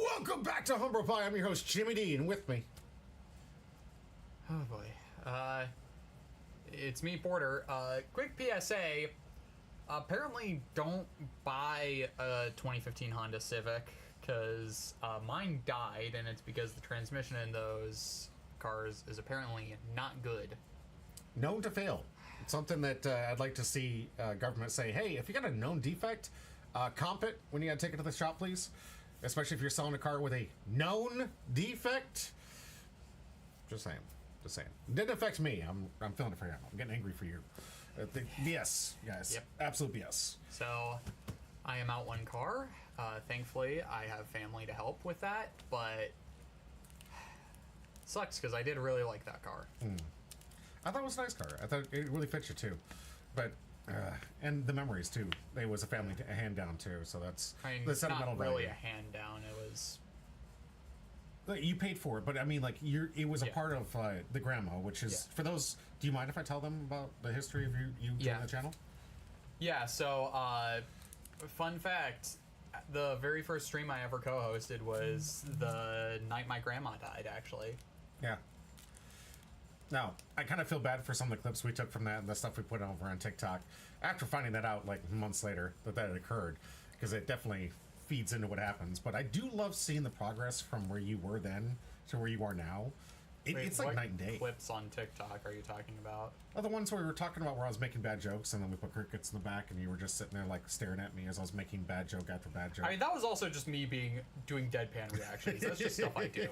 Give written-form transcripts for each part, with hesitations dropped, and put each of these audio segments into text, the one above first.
Welcome back to Humble Pie. I'm your host, Jimmy D, and with me... Oh boy. It's me, Porter. Quick PSA. Apparently don't buy a 2015 Honda Civic, because mine died, and it's because the transmission in those cars is apparently not good. Known to fail. It's something that I'd like to see government say, hey, if you got a known defect, comp it when you gotta take it to the shop, please. Especially if you're selling a car with a known defect. Just saying. Just saying. It didn't affect me. I'm feeling it for you. I'm getting angry for you. BS, guys. Yep. Absolute BS. So, I am out one car. Thankfully, I have family to help with that, but sucks because I did really like that car. I thought it was a nice car. I thought it really fits you too. But and the memories too. It was a family hand down too, so that's the sentimental not really value. a hand down. It was. You paid for it, but I mean, like it was a part of the grandma, which is for those. Do you mind if I tell them about the history of you joining the channel? Yeah. So, fun fact: the very first stream I ever co-hosted was the night my grandma died. Actually. Yeah. Now, I kind of feel bad for some of the clips we took from that and the stuff we put over on TikTok after finding that out like months later that had occurred, because it definitely feeds into what happens. But I do love seeing the progress from where you were then to where you are now. It's like night and day. Clips on TikTok are you talking about? Oh, the ones where we were talking about where I was making bad jokes and then we put crickets in the back and you were just sitting there like staring at me as I was making bad joke after bad joke. I mean, that was also just me doing deadpan reactions. That's just stuff I do.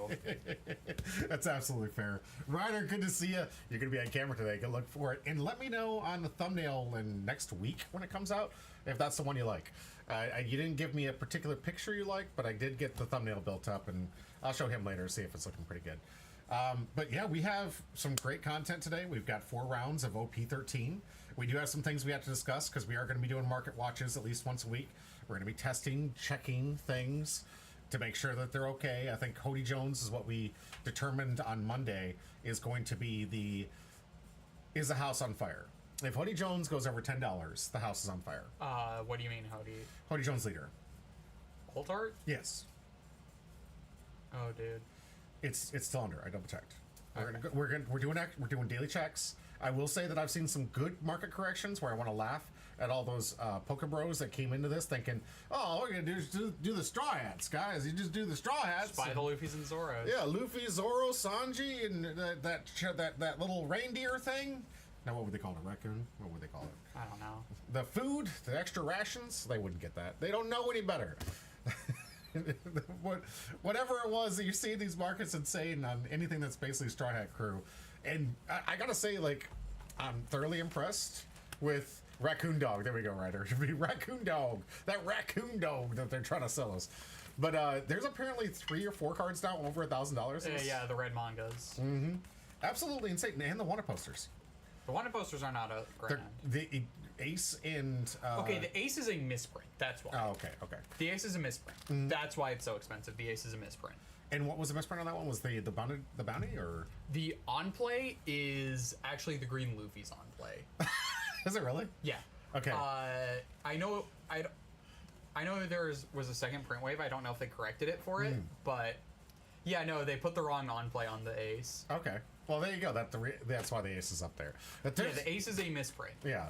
That's absolutely fair. Ryder, good to see you. You're going to be on camera today. Good look for it. And let me know on the thumbnail in next week when it comes out if that's the one you like. You didn't give me a particular picture you like, but I did get the thumbnail built up, and I'll show him later, see if it's looking pretty good. But yeah, we have some great content today. We've got 4 rounds of OP-13. We do have some things we have to discuss because we are going to be doing market watches at least once a week. We're going to be testing, checking things to make sure that they're okay. I think Cody Jones is what we determined on Monday is going to be is the house on fire. If Cody Jones goes over $10, the house is on fire. What do you mean, Hody? Cody Jones leader. Holtart? Yes. Oh, dude. It's still under. I double checked. Okay. We're doing daily checks. I will say that I've seen some good market corrections where I want to laugh at all those poker bros that came into this thinking, oh, all we're gonna do is do the straw hats, guys. You just do the straw hats. Just buy the Luffy's and Zoros. Yeah, Luffy, Zoro, Sanji, and that little reindeer thing. Now, what would they call it? A raccoon? What would they call it? I don't know. The food, the extra rations. They wouldn't get that. They don't know any better. Whatever it was that you see these markets and saying on anything that's basically Straw Hat Crew. And I gotta say, like, I'm thoroughly impressed with Raccoon Dog. There we go, Ryder. It should be Raccoon Dog. That Raccoon Dog that they're trying to sell us. But there's apparently 3 or 4 cards now over $1,000. Yeah, the red mangas. Mm-hmm. Absolutely insane. And the wanted posters. The wanted posters are not a grand. The Ace and... okay, the Ace is a misprint. That's why. Oh, okay. The Ace is a misprint. Mm-hmm. That's why it's so expensive. The Ace is a misprint. And what was the misprint on that one? Was the bounty or... The on play is actually the green Luffy's on play. Is it really? Yeah. Okay. I know there was a second print wave. I don't know if they corrected it for it, but yeah, no, they put the wrong on play on the Ace. Okay. Well, there you go. That's why the Ace is up there. Yeah, the Ace is a misprint. Yeah,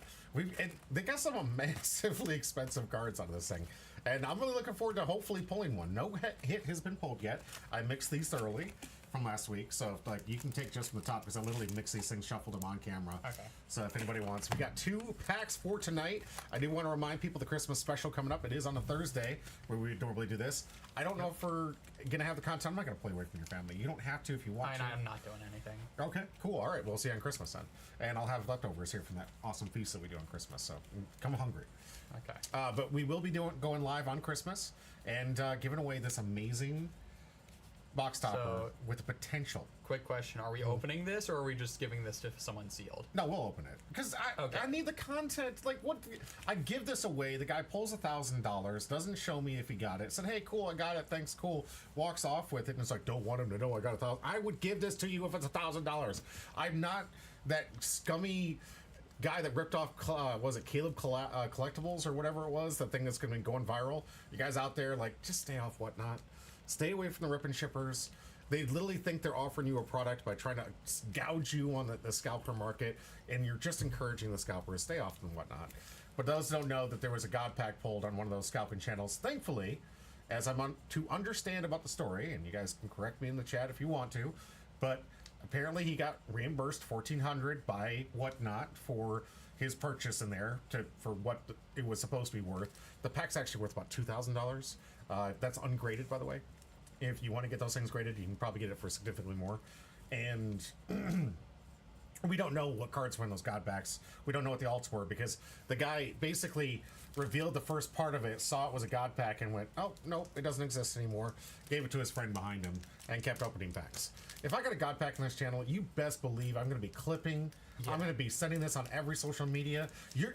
they got some massively expensive cards out of this thing, and I'm really looking forward to hopefully pulling one. No hit has been pulled yet. I mixed these thoroughly from last week, so like you can take just from the top because I literally mix these things, shuffled them on camera. Okay. So if anybody wants, we got 2 packs for tonight. I do want to remind people the Christmas special coming up. It is on a Thursday where we normally do this. I don't know if we're gonna have the content. I'm not gonna play away from your family. You don't have to if you want to. I'm not doing anything. Okay, cool. All right, we'll see you on Christmas then, and I'll have leftovers here from that awesome feast that we do on Christmas. So come hungry. Okay. But we will be going live on Christmas and giving away this amazing box topper So- with the potential. Quick question: are we opening this, or are we just giving this to someone sealed? No, we'll open it because Okay. I need the content. Like, what? I give this away. The guy pulls $1,000, doesn't show me if he got it. Said, "Hey, cool, I got it. Thanks, cool." Walks off with it, and it's like, don't want him to know I got 1,000. I would give this to you if it's $1,000. I'm not that scummy guy that ripped off. Was it Caleb Collectibles or whatever it was? The thing that's going to be going viral. You guys out there, like, just stay off Whatnot. Stay away from the ripping shippers. They literally think they're offering you a product by trying to gouge you on the scalper market, and you're just encouraging the scalpers. Stay off them and Whatnot. But those don't know that there was a God Pack pulled on one of those scalping channels. Thankfully, as I'm on to understand about the story, and you guys can correct me in the chat if you want to, but apparently he got reimbursed $1,400 by Whatnot for his purchase in there for what it was supposed to be worth. The pack's actually worth about $2,000. That's ungraded, by the way. If you want to get those things graded, you can probably get it for significantly more. And we don't know what cards were in those God Packs. We don't know what the alts were because the guy basically revealed the first part of it, saw it was a God Pack, and went, "Oh, no, it doesn't exist anymore." Gave it to his friend behind him and kept opening packs. If I got a God Pack on this channel, you best believe I'm going to be clipping. Yeah. I'm going to be sending this on every social media.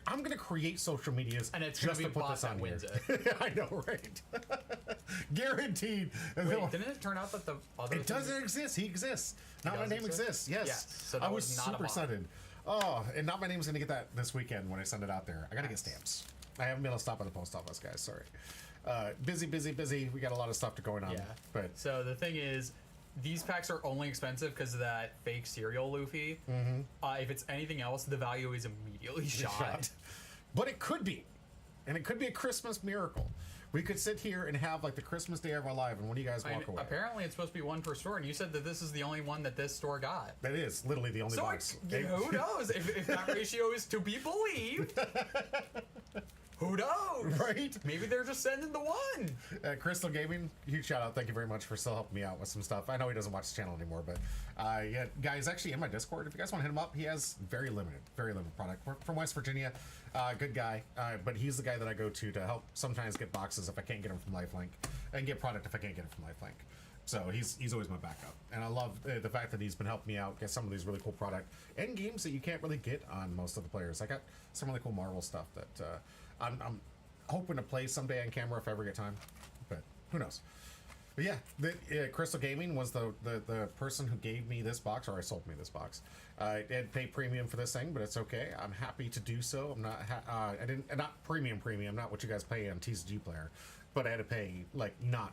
I'm going to create social medias And it's just gonna to be put bot this on that wins here. it. I know, right? Guaranteed. Wait, didn't it turn out that the other It doesn't exist. He exists. Not My does Name exist? exists. Yes. Yes, so I that was was not a super bot. excited. Oh, and Not My Name's going to get that this weekend when I send it out there. I got to get stamps. I haven't been able to stop at the post office, guys. Sorry. Busy. We got a lot of stuff to going on. Yeah. But So the thing is, these packs are only expensive because of that fake cereal Luffy. Mm-hmm. If it's anything else, the value is immediately shot. But it could be. And it could be a Christmas miracle. We could sit here and have like the Christmas day of our life, and when do you guys walk away? Apparently, it's supposed to be one per store, and you said that this is the only one that this store got. That is literally the only So box. who knows if that ratio is to be believed? Who knows? Right? Maybe they're just sending the one. Crystal Gaming, huge shout out. Thank you very much for still helping me out with some stuff. I know he doesn't watch the channel anymore, but yeah, guys, actually in my Discord, if you guys want to hit him up, he has very limited product from West Virginia. Good guy, but he's the guy that I go to help sometimes get boxes if I can't get them from Lifelink, and get product if I can't get it from Lifelink. So he's always my backup, and I love the fact that he's been helping me out get some of these really cool product and games that you can't really get on most of the players. I got some really cool Marvel stuff that I'm hoping to play someday on camera if I ever get time, but who knows. But yeah, Crystal Gaming was the person who gave me this box, or I sold me this box. I did pay premium for this thing, but it's okay. I'm happy to do so. I'm not I didn't not premium, not what you guys pay on TCG Player, but I had to pay not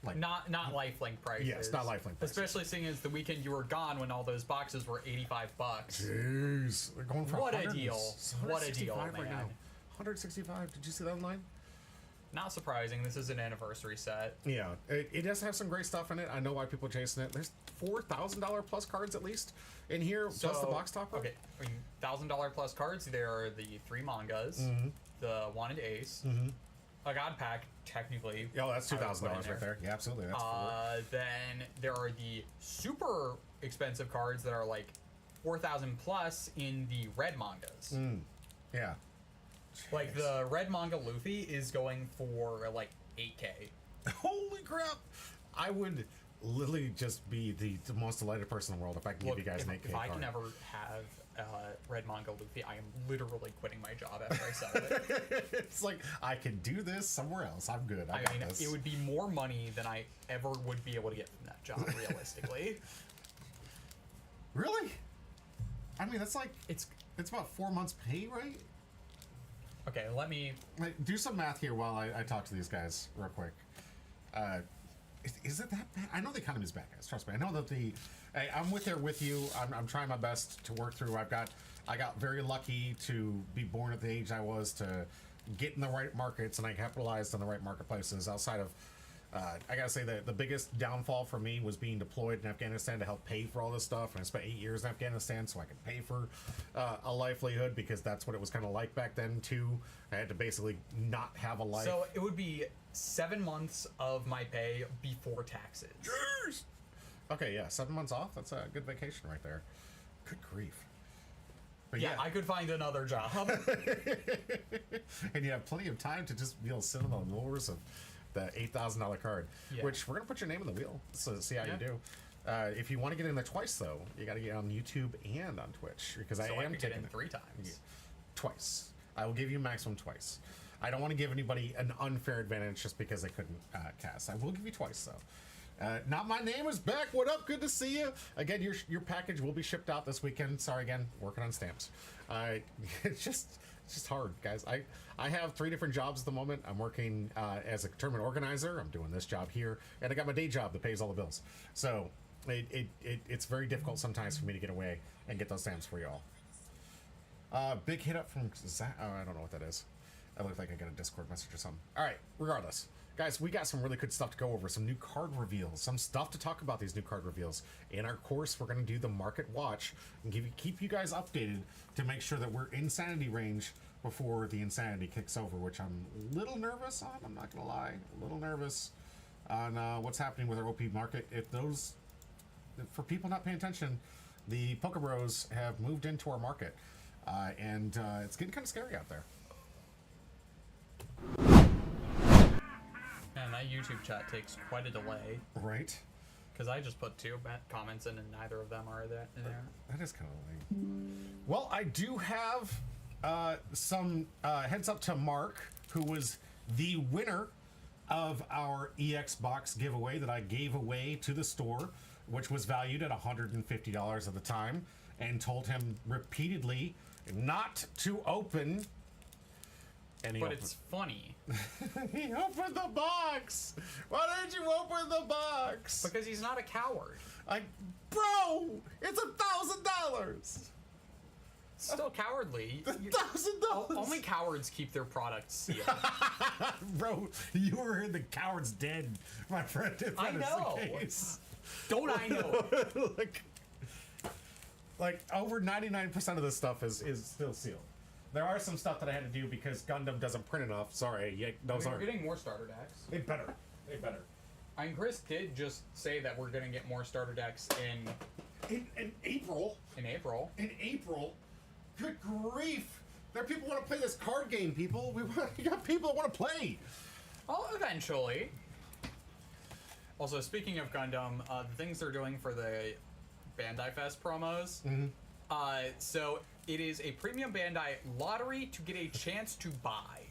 Lifelink prices. Yes, not Lifelink prices. Especially seeing as the weekend you were gone when all those boxes were $85. Jeez, we're going for What a 100 deal. What a deal, 165 right man. now. 165. Did you see that online? Not surprising. This is an anniversary set. Yeah, it does have some great stuff in it. I know why people are chasing it. There's $4,000 plus cards at least in here, plus the box topper. Okay, $1,000 plus cards. There are the 3 mangas, the Wanted Ace, a God Pack, technically. Oh, that's I would put in $2,000 right there. Yeah, absolutely. That's Then there are the super expensive cards that are like 4,000 plus in the red mangas. Yeah. Like the red manga Luffy is going for like 8K. Holy crap! I would literally just be the most delighted person in the world if I can give you guys an 8K if I card. can ever have red manga Luffy, I am literally quitting my job after I sell it. It's like, I can do this somewhere else. I'm good. I got this. It would be more money than I ever would be able to get from that job, realistically. Really? I mean, that's like, It's it's about 4 months pay, right? okay. Let me. Like, do some math here while I talk to these guys real quick. Is it that bad? I know the economy is bad, guys. Trust me. I know that I'm with you. I'm trying my best to work through. I got very lucky to be born at the age I was to get in the right markets, and I capitalized on the right marketplaces. Outside of, I gotta say that the biggest downfall for me was being deployed in Afghanistan to help pay for all this stuff. And I spent 8 years in Afghanistan so I could pay for a livelihood, because that's what it was kind of like back then too. I had to basically not have a life. So it would be 7 months of my pay before taxes. Yes! Okay, yeah, 7 months off. That's a good vacation right there. Good grief. But Yeah, I could find another job. and you have plenty of time to just be able to sit on the lures of the $8,000 card, which we're gonna put your name in the wheel, so see how you do. If you want to get in there twice, though, you got to get on YouTube and on Twitch because I am taking it 3 times. Yeah. Twice. I will give you maximum twice. I don't want to give anybody an unfair advantage just because they couldn't cast. I will give you twice, though. Not my name is back. What up? Good to see you. Again, your package will be shipped out this weekend. Sorry again, working on stamps. It's just hard, guys. I have 3 different jobs at the moment. I'm working as a tournament organizer. I'm doing this job here, and I got my day job that pays all the bills. So it's very difficult sometimes for me to get away and get those stamps for y'all. Big hit up from Zach. Oh, I don't know what that is. I look like I got a Discord message or something. All right, regardless. Guys, we got some really good stuff to go over. Some new card reveals. Some stuff to talk about these new card reveals. In our course, we're going to do the market watch and keep you guys updated to make sure that we're in sanity range before the insanity kicks over, which I'm a little nervous on. I'm not going to lie. A little nervous on what's happening with our OP market. For people not paying attention, the Poke Bros have moved into our market. And it's getting kind of scary out there. Man, that YouTube chat takes quite a delay. Right. Because I just put 2 comments in and neither of them are there. That is kind of lame. Well, I do have some heads up to Mark, who was the winner of our EX box giveaway that I gave away to the store, which was valued at $150 at the time, and told him repeatedly not to open. And it's funny. He opened the box. Why didn't you open the box? Because he's not a coward. Bro, it's $1,000. Still cowardly. $1,000. Only cowards keep their products sealed. Bro, you were in the coward's den, my friend. If that I know. Is the case. Don't I know? like over 99% of this stuff is still sealed. There are some stuff that I had to do because Gundam doesn't print enough. Sorry, those aren't. We're getting more starter decks. They better. I mean, Chris did just say that we're going to get more starter decks in April. In April. In April. Good grief! There are people who want to play this card game. People, we got people that want to play. Well, eventually. Also, speaking of Gundam, the things they're doing for the Bandai Fest promos. Mm-hmm. So it is a premium Bandai lottery to get a chance to buy.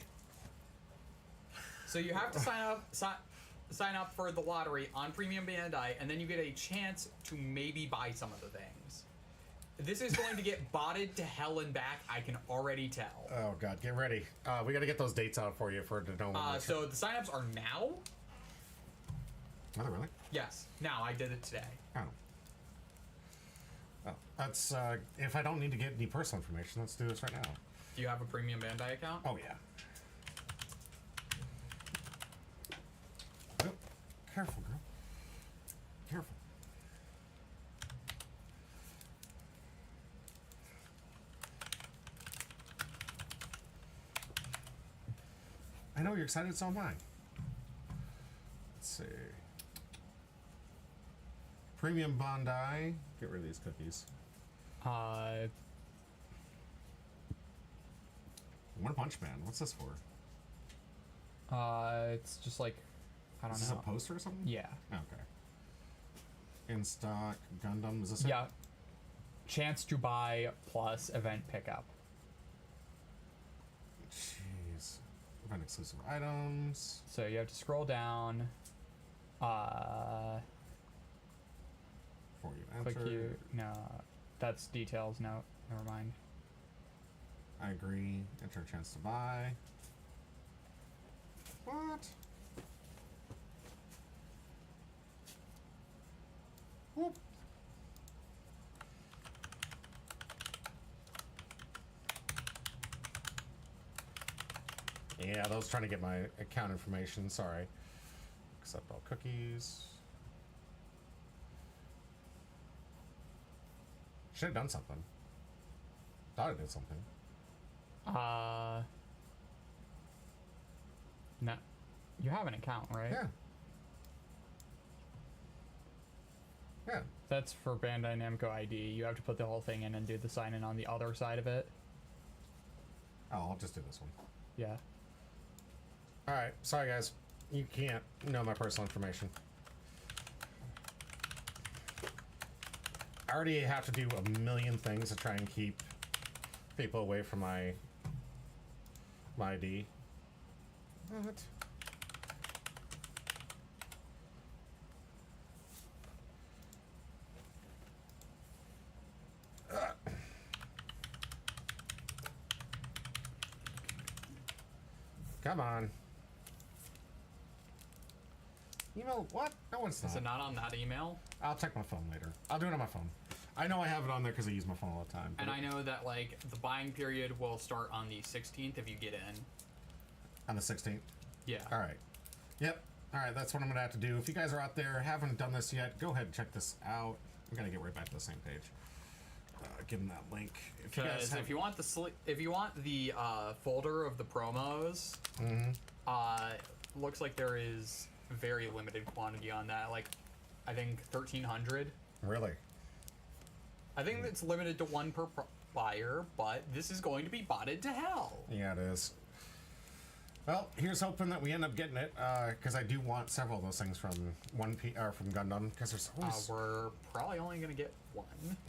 So you have to sign up for the lottery on premium Bandai, and then you get a chance to maybe buy some of the things. This is going to get botted to hell and back. I can already tell. Oh God, get ready. We got to get those dates out for you to know. So the signups are now. Are they really? Yes. Now I did it today. Oh. Well, that's if I don't need to get any personal information, let's do this right now. Do you have a premium Bandai account? Oh yeah. Oh, careful, girl. Careful. I know you're excited, so am I. Let's see. Premium Bandai. Get rid of these cookies. One Punch Man. What's this for? It's just like, I don't know. Is this a poster or something? Yeah. Okay. In stock Gundam. Is this it? Yeah. Chance to buy plus event pickup. Jeez. Event exclusive items. So you have to scroll down. Before you enter. No, that's details. No, never mind. I agree. Enter a chance to buy. What? Whoop. Yeah, I was trying to get my account information. Sorry. Accept all cookies. Should have done something. Thought I did something. No. You have an account, right? Yeah. Yeah. That's for Bandai Namco ID. You have to put the whole thing in and do the sign in on the other side of it. Oh, I'll just do this one. Yeah. Alright, sorry guys. You can't know my personal information. I already have to do a million things to try and keep people away from my ID. What? Come on. Email? What? No, it's not. Is it not on that email? I'll check my phone later. I'll do it on my phone. I know I have it on there because I use my phone all the time. And I know that, like, the buying period will start on the 16th if you get in. On the 16th? Yeah. All right. Yep. All right, that's what I'm going to have to do. If you guys are out there, haven't done this yet, go ahead and check this out. I'm going to get right back to the same page. Give them that link. Because if you want the folder of the promos, looks like there is very limited quantity on that. Like, I think 1,300. Really? I think it's limited to one per buyer, but this is going to be botted to hell. Yeah, it is. Well, here's hoping that we end up getting it, because I do want several of those things from from Gundam, because there's always... We're probably only going to get one.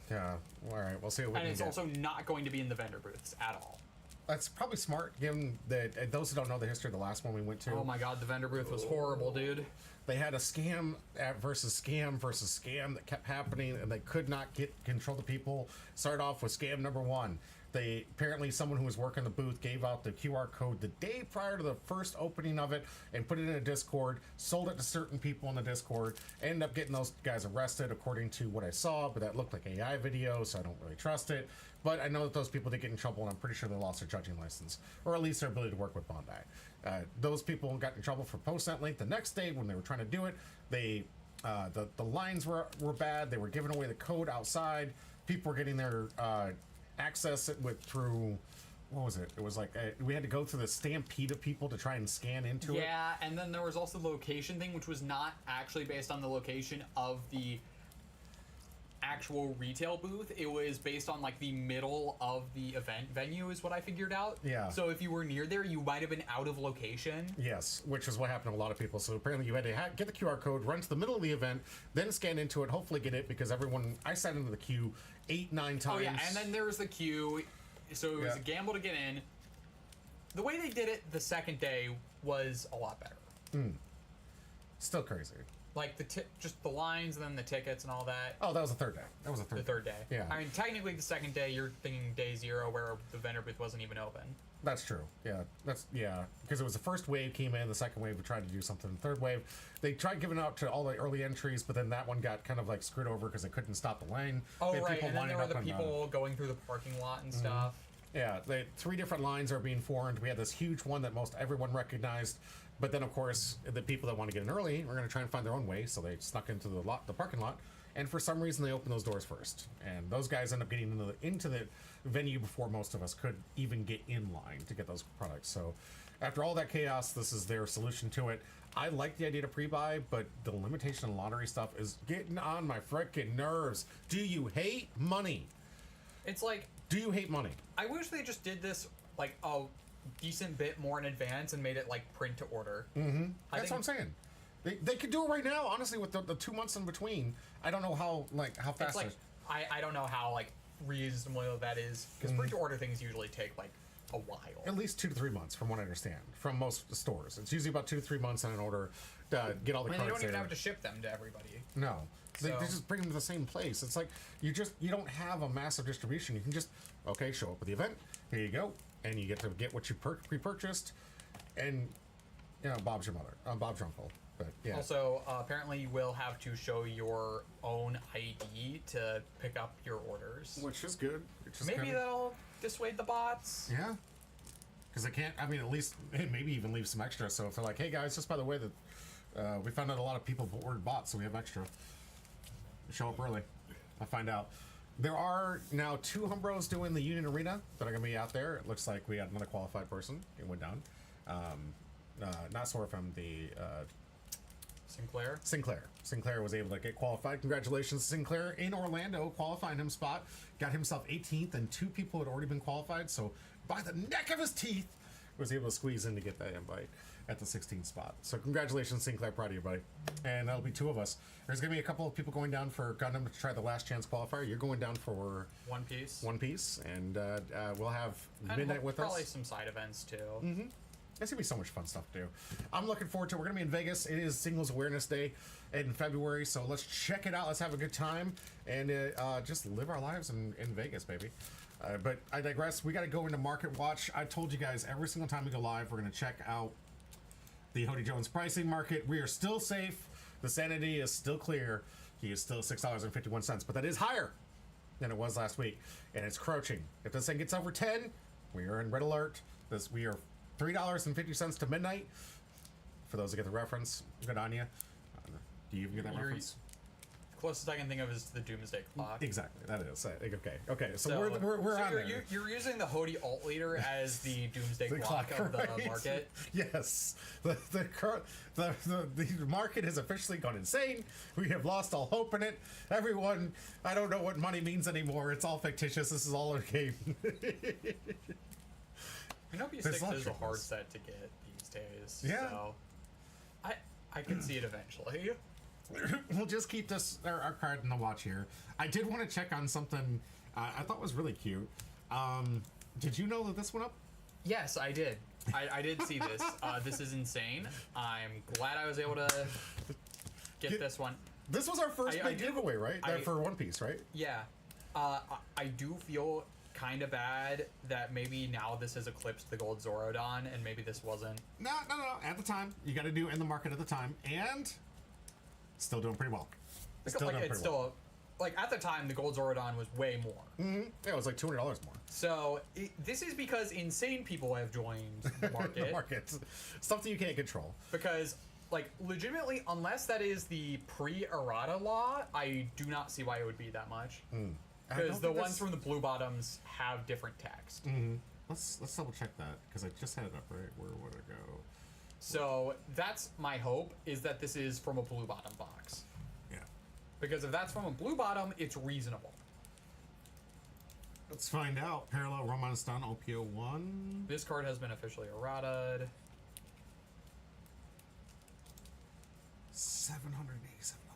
Yeah, all right, we'll see what we can And it's get. also not going to be in the vendor booths at all. That's probably smart, given that those who don't know the history of the last one we went to... Oh my god, the vendor booth was horrible, dude. They had a scam versus scam versus scam that kept happening, and they could not control the people. Started off with scam number one. Apparently someone who was working the booth gave out the QR code the day prior to the first opening of it and put it in a Discord, sold it to certain people in the Discord, ended up getting those guys arrested according to what I saw, but that looked like AI video, so I don't really trust it. But I know that those people did get in trouble, and I'm pretty sure they lost their judging license, or at least their ability to work with Bondi. Those people got in trouble for post that link. The next day when they were trying to do it, the lines were bad. They were giving away the code outside. People were getting their access it through, what was it? It was like we had to go through the stampede of people to try and scan into it. Yeah, and then there was also the location thing, which was not actually based on the location of the actual retail booth. It was based on like the middle of the event venue is what I figured out. Yeah. So if you were near there, you might have been out of location. Yes, which is what happened to a lot of people. So apparently you had to get the QR code, run to the middle of the event, then scan into it, hopefully get it, because I sat into the queue 8-9 times. Oh yeah, and then there was the queue, so it was a gamble to get in. The way they did it the second day was a lot better. Still crazy. Like just the lines and then the tickets and all that. Oh, that was the third day. The third day. Yeah. I mean, technically the second day you're thinking day zero where the vendor booth wasn't even open. That's true. Yeah, because it was the first wave came in, the second wave we tried to do something. The third wave, they tried giving out to all the early entries, but then that one got kind of like screwed over because they couldn't stop the lane. Oh right, and then there were the people going through the parking lot and stuff. Yeah, 3 different lines are being formed. We had this huge one that most everyone recognized, but then of course the people that want to get in early are going to try and find their own way, so they snuck into the parking lot, and for some reason they opened those doors first, and those guys end up getting into the venue before most of us could even get in line to get those products. So after all that chaos, this is their solution to it. I like the idea to pre-buy, but the limitation on lottery stuff is getting on my frickin' nerves. Do you hate money? It's like, do you hate money? I wish they just did this like a decent bit more in advance and made it like print to order. That's what I'm saying. They could do it right now, honestly, with the 2 months in between. I don't know how fast. It's like, I don't know how like reasonable that is, because print to order things usually take like a while. At least 2 to 3 months, from what I understand, from most stores. It's usually about 2 to 3 months on an order to get all the cards. They don't even have to ship them to everybody. No. They just bring them to the same place. It's like you don't have a massive distribution. You can just show up at the event. Here you go, and you get to get what you pre-purchased, and Bob's your mother, Bob's your uncle. But yeah. Also, apparently you will have to show your own ID to pick up your orders, which is good. Maybe that'll dissuade the bots. Yeah, because they can't. I mean, at least maybe even leave some extra. So if they're like, "Hey guys, just by the way that we found out a lot of people ordered bots, so we have extra." Show up early. I find out. There are now 2 Humbros doing the Union Arena that are going to be out there. It looks like we had another qualified person. It went down. Not Sora from the... Sinclair was able to get qualified. Congratulations to Sinclair in Orlando, qualifying him spot. Got himself 18th, and 2 people had already been qualified, so by the neck of his teeth, was able to squeeze in to get that invite. at the 16th spot. So congratulations, Sinclair, proud of you, buddy. And that'll be 2 of us. There's gonna be a couple of people going down for Gundam to try the last chance qualifier. You're going down for One Piece. One Piece, and we'll have And Midnight with probably us. some side events too. It's gonna be so much fun stuff to do. I'm looking forward to it. We're gonna be in Vegas. It is Singles Awareness Day in February, so let's check it out. Let's have a good time and just live our lives in Vegas, baby. But I digress. We got to go into Market Watch. I told you guys every single time we go live, we're gonna check out the Hody Jones pricing market. We are still safe. The sanity is still clear. He is still $6.51, but that is higher than it was last week, and it's crouching. If this thing gets over 10, we are in red alert. We are $3.50 to midnight. For those who get the reference, good on you. Do you even get that reference? Closest I can think of is the Doomsday Clock. Exactly, that is. Okay. So we're on there. You're using the Hody alt leader as the Doomsday clock of the right? market. Yes, the market has officially gone insane. We have lost all hope in it. Everyone, I don't know what money means anymore. It's all fictitious. This is all a game. OP-6 is a hard set to get these days. Yeah. So I can see it eventually. We'll just keep this our card in the watch here. I did want to check on something I thought was really cute. Did you know that this went up? Yes, I did. I did see this. This is insane. I'm glad I was able to get this one. This was our first big giveaway, right? For One Piece, right? Yeah. I do feel kind of bad that maybe now this has eclipsed the Gold Zorodon, and maybe this wasn't. No. At the time, you got to do in the market at the time, and still doing pretty well. Like at the time, the Gold Zorodon was way more. Yeah, it was like $200 more. So this is because insane people have joined the market. The market, something you can't control. Because, like, legitimately, unless that is the pre-errata law, I do not see why it would be that much. Because the ones from the blue bottoms have different text. Let's double check that, because I just had it up, right? Where would it go? So that's my hope, is that this is from a blue bottom box. Yeah. Because if that's from a blue bottom, it's reasonable. Let's find out. Parallel Romance Stun OP-01. This card has been officially errata'd. $787.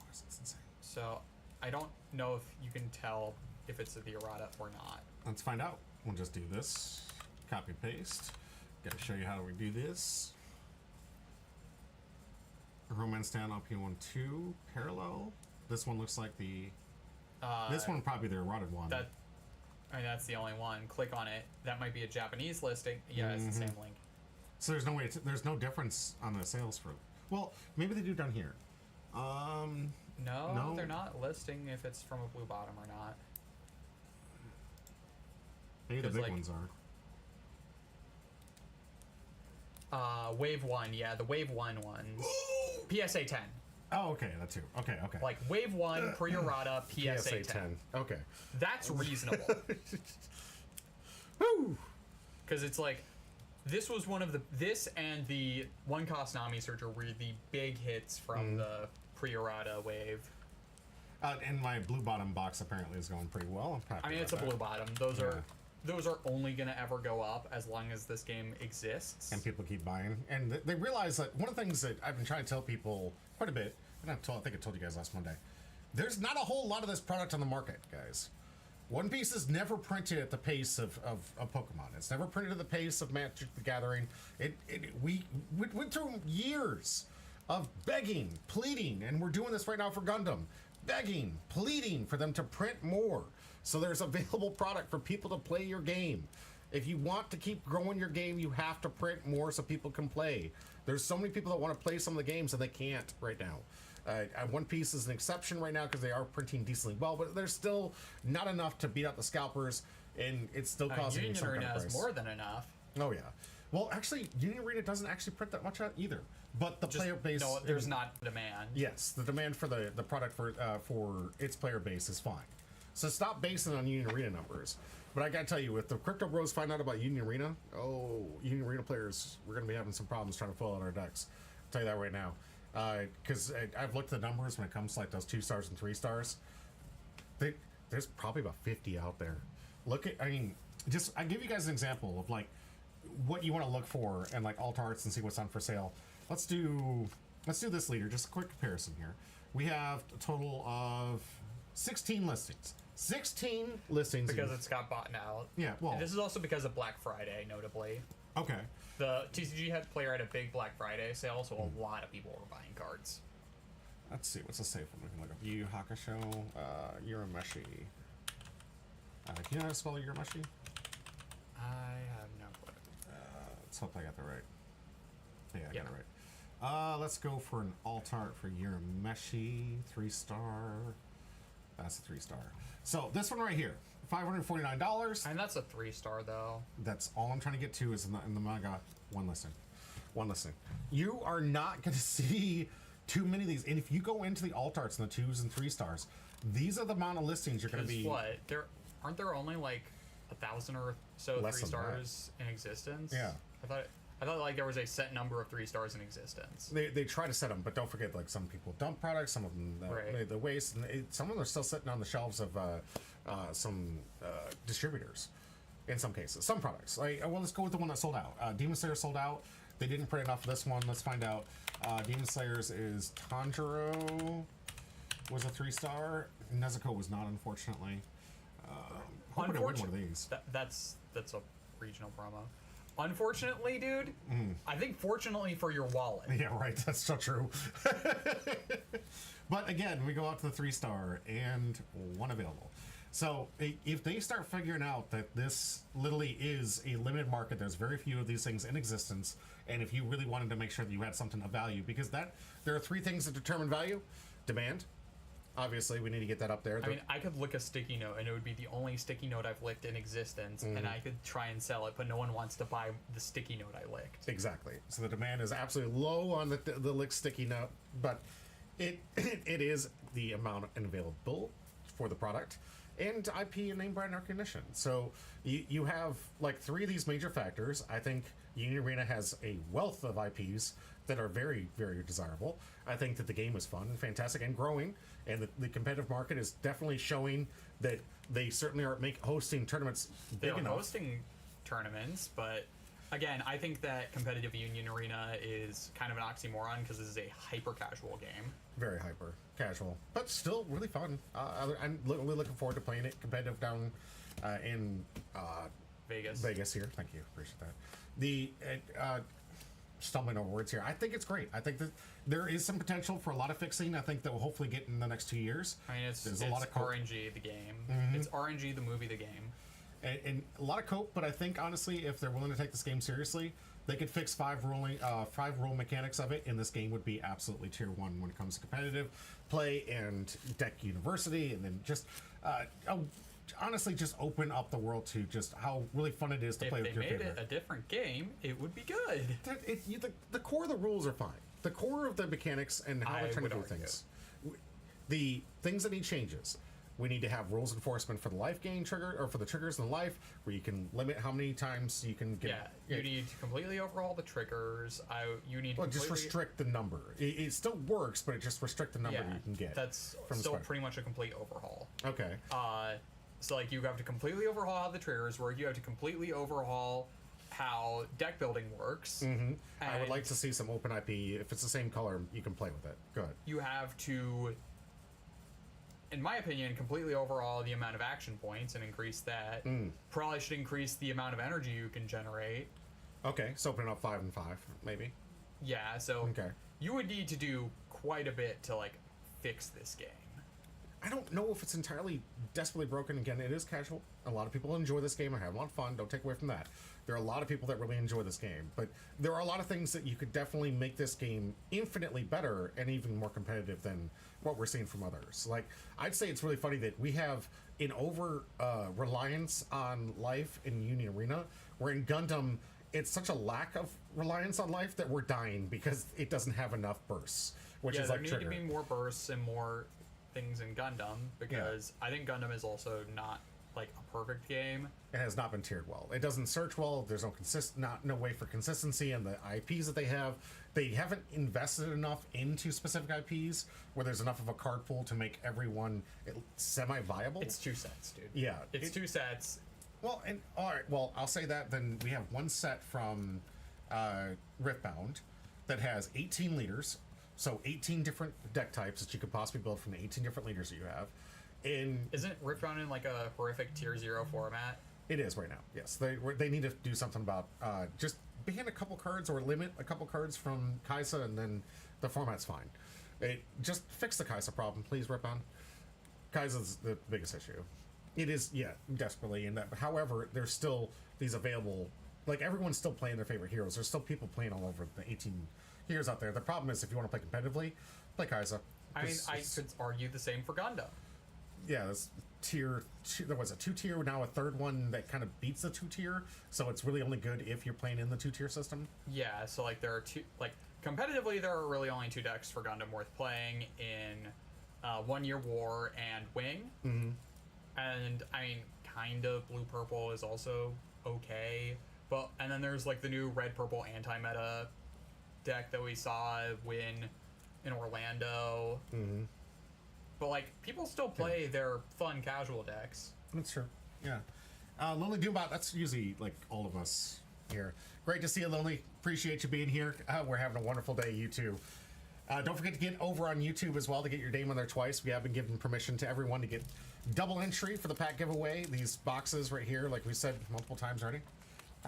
That's insane. So I don't know if you can tell if it's the errata or not. Let's find out. We'll just do this. Copy paste. Got to show you how we do this. Romance Stand OP-12 parallel. This one looks like the. This one probably the eroded one. That's the only one. Click on it. That might be a Japanese listing. Yeah, it's the same link. So there's no way. There's no difference on the sales for. Well, maybe they do down here. No, they're not listing if it's from a blue bottom or not. Maybe the big ones are. Wave 1, yeah, the Wave 1 ones. PSA 10. Oh, okay, that too. Okay. Like Wave 1, pre-errata, PSA 10. Okay. That's reasonable. Woo! Because it's like, this was one of the, this and the One Cost Nami Searcher were the big hits from the pre-errata wave. And my blue bottom box apparently is going pretty well. I mean, it's a blue bottom. Those are only going to ever go up as long as this game exists. And people keep buying. And they realize that one of the things that I've been trying to tell people quite a bit, and I think I told you guys last Monday, there's not a whole lot of this product on the market, guys. One Piece is never printed at the pace of Pokemon. It's never printed at the pace of Magic the Gathering. We went through years of begging, pleading, and we're doing this right now for Gundam. Begging, pleading for them to print more. So there's available product for people to play your game. If you want to keep growing your game, you have to print more so people can play. There's so many people that want to play some of the games and they can't right now. One Piece is an exception right now because they are printing decently well, but there's still not enough to beat out the scalpers, and it's still causing Union some Arena kind of has price. more than enough. Oh yeah. Well, actually, Union Arena doesn't actually print that much out either. But the player base. No, there's not demand. Yes, the demand for the product for its player base is fine. So stop basing it on Union Arena numbers. But I gotta tell you, if the Crypto Bros find out about Union Arena, Union Arena players, we're gonna be having some problems trying to fill out our decks. I'll tell you that right now. Because I've looked at the numbers when it comes to like those 2 stars and 3 stars. There's probably about 50 out there. I give you guys an example of like what you want to look for and like alt arts and see what's on for sale. Let's do this leader. Just a quick comparison here. We have a total of 16 listings. 16 listings because it's got bought out. Yeah, well, and this is also because of Black Friday, notably. Okay. The TCG player had a big Black Friday sale, so a lot of people were buying cards. Let's see, what's a safe one we can look up? Yu Hakusho, Urameshi. Do you know how to spell Urameshi? I have no clue. Let's hope I got that right. Yeah, I got it right. Let's go for an alt art for Urameshi, 3-star. That's a 3-star. So this one right here, $549. And that's a 3-star though. That's all I'm trying to get to is in the manga. One listing. You are not going to see too many of these. And if you go into the alt arts and the 2s and 3-stars, these are the amount of listings you're going to be. What? Aren't there only like 1,000 or so 3-stars in existence? Yeah. I thought like there was a set number of 3-stars in existence. They try to set them, but don't forget, like some people dump products, some of them the waste, and some of them are still sitting on the shelves of some distributors. In some cases, some products. Like, well, let's go with the one that sold out. Demon Slayer sold out. They didn't print enough for this one. Let's find out. Demon Slayer's is Tanjiro was a 3-star. Nezuko was not, unfortunately. Hoping to win one of these. That's a regional promo. Unfortunately, dude, I think fortunately for your wallet. Yeah, right. That's so true. But again, we go out to the 3-star and one available. So if they start figuring out that this literally is a limited market, there's very few of these things in existence, and if you really wanted to make sure that you had something of value, because there are 3 things that determine value. Demand. Obviously, we need to get that up there. I mean, I could lick a sticky note, and it would be the only sticky note I've licked in existence, and I could try and sell it, but no one wants to buy the sticky note I licked. Exactly. So the demand is absolutely low on the lick sticky note, but it is the amount available for the product, and IP and name brand recognition. So you have like 3 of these major factors. I think Union Arena has a wealth of IPs that are very, very desirable. I think that the game is fun and fantastic and growing, and the competitive market is definitely showing that they certainly are hosting tournaments big enough. They're hosting tournaments, but again, I think that competitive Union Arena is kind of an oxymoron because this is a hyper-casual game. Very hyper-casual, but still really fun. I'm really looking forward to playing it competitive down in Vegas here. Thank you, appreciate that. The stumbling over words here. I think it's great. I think that there is some potential for a lot of fixing. I think that we'll hopefully get in the next 2 years. I mean, it's a lot of RNG the game. It's RNG the movie the game. And a lot of cope, but I think honestly, if they're willing to take this game seriously, they could fix 5 rule mechanics of it, and this game would be absolutely tier 1 when it comes to competitive play and deck university, and then just honestly just open up the world to just how really fun it is to play with your favorite. If they made it a different game, it would be good. The core of the rules are fine. The core of the mechanics and how they're trying to do things. The things that need changes. We need to have rules enforcement for the life gain trigger, or for the triggers in the life, where you can limit how many times you can get. Yeah, you need to completely overhaul the triggers. You need to just restrict the number. It still works, but it just restrict the number you can get. That's still pretty much a complete overhaul. Okay. So like you have to completely overhaul how the triggers work. You have to completely overhaul how deck building works. I would like to see some open IP. If it's the same color, you can play with it. Go ahead. You have to, in my opinion, completely overhaul the amount of action points and increase that. Probably should increase the amount of energy you can generate. Okay, so open up 5 and 5, maybe. Yeah, so you would need to do quite a bit to like fix this game. I don't know if it's entirely desperately broken. Again, it is casual. A lot of people enjoy this game and have a lot of fun. Don't take away from that. There are a lot of people that really enjoy this game, but there are a lot of things that you could definitely make this game infinitely better and even more competitive than what we're seeing from others. Like, I'd say it's really funny that we have an over reliance on life in Union Arena, where in Gundam, it's such a lack of reliance on life that we're dying because it doesn't have enough bursts, which is like there need to be more bursts and more things in Gundam, because I think Gundam is also not like a perfect game. It has not been tiered well. It doesn't search well. There's no way for consistency in the IPs that they have. They haven't invested enough into specific IPs where there's enough of a card pool to make everyone semi-viable. It's 2 sets, dude. Yeah. It's 2 sets. Well, and all right. Well, I'll say that. Then we have one set from Riftbound that has 18 leaders, so 18 different deck types that you could possibly build from the 18 different leaders that you have. Isn't Riftbound in like a horrific tier 0 format? It is right now. Yes, they need to do something about just ban a couple cards or limit a couple cards from Kaisa, and then the format's fine. Just fix the Kaisa problem, please, Riftbound. Kaisa's the biggest issue. It is, yeah, desperately. And that, however, there's still these available. Like, everyone's still playing their favorite heroes. There's still people playing all over the 18 heroes out there. The problem is, if you want to play competitively, play Kaisa. I mean, I could argue the same for Gundam. Yeah, this tier. There was a 2-tier, now a third one that kind of beats the 2-tier. So it's really only good if you're playing in the 2-tier system. Yeah, so like there are two. Like competitively, there are really only 2 decks for Gundam worth playing in 1 Year War and Wing. Mm-hmm. And I mean, kind of blue purple is also okay, but and then there's like the new red purple anti-meta deck that we saw win in Orlando. Mm-hmm. But like people still play their fun casual decks. That's true. Yeah. Lonely Doombot, that's usually like all of us here. Great to see you, Lonely. Appreciate you being here. We're having a wonderful day, you too. Don't forget to get over on YouTube as well to get your name on there twice. We have been giving permission to everyone to get double entry for the pack giveaway. These boxes right here, like we said multiple times already.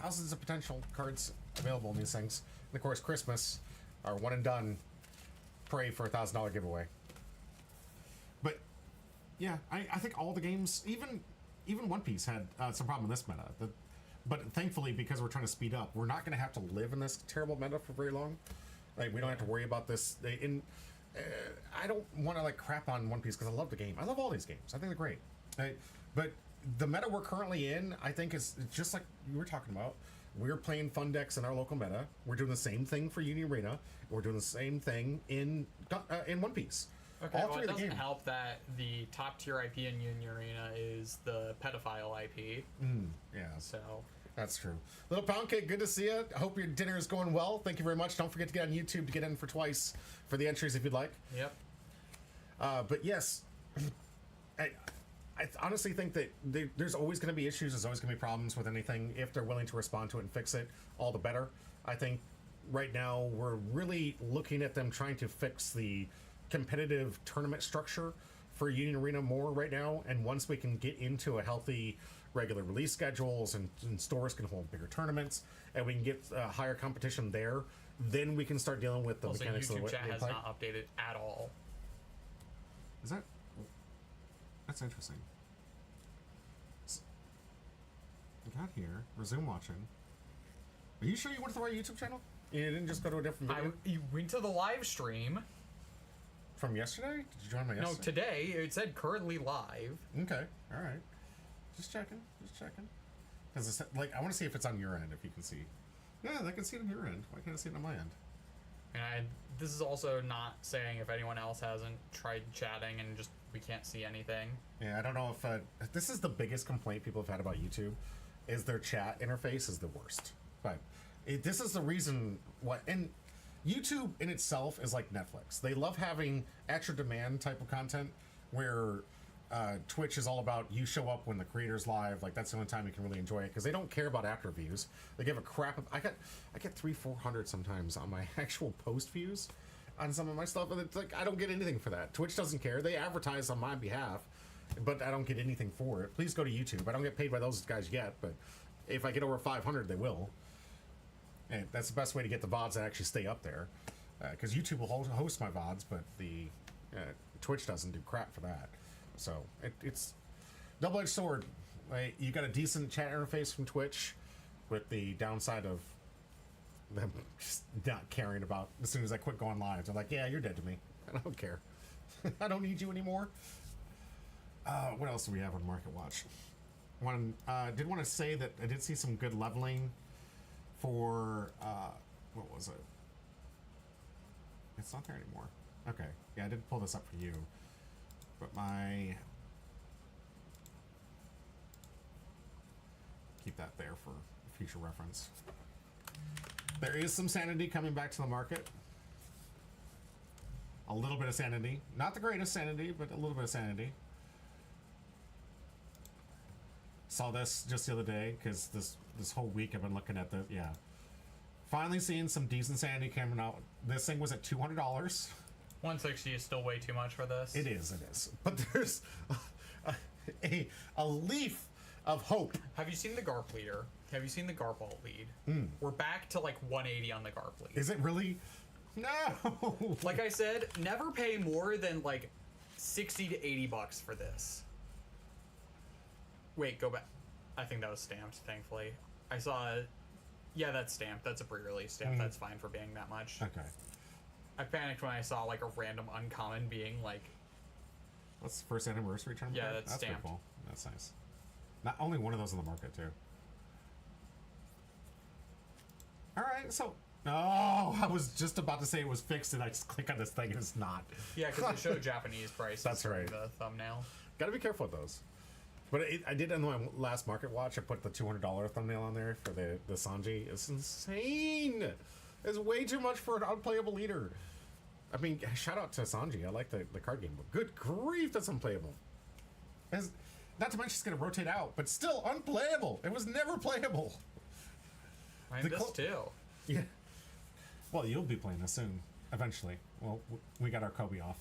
Thousands of potential cards available in these things. And of course, Christmas, our one and done, pray for $1,000 giveaway. But yeah, I think all the games, even One Piece had some problem with this meta. But thankfully, because we're trying to speed up, we're not going to have to live in this terrible meta for very long. Like, we don't have to worry about this. I don't want to like crap on One Piece because I love the game. I love all these games. I think they're great. But the meta we're currently in, I think, is just like you were talking about. We're playing fun decks in our local meta. We're doing the same thing for Union Arena. We're doing the same thing in One Piece. Okay, all well, it doesn't help that the top tier IP in Union Arena is the pedophile IP. Yeah. So. That's true. Little Pound Cake, good to see you. I hope your dinner is going well. Thank you very much. Don't forget to get on YouTube to get in for twice for the entries if you'd like. Yep. But yes, I honestly think that there's always going to be issues. There's always going to be problems with anything. If they're willing to respond to it and fix it, all the better. I think right now we're really looking at them trying to fix the competitive tournament structure for Union Arena more right now. And once we can get into a healthy regular release schedules and stores can hold bigger tournaments and we can get higher competition there, then we can start dealing with the also, mechanics YouTube of the chat has not updated at all. Is that? That's interesting. We got here. Resume watching. Are you sure you went to the right YouTube channel? You didn't just go to a different video? You went to the live stream. From yesterday? Did you join my yesterday? No, today. It said currently live. Okay. All right. Just checking. Because like, I want to see if it's on your end, if you can see. Yeah, I can see it on your end. Why can't I see it on my end? And this is also not saying if anyone else hasn't tried chatting and just we can't see anything. Yeah, I don't know if this is the biggest complaint people have had about YouTube, is their chat interface is the worst. But this is the reason why. And YouTube in itself is like Netflix. They love having extra demand type of content where Twitch is all about you show up when the creator's live. Like, that's the only time you can really enjoy it because they don't care about after views. They give a crap. I get 300-400 sometimes on my actual post views on some of my stuff, and it's like I don't get anything for that. Twitch doesn't care. They advertise on my behalf, but I don't get anything for it. Please go to YouTube. I don't get paid by those guys yet, but if I get over 500, they will. And that's the best way to get the VODs that actually stay up there, because YouTube will host my VODs, but the Twitch doesn't do crap for that. So it's double-edged sword. Like, you got a decent chat interface from Twitch, with the downside of them just not caring about. As soon as I quit going live, they're like, "Yeah, you're dead to me. I don't care. I don't need you anymore." What else do we have on Market Watch? Did want to say that I did see some good leveling for what was it? It's not there anymore. Okay, yeah, I did pull this up for you, but keep that there for future reference. There is some sanity coming back to the market. A little bit of sanity, not the greatest sanity, but a little bit of sanity. saw this just the other day because this whole week I've been looking at the finally seeing some decent sanity coming out. This thing was at $200. 160 is still way too much for this. It is. But there's a leaf of hope. Have you seen the GARP leader? Have you seen the GARP alt lead? We're back to like 180 on the GARP lead. Is it really? No. Like I said, never pay more than like 60 to 80 bucks for this. Wait, go back. I think that was stamped, thankfully. I saw... Yeah, that's stamped. That's a pre-release stamp. That's fine for being that much. Okay. I panicked when I saw like a random uncommon being like... What's the first anniversary term? Yeah, that's pretty stamped. cool. That's nice. Not only one of those in the market, too. Alright, so... Oh, I was just about to say it was fixed and I just click on this thing and it's not. Yeah, because it showed Japanese prices. That's right. The thumbnail. Gotta be careful with those. But I did on my last market watch. I put the $200 thumbnail on there for the Sanji. It's insane. It's way too much for an unplayable leader. I mean, shout out to Sanji. I like the card game, but good grief, that's unplayable. Not to mention it's gonna rotate out, but still unplayable. It was never playable. I mean, this too. Yeah. Well, you'll be playing this soon, eventually. Well, we got our Kobe off.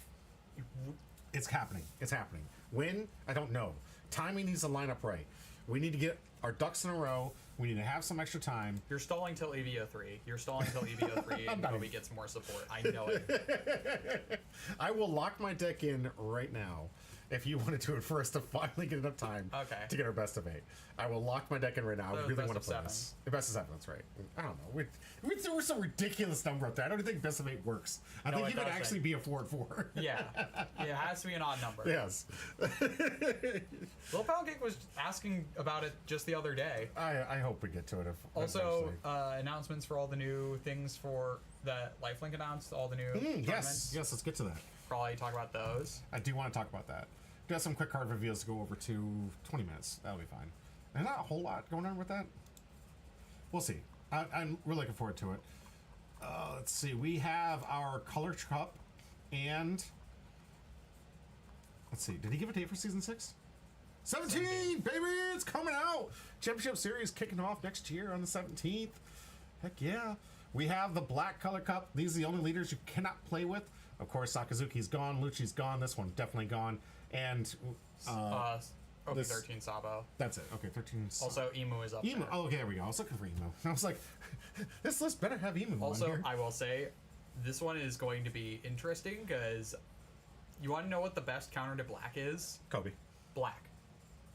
It's happening. It's happening. When? I don't know. Timing needs to line up right. We need to get our ducks in a row. We need to have some extra time. You're stalling till EVO3. You're stalling till EVO3 and Kobe gets more support. I know it. I will lock my deck in right now if you want to do it for us to finally get enough time to get our best of 8. I will lock my deck in right now. I really want to play this. The best of 7, that's right. I don't know. We're some ridiculous number up there. I don't think best of 8 works. I think you could actually be a 4-4. Yeah. It has to be an odd number. Yes. Lil Pancake was asking about it just the other day. I hope we get to it. Also, announcements for all the new things for that Lifelink announced, all the new tournaments. Yes, let's get to that. Probably talk about those. I do want to talk about that. Do have some quick card reveals to go over to 20 minutes. That'll be fine. There's not a whole lot going on with that. We'll see. I'm really looking forward to it. Let's see. We have our Color Cup and... Let's see. Did he give a date for Season 6? 17, baby! It's coming out! Championship Series kicking off next year on the 17th. Heck yeah. We have the Black Color Cup. These are the only leaders you cannot play with. Of course, Sakazuki's gone. Lucci's gone. This one definitely gone. And... OP-13 Sabo. That's it. Okay, 13. Also, Emu is up there. Oh, okay, there we go. I was looking for Emu. I was like, this list better have Emu also, on here. I will say, this one is going to be interesting because you want to know what the best counter to black is? Kobe. Black.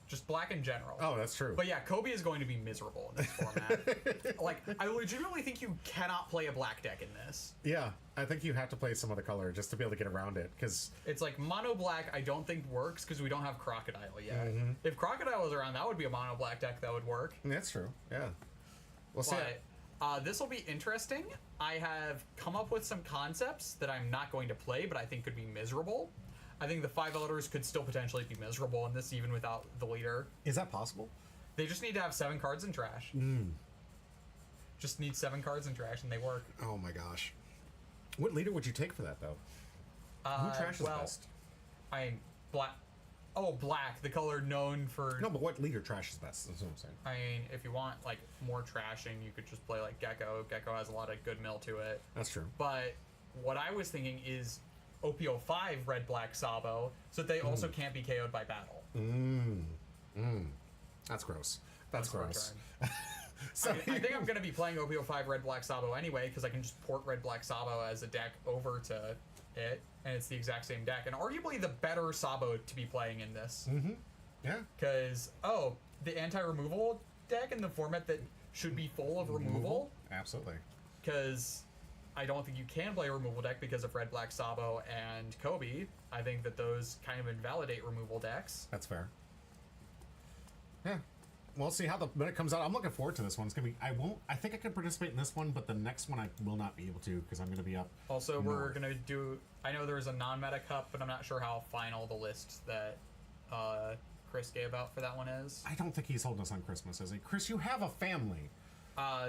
Just black in general. Oh, that's true. But yeah, Kobe is going to be miserable in this format. Like, I legitimately think you cannot play a black deck in this. Yeah, I think you have to play some other color just to be able to get around it, because... It's like, mono black I don't think works because we don't have Crocodile yet. If Crocodile was around, that would be a mono black deck that would work. That's true, yeah. We'll see. This will be interesting. I have come up with some concepts that I'm not going to play, but I think could be miserable. I think the 5 Elders could still potentially be miserable in this, even without the leader. Is that possible? They just need to have 7 cards in trash. Just need 7 cards in trash, and they work. Oh my gosh. What leader would you take for that, though? Who trash is best? Black. Oh, black, the color known for... No, but what leader trash is best? That's what I'm saying. I mean, if you want, like, more trashing, you could just play, like, Gecko. Gecko has a lot of good mill to it. That's true. But what I was thinking is... OP-05 red-black Sabo, so that they also can't be KO'd by battle. That's gross. That's gross. So I think I'm going to be playing OP-05 red-black Sabo anyway, because I can just port red-black Sabo as a deck over to it, and it's the exact same deck, and arguably the better Sabo to be playing in this. Yeah. Because, the anti-removal deck in the format that should be full of removal. Absolutely. Because... I don't think you can play a removal deck because of Red Black Sabo and Kobe. I think that those kind of invalidate removal decks. That's fair. Yeah. We'll see how when it comes out. I'm looking forward to this one. It's gonna be. I think I can participate in this one, but the next one I will not be able to because I'm gonna be up. Also, we're gonna do. I know there's a non-meta cup, but I'm not sure how final the list that Chris gave out for that one is. I don't think he's holding us on Christmas, is he? Chris, you have a family.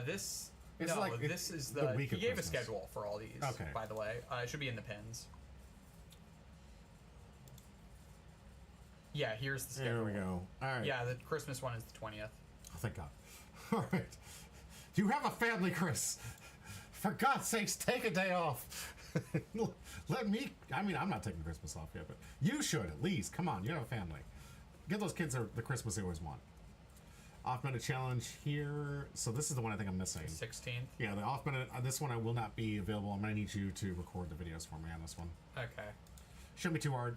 This. It's no, like this is the week he of gave Christmas. a schedule for all these. Okay. By the way, it should be in the pins. Yeah, here's the There schedule. we go. All right. Yeah, the Christmas one is the 20th. Oh, thank God. All right. You have a family, Chris. For God's sakes, take a day off. Let me. I mean, I'm not taking Christmas off yet, but you should at least. Come on, you have a family. Give those kids the Christmas they always want. Off-minute challenge here. So this is the one I think I'm missing. 16th. Yeah, the off-minute. This one I will not be available. I'm gonna need you to record the videos for me on this one. Okay. Shouldn't be too hard.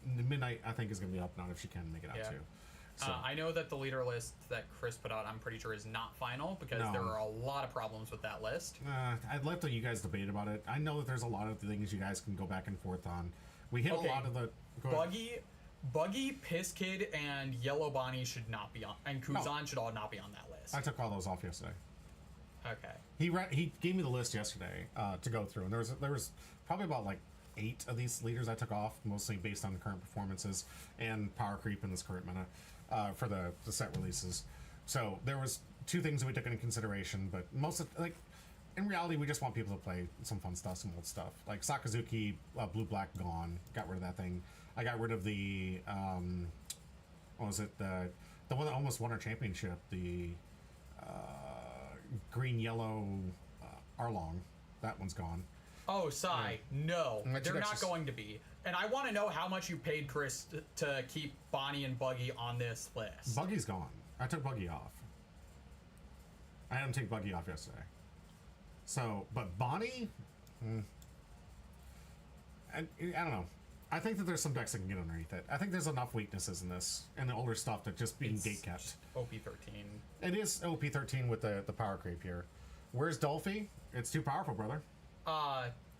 Midnight, I think, is gonna be up now if she can make it out Yeah. too. So, I know that the leader list that Chris put out, I'm pretty sure, is not final because No. there are a lot of problems with that list. I'd like to you guys debate about it. I know that there's a lot of things you guys can go back and forth on. We hit Okay. a lot of the. Go ahead. Buggy, Piss Kid, and Yellow Bonnie should not be on, and Kuzan should all not be on that list. I took all those off yesterday. Okay. He gave me the list yesterday to go through, and there was probably about like 8 of these leaders I took off, mostly based on current performances and power creep in this current meta for the set releases. So there was 2 things that we took into consideration, but most of in reality we just want people to play some fun stuff, some old stuff. Like Sakazuki, Blue Black gone, got rid of that thing. I got rid of the what was it, the one that almost won our championship, the green yellow Arlong. That one's gone. Oh, Sai, no, That's they're not just- going to be. And I want to know how much you paid Chris to keep Bonnie and Buggy on this list. Buggy's gone. I took Buggy off. I had him take Buggy off yesterday. So, but Bonnie, I don't know. I think that there's some decks that can get underneath it. I think there's enough weaknesses in this and the older stuff that just being gate kept. OP-13. It is OP-13 with the power creep here. Where's Dolphy? It's too powerful, brother.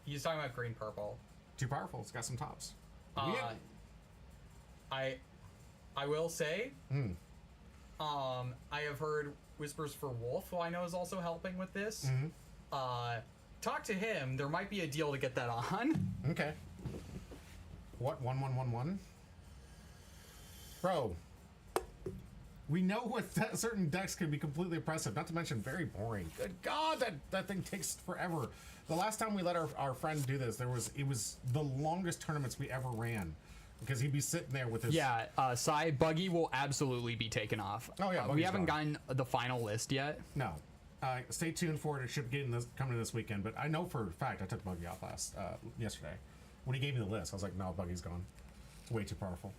He's talking about green purple. Too powerful. It's got some tops. I will say, Hmm. I have heard Whispers for Wolf, who I know is also helping with this. Mm-hmm. Talk to him. There might be a deal to get that on. Okay. What 1111? Bro, we know what certain decks can be completely oppressive. Not to mention very boring. Good God, that thing takes forever. The last time we let our friend do this, it was the longest tournaments we ever ran because he'd be sitting there with his. Yeah, Sai, Buggy will absolutely be taken off. Oh, yeah, we Buggy's haven't gone. gotten the final list yet. No. Stay tuned for it. It should be coming this weekend. But I know for a fact I took Buggy off yesterday. When he gave me the list, I was like, no, Buggy's gone. It's way too powerful.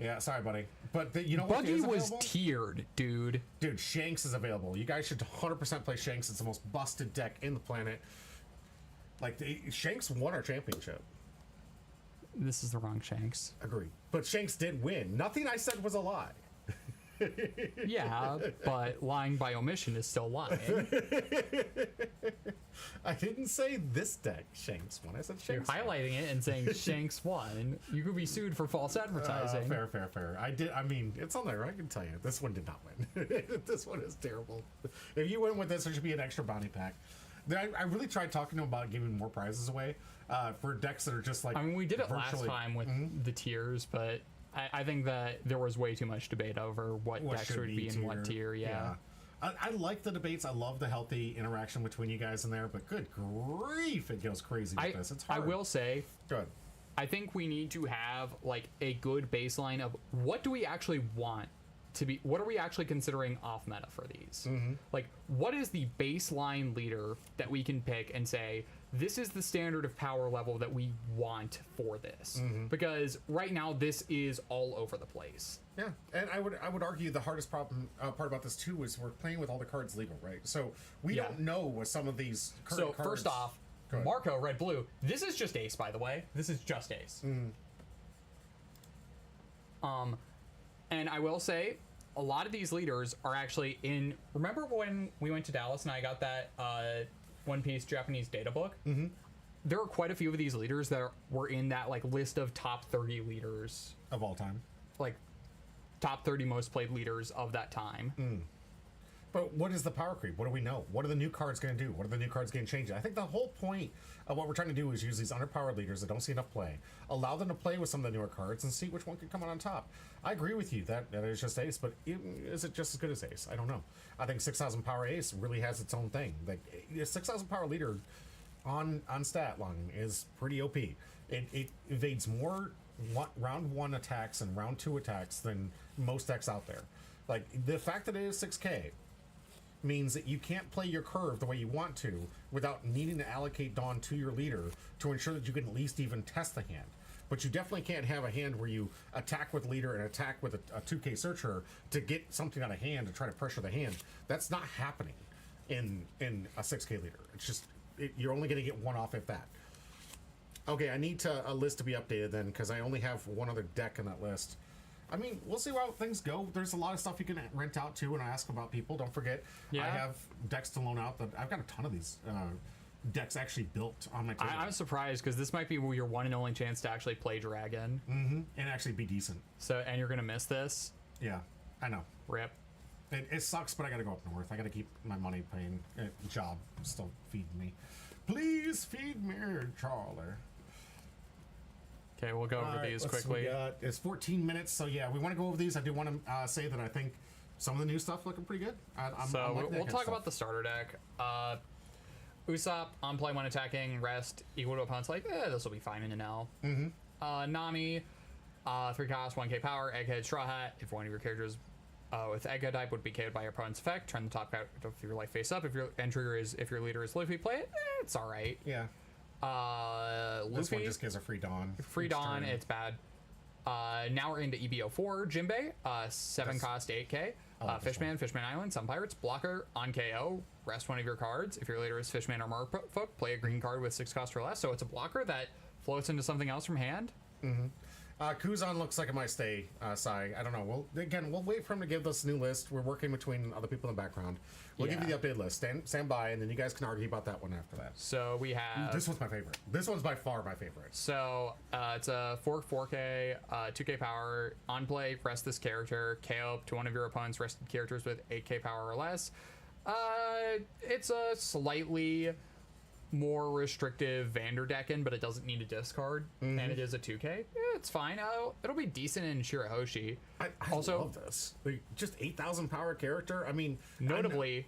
Yeah, sorry, buddy. But you know what Buggy is was available? tiered, dude. Dude, Shanks is available. You guys should 100% play Shanks. It's the most busted deck in the planet. Like, Shanks won our championship. This is the wrong Shanks. Agreed. But Shanks did win. Nothing I said was a lie. Yeah, but lying by omission is still lying. I didn't say this deck Shanks won. I said You're Shanks won. highlighting it and saying Shanks won. You could be sued for false advertising. Fair. I mean, it's on there. I can tell you. This one did not win. This one is terrible. If you win with this, there should be an extra bounty pack. I really tried talking to him about giving more prizes away for decks that are just like. I mean, we did it last virtually- time with the tiers, but I think that there was way too much debate over what decks should would be in what tier. Yeah. I like the debates. I love the healthy interaction between you guys in there, but good grief, it goes crazy with this. It's I hard. will say, Good. I think we need to have like a good baseline of what do we actually want to be, what are we actually considering off meta for these? Like, what is the baseline leader that we can pick and say, this is the standard of power level that we want for this? Because right now this is all over the place. Yeah, and I would argue the hardest part about this too is we're playing with all the cards legal, right? So we Yeah. don't know what some of these current So cards. first off, Go ahead. Marco, red blue. This is just ace, by the way. This is just ace. And I will say, a lot of these leaders are actually in. Remember when we went to Dallas and I got that One Piece Japanese data book? There are quite a few of these leaders that were in that like list of top 30 leaders, of all time. like top 30 most played leaders of that time. But what is the power creep? What do we know? What are the new cards going to do? What are the new cards going to change? I think the whole point of what we're trying to do is use these underpowered leaders that don't see enough play, allow them to play with some of the newer cards, and see which one can come out on top. I agree with you that is just ace, but is it just as good as ace? I don't know. I think 6,000 power ace really has its own thing. Like a 6,000 power leader on stat line is pretty OP. It evades more round 1 attacks and round 2 attacks than most decks out there. Like, the fact that it is 6k means that you can't play your curve the way you want to without needing to allocate Dawn to your leader to ensure that you can at least even test the hand. But you definitely can't have a hand where you attack with leader and attack with a 2k searcher to get something out of hand to try to pressure the hand. That's not happening in a 6k leader. It's just, you're only going to get one off if that. Okay, I need a list to be updated then, because I only have one other deck in that list. I mean, we'll see how things go. There's a lot of stuff you can rent out too, and ask about people. Don't forget, I have decks to loan out. That I've got a ton of these decks actually built on my table. I'm surprised because this might be your one and only chance to actually play Dragon. And actually be decent. So, and you're gonna miss this. Yeah, I know. Rip. It sucks, but I gotta go up north. I gotta keep my money paying job still feeding me. Please feed me, Charlie. Okay, we'll go over these quickly. It's 14 minutes, so yeah, we want to go over these. I do want to say that I think some of the new stuff looking pretty good. We'll talk about the starter deck. Usopp, on play when attacking, rest, equal to opponent's like, this will be fine in an L. Nami, 3 cost, 1k power, Egghead, Straw Hat. If one of your characters with Egghead type would be KO'd by your opponent's effect, turn the top card of your life face up. If your leader is Luffy, play it. It's alright. Yeah. Luffy, this one just gives a free Dawn. Free Dawn, it's bad. Now we're into EBO4, Jinbei, 7 cost, 8k. Fishman Island, some pirates, blocker, on KO, rest one of your cards. If your leader is Fishman or Merfolk, play a green card with 6 cost or less. So it's a blocker that floats into something else from hand. Kuzan looks like it might stay, Sai. I don't know. We'll wait for him to give this new list. We're working between other people in the background. We'll give you the updated list. Stand by, and then you guys can argue about that one after that. So we have... This one's my favorite. This one's by far my favorite. So it's a 4k, 2k power, on play, rest this character, KO up to one of your opponent's rested characters with 8k power or less. It's a slightly more restrictive Vanderdecken, but it doesn't need a discard, and it is a 2k. It's fine. It'll be decent in Shirahoshi. I also love this. Just 8,000 power character. I mean, notably,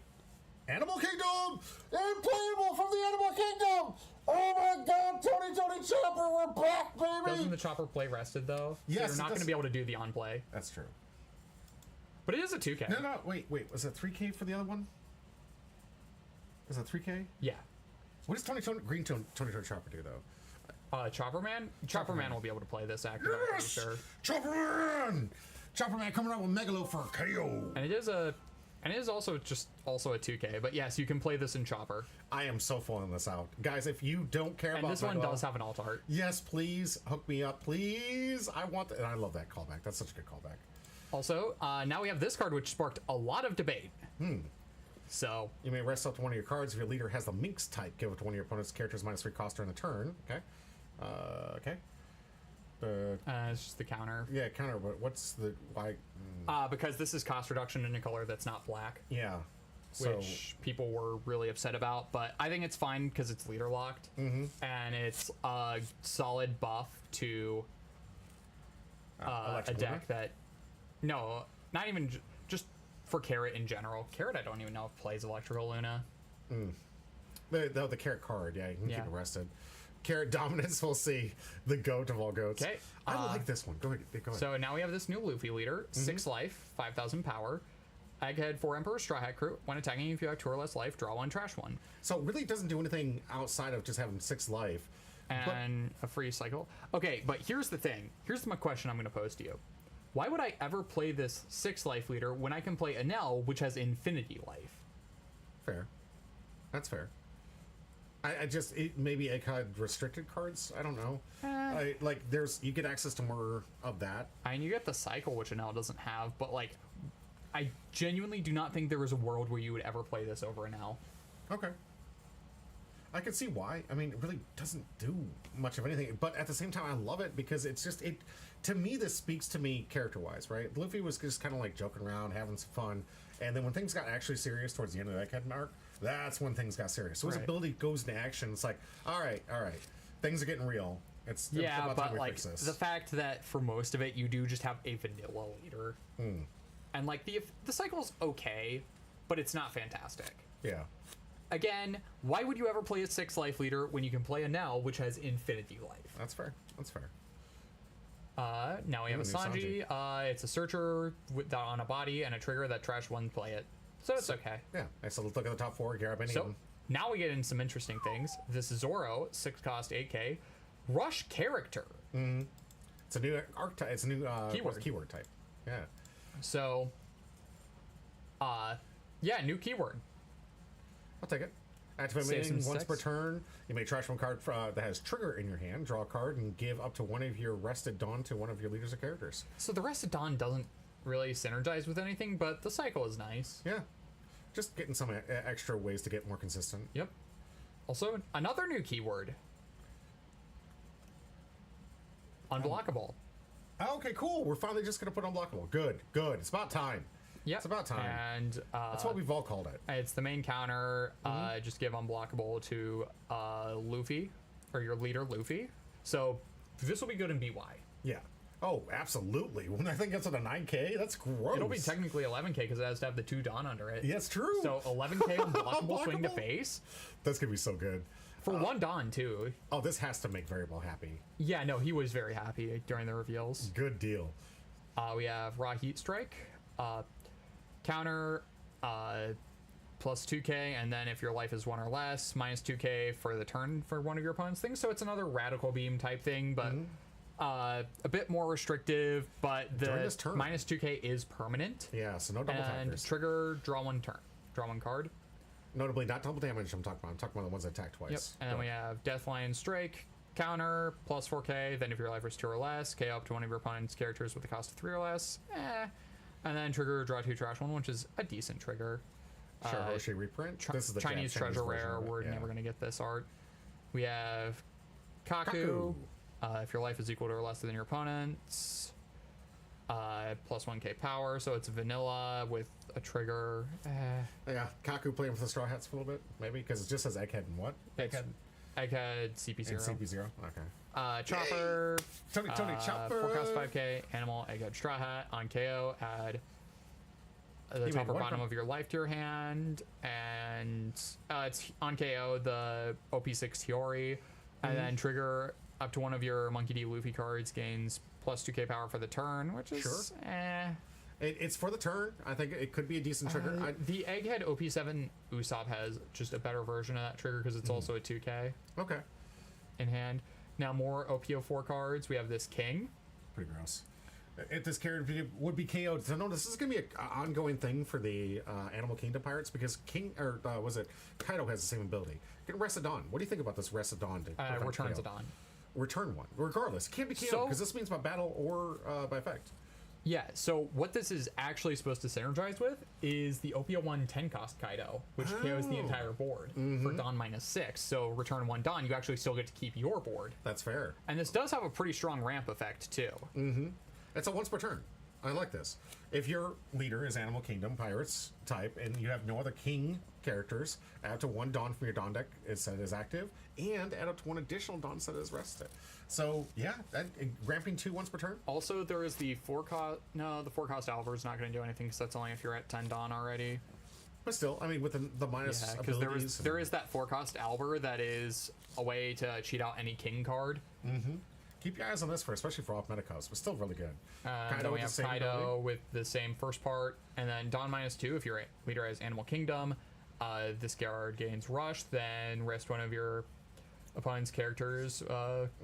Animal Kingdom, unplayable from the Animal Kingdom. Oh my God, Tony Chopper, we're back, baby. Doesn't the Chopper play rested though? Yes, so you're not going to be able to do the on play. That's true. But it is a 2k. No, wait. Was it 3k for the other one? Is that 3k? Yeah. What does Tony Chopper do though? Chopper Man will be able to play this active. Yes! Sure. Chopper Man coming out with Megalo for KO. And it is also a 2k. But yes, you can play this in Chopper. I am so pulling this out, guys. If you don't care about this one does have an alt art. Yes, please hook me up, please. I want that, and I love that callback. That's such a good callback. Also, now we have this card, which sparked a lot of debate. So you may rest up to one of your cards if your leader has the Minx type. Give it to one of your opponent's characters -3 cost during the turn. Okay. Okay. It's just the counter. Yeah, counter. But what's the why? Because this is cost reduction in a color that's not black. Yeah. Which people were really upset about, but I think it's fine because it's leader locked, and it's a solid buff to a deck that. No, not even just for Carrot in general. Carrot, I don't even know if plays Electrical Luna. The Carrot card, yeah, you can keep it rested. Carrot Dominance, we'll see. The goat of all goats. Okay. I like this one. Go ahead. So now we have this new Luffy leader, 6 life, 5,000 power. Egghead, 4 Emperor, Straw Hat Crew. When attacking, if you have 2 or less life, draw 1, trash 1. So it really doesn't do anything outside of just having 6 life. And a free cycle. Okay, but here's the thing. Here's my question I'm going to pose to you. Why would I ever play this 6 life leader when I can play Enel, which has infinity life? Fair. That's fair. Maybe Egghead restricted cards? I don't know. You get access to more of that. I mean, you get the cycle, which Enel doesn't have, but I genuinely do not think there is a world where you would ever play this over Enel. Okay. I can see why. I mean, it really doesn't do much of anything, but at the same time, I love it because it's just to me, this speaks to me character-wise, right? Luffy was just kind of joking around, having some fun, and then when things got actually serious towards the end of that Egghead arc, that's when things got serious. So his ability goes into action. It's all right, things are getting real. It's about time we fix this. The fact that for most of it, you do just have a vanilla leader, and the cycle's okay, but it's not fantastic. Yeah. again, why would you ever play a 6 life leader when you can play a Nell, which has infinity life? That's fair. That's fair. Now we have a Sanji. It's a searcher on a body and a trigger that trash one play it. So it's okay. Yeah. Nice. So let's look at the top 4. Grab any of So them. now we get into some interesting things. This is Zoro, 6 cost, 8k. Rush character. It's a new archetype. It's a new keyword type. Yeah. So, yeah, new keyword. I'll take it. Activating once per turn, you may trash one card that has trigger in your hand, draw a card, and give up to one of your rested Dawn to one of your leaders or characters. So the rest of Dawn doesn't really synergize with anything, but the cycle is nice. Yeah. Just getting some extra ways to get more consistent. Yep. Also, another new keyword. Unblockable. Oh, okay, cool. We're finally just going to put unblockable. Good, good. It's about time. Yep. It's about time. And that's what we've all called it. It's the main counter. Just give unblockable to Luffy, or your leader, Luffy. So this will be good in BY. Yeah. Oh, absolutely. When I think it's at a 9k, that's gross. It'll be technically 11k because it has to have the 2 Dawn under it. Yeah, it's true. So 11k unblockable swing to face. That's going to be so good. For 1 Dawn, too. Oh, this has to make Variable happy. Yeah, no, he was very happy during the reveals. Good deal. We have Raw Heat Strike. Counter plus 2k, and then if your life is 1 or less, minus 2k for the turn for one of your opponent's things. So it's another Radical Beam type thing, but a bit more restrictive, but the minus 2k is permanent. Yeah, so no double and tappers. Trigger, draw 1 turn. Draw 1 card. Notably, not double damage I'm talking about. I'm talking about the ones that attack twice. Yep. And then we have Deathline Strike, counter, plus 4k, then if your life is 2 or less, KO up to one of your opponent's characters with a cost of 3 or less. And then trigger, draw 2, trash 1, which is a decent trigger. Sure, Hoshi reprint. This is the Chinese treasure rare. We're never going to get this art. We have Kaku. If your life is equal to or less than your opponent's. Plus 1k power, so it's vanilla with a trigger. Yeah, Kaku playing with the Straw Hats for a little bit, maybe, because it just says Egghead and what? Egghead, CP0. And CP0, okay. Chopper. Tony, Chopper. 4 cost 5k, animal, Egghead, Straw Hat. On KO, add the top or bottom of your life to your hand, and it's on KO, the OP-6 Tiori, and then trigger up to one of your Monkey D. Luffy cards, gains plus 2k power for the turn, which is It's for the turn. I think it could be a decent trigger. The Egghead OP-7 Usopp has just a better version of that trigger because it's also a 2k. Okay. In hand. Now more OP-04 cards. We have this King. Pretty gross. If this character would be KO'd, so no, this is going to be an ongoing thing for the Animal Kingdom pirates because Kaido has the same ability. Get Rest of Dawn. What do you think about this Rest of Dawn? Returns of Dawn. Return 1. Regardless, it can't be KO'd because this means by battle or by effect. Yeah, so what this is actually supposed to synergize with is the OP-01 10 cost Kaido, which KOs the entire board for Dawn minus 6. So return 1 Dawn, you actually still get to keep your board. That's fair. And this does have a pretty strong ramp effect, too. It's a once per turn. I like this. If your leader is Animal Kingdom Pirates type and you have no other King characters, add up to 1 Dawn from your Dawn deck set is active, and add up to 1 additional Dawn set is rested. So yeah, ramping 2 once per turn. Also, there is the 4 cost. No, the 4 cost Alvar is not going to do anything because that's only if you're at 10 Dawn already. But still, I mean, with the minus abilities, there is that 4 cost Alvar that is a way to cheat out any King card. Keep your eyes on this especially for off meta costs, but still really good. Then we have Kaido with the same first part, and then Dawn minus 2 if your leader has Animal Kingdom. This card gains Rush, then rest one of your opponent's characters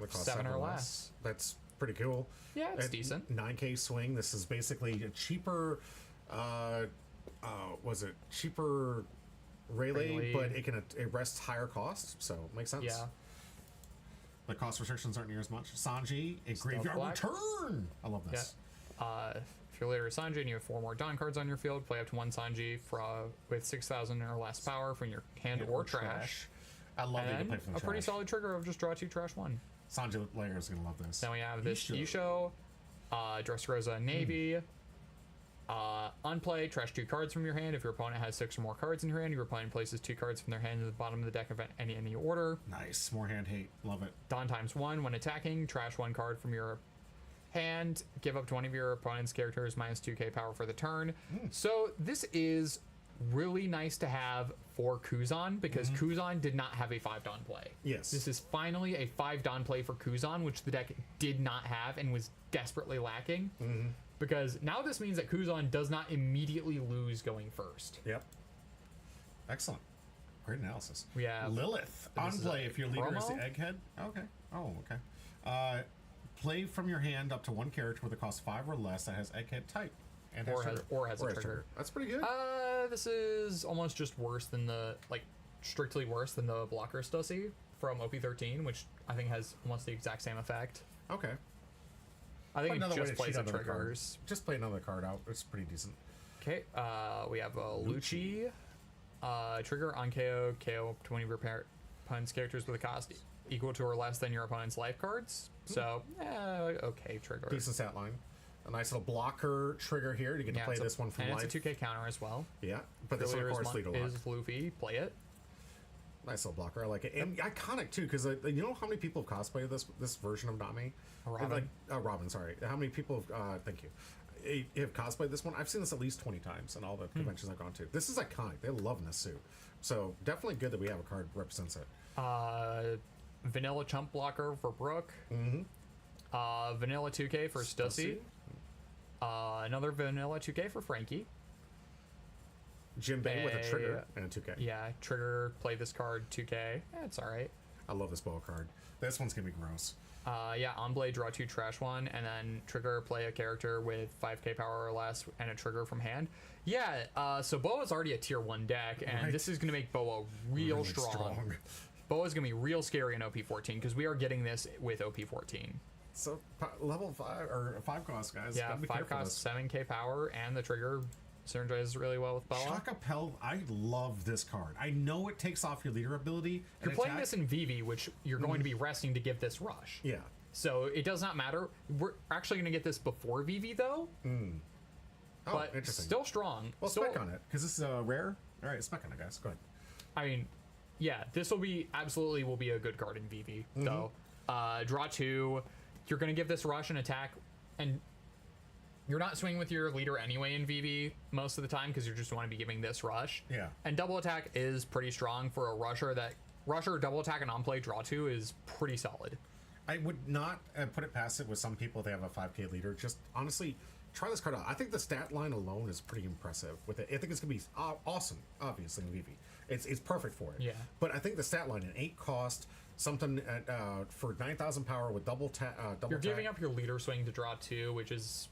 7 or less. That's pretty cool. Yeah, it's decent. 9k swing. This is basically a cheaper. Cheaper Rayleigh, but it rests higher cost, so it makes sense. Yeah. The cost restrictions aren't near as much. Sanji, a graveyard return. I love this. Yeah. If your leader is Sanji and you have 4 more Dawn cards on your field, play up to 1 Sanji with 6,000 or less power from your hand or trash. I love that you can play from the trash. Pretty solid trigger of just draw 2, trash 1. Sanji Layer is going to love this. Then we have this Yusho, Dressrosa Navy. Unplay, trash 2 cards from your hand. If your opponent has 6 or more cards in your hand, your opponent places 2 cards from their hand to the bottom of the deck of any order. Nice. More hand hate. Love it. Dawn times 1 when attacking. Trash 1 card from your hand. Give up to one of your opponent's characters minus 2k power for the turn. So this is really nice to have for Kuzan, because Kuzan did not have a 5 Dawn play. Yes. This is finally a 5 Dawn play for Kuzan, which the deck did not have and was desperately lacking. Because now this means that Kuzan does not immediately lose going first. Yep. Excellent. Great analysis. We have Lilith on play if your leader is the egghead. Okay. Oh, okay. Play from your hand up to one character with a cost 5 or less that has egghead type. And has a trigger. That's pretty good. This is almost just worse than strictly worse than the blocker Stussy from OP-13, which I think has almost the exact same effect. Okay. I think it just plays the triggers. Just play another card out. It's pretty decent. Okay, we have Lucci. Trigger on KO, KO up to one of your opponent's characters with a cost equal to or less than your opponent's life cards. So, okay, trigger. Decent stat line. A nice little blocker trigger here to get to play this one from and life. It's a 2K counter as well. Yeah, but this one, of course, leader lock. Is Luffy. Play it. Nice little blocker. I like it. And iconic, too, because you know how many people have cosplayed this version of Nami? Robin. Robin, sorry. How many people have, thank you, have cosplayed this one? I've seen this at least 20 times in all the conventions I've gone to. This is iconic. They love this suit. So definitely good that we have a card that represents it. Vanilla Chump Blocker for Brooke. Vanilla 2K for Stussy. Another Vanilla 2K for Frankie. Jinbei with a trigger and a 2K. Yeah, trigger, play this card, 2K. It's alright. I love this boa card. This one's going to be gross. Yeah, on blade, draw 2, trash 1, and then trigger, play a character with 5k power or less and a trigger from hand. Yeah, so Boa's already a tier 1 deck, and this is going to make Boa real really strong. Boa's going to be real scary in OP-14, because we are getting this with OP-14. So, level 5, or 5 cost, guys. Yeah, 5 cost, 7k power, and the trigger synergizes really well with Boa. Shaka Pel, I love this card. I know it takes off your leader ability. You're playing this in VV, which you're going to be resting to give this rush. Yeah. So it does not matter. We're actually going to get this before VV, though. Oh, but interesting. Still strong. Well, spec on it, because this is rare. All right, spec on it, guys. Go ahead. I mean, yeah, this will be absolutely will be a good card in VV, though. Draw 2. You're going to give this rush and attack, and you're not swinging with your leader anyway in VV most of the time, because you just want to be giving this rush. Yeah. And double attack is pretty strong for a rusher. That rusher double attack and on play draw 2 is pretty solid. I would not put it past it with some people. They have a 5k leader. Just honestly, try this card out. I think the stat line alone is pretty impressive with it. I think it's going to be awesome, obviously, in VV. It's perfect for it. Yeah. But I think the stat line, an 8 cost, something for 9,000 power with double You're giving up your leader swing to draw 2, which is...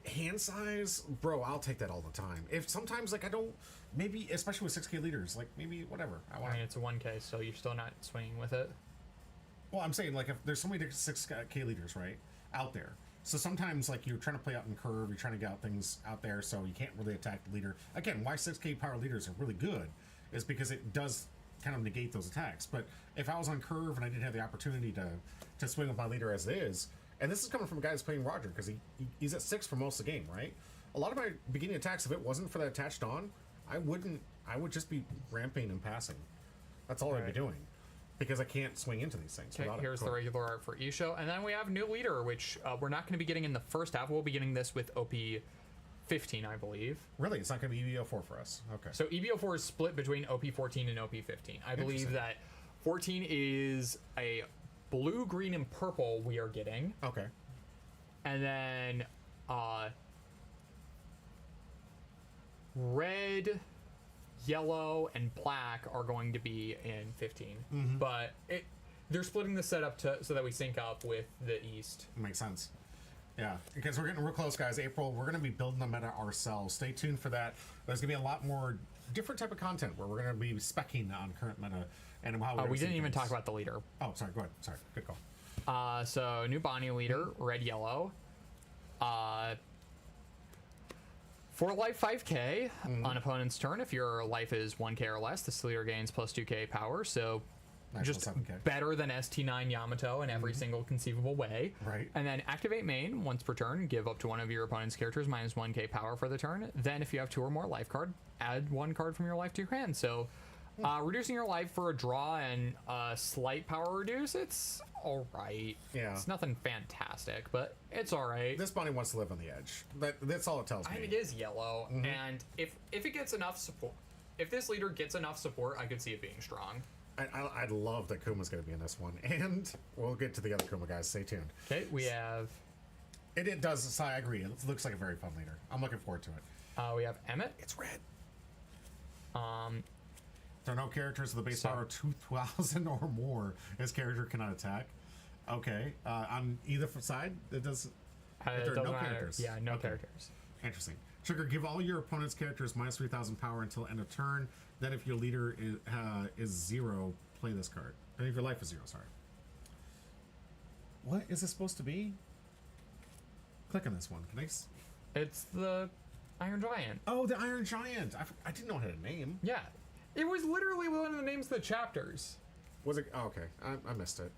hand size, bro, I'll take that all the time. If sometimes, like, I don't... Maybe, especially with 6k leaders, like, maybe, whatever. I mean, it's a 1k, so you're still not swinging with it. Well, I'm saying, like, if there's so many 6k leaders, right, out there. So sometimes, like, you're trying to play out in curve, you're trying to get out things out there, so you can't really attack the leader. Again, why 6k power leaders are really good is because it does kind of negate those attacks. But if I was on curve and I didn't have the opportunity to swing with my leader as it is, and this is coming from a guy who's playing Roger, because he's at 6 for most of the game, right? A lot of my beginning attacks, if it wasn't for that attached on, I would just be ramping and passing. That's all I'd be doing. Because I can't swing into these things. Okay, here's the regular art for Isho. And then we have new leader, which we're not going to be getting in the first half. We'll be getting this with OP-15, I believe. Really? It's not going to be EBO4 for us? Okay. So EBO4 is split between OP-14 and OP-15. I believe that 14 is a blue, green, and purple we are getting. Okay. And then red, yellow, and black are going to be in 15. But they're splitting the setup so that we sync up with the East. Makes sense. Yeah, because we're getting real close, guys. April, we're going to be building the meta ourselves. Stay tuned for that. There's going to be a lot more different type of content where we're going to be specking on current meta and how we didn't even talk about the leader. Oh, sorry. Go ahead. Sorry. Good call. So new Bonnie leader, red, yellow. For life 5k on opponent's turn, if your life is 1k or less, this leader gains plus 2k power. So just 7K. better than ST9 Yamato in every single conceivable way. Right. And then activate main once per turn, give up to one of your opponent's characters minus 1k power for the turn. Then if you have 2 or more life card, add 1 card from your life to your hand. So Reducing your life for a draw and slight power reduce, it's alright. Yeah. It's nothing fantastic, but it's alright. This bunny wants to live on the edge. That's all it tells me. I mean, it is yellow, and if it gets enough support, if this leader gets enough support, I could see it being strong. I'd love that Kuma's going to be in this one, and we'll get to the other Kuma guys. Stay tuned. Okay, we have... It does, I agree. It looks like a very fun leader. I'm looking forward to it. we have Emmett. It's red. There are no characters with the base power 2,000 or more. His character cannot attack. Okay. On either side, it does... there are no characters. Yeah, no characters. Interesting. Trigger, give all your opponent's characters minus 3,000 power until end of turn. Then if your leader is 0, play this card. And if your life is 0, sorry. What is this supposed to be? Click on this one. Can I... It's the Iron Giant. Oh, the Iron Giant. I didn't know it had a name. Yeah. It was literally one of the names of the chapters. Was it? Oh, okay. I missed it.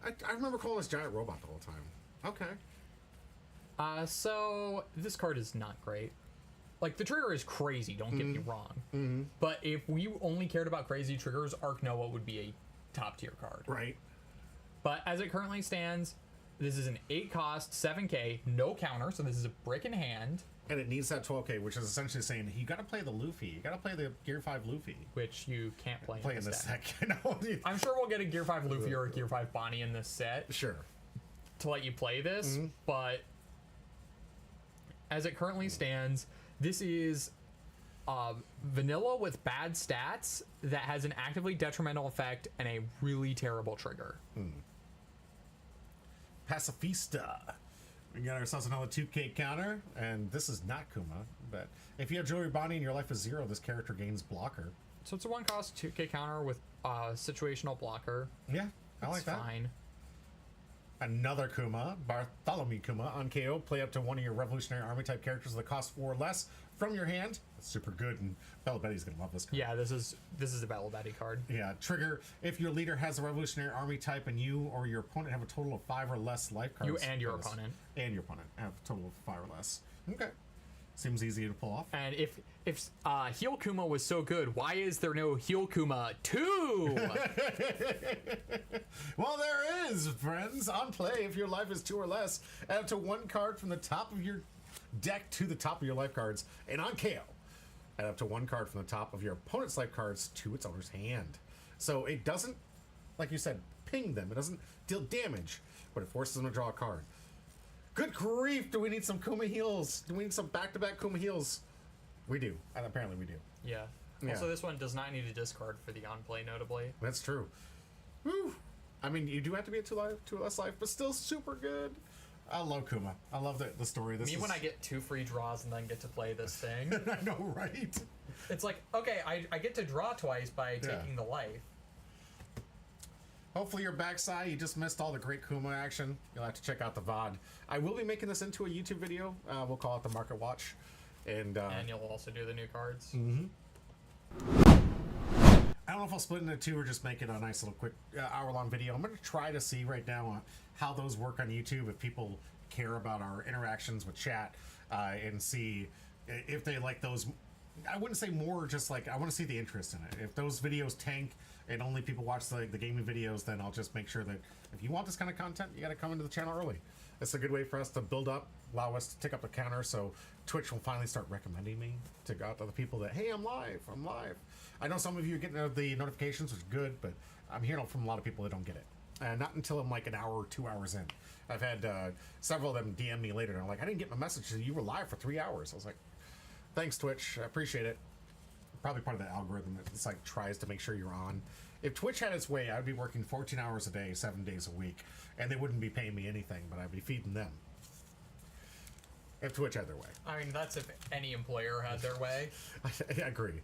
I remember calling this giant robot the whole time. Okay. So this card is not great. Like, the trigger is crazy, don't get me wrong. But if we only cared about crazy triggers, Arc Noah would be a top tier card. Right. But as it currently stands, this is an 8 cost, 7k, no counter, so this is a brick in hand. And it needs that 12k, which is essentially saying you got to play the Luffy. You got to play the Gear 5 Luffy. Which you can't play in this deck. I'm sure we'll get a Gear 5 Luffy or a Gear 5 Bonnie in this set. Sure. To let you play this, but as it currently stands, this is vanilla with bad stats that has an actively detrimental effect and a really terrible trigger. Pacifista. We got ourselves another 2k counter, and this is not Kuma, but if you have Jewelry Bonnie and your life is 0, this character gains blocker. So it's a 1 cost 2k counter with situational blocker. Yeah, I like that. Fine. Another Kuma, Bartholomew Kuma. On KO, play up to one of your Revolutionary Army type characters with a cost 4 or less from your hand. That's super good, and Bella Betty's gonna love this card. Yeah, this is a Bella Betty card. Yeah, trigger, if your leader has a Revolutionary Army type and you or your opponent have a total of 5 or less life cards. You and your opponent. And your opponent have a total of 5 or less. Okay. Seems easy to pull off. And if Heal Kuma was so good, why is there no Heal Kuma 2? Well, there is, friends. On play, if your life is 2 or less, add up to 1 card from the top of your deck to the top of your life cards. And on KO, add up to 1 card from the top of your opponent's life cards to its owner's hand. So it doesn't, like you said, ping them. It doesn't deal damage, but it forces them to draw a card. Good grief, do we need some Kuma heals? Do we need some back-to-back Kuma heals? We do, and apparently we do. Yeah. Also, this one does not need a discard for the on-play, notably. That's true. Woo! I mean, you do have to be a 2 less life, but still super good. I love Kuma. I love the story. Me when I get 2 free draws and then get to play this thing. I know, right? It's like, okay, I get to draw twice by taking the life. Hopefully you're backside. You just missed all the great Kuma action. You'll have to check out the VOD. I will be making this into a YouTube video. We'll call it the Market Watch. And you'll also do the new cards. I don't know if I'll split into 2 or just make it a nice little quick hour-long video. I'm going to try to see right now how those work on YouTube, if people care about our interactions with chat, and see if they like those. I wouldn't say more, just like I want to see the interest in it. If those videos tank and only people watch the gaming videos, then I'll just make sure that if you want this kind of content, you got to come into the channel early. It's a good way for us to build up, allow us to tick up the counter, so Twitch will finally start recommending me to other people that, hey, I'm live. I know some of you are getting the notifications, which is good, but I'm hearing from a lot of people that don't get it. Not until I'm like an hour or 2 hours in. I've had several of them DM me later, and I'm like, I didn't get my message. You were live for 3 hours. I was like, thanks, Twitch. I appreciate it. Probably part of the algorithm that it's like tries to make sure you're on. If Twitch had its way, I'd be working 14 hours a day, 7 days a week, and they wouldn't be paying me anything, but I'd be feeding them. If Twitch had their way. I mean, that's if any employer had their way. I agree.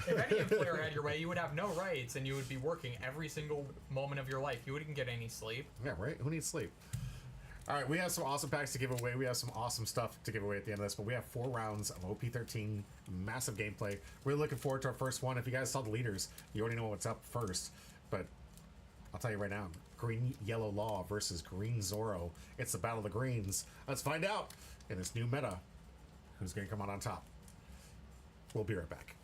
If any employer had your way, you would have no rights, and you would be working every single moment of your life. You wouldn't get any sleep. Yeah, right? Who needs sleep? All right, we have some awesome packs to give away. We have some awesome stuff to give away at the end of this, but we have 4 rounds of OP-13, massive gameplay. We're looking forward to our first one. If you guys saw the leaders, you already know what's up first, but I'll tell you right now, Green Yellow Law versus Green Zoro. It's the Battle of the Greens. Let's find out in this new meta who's going to come out on top. We'll be right back.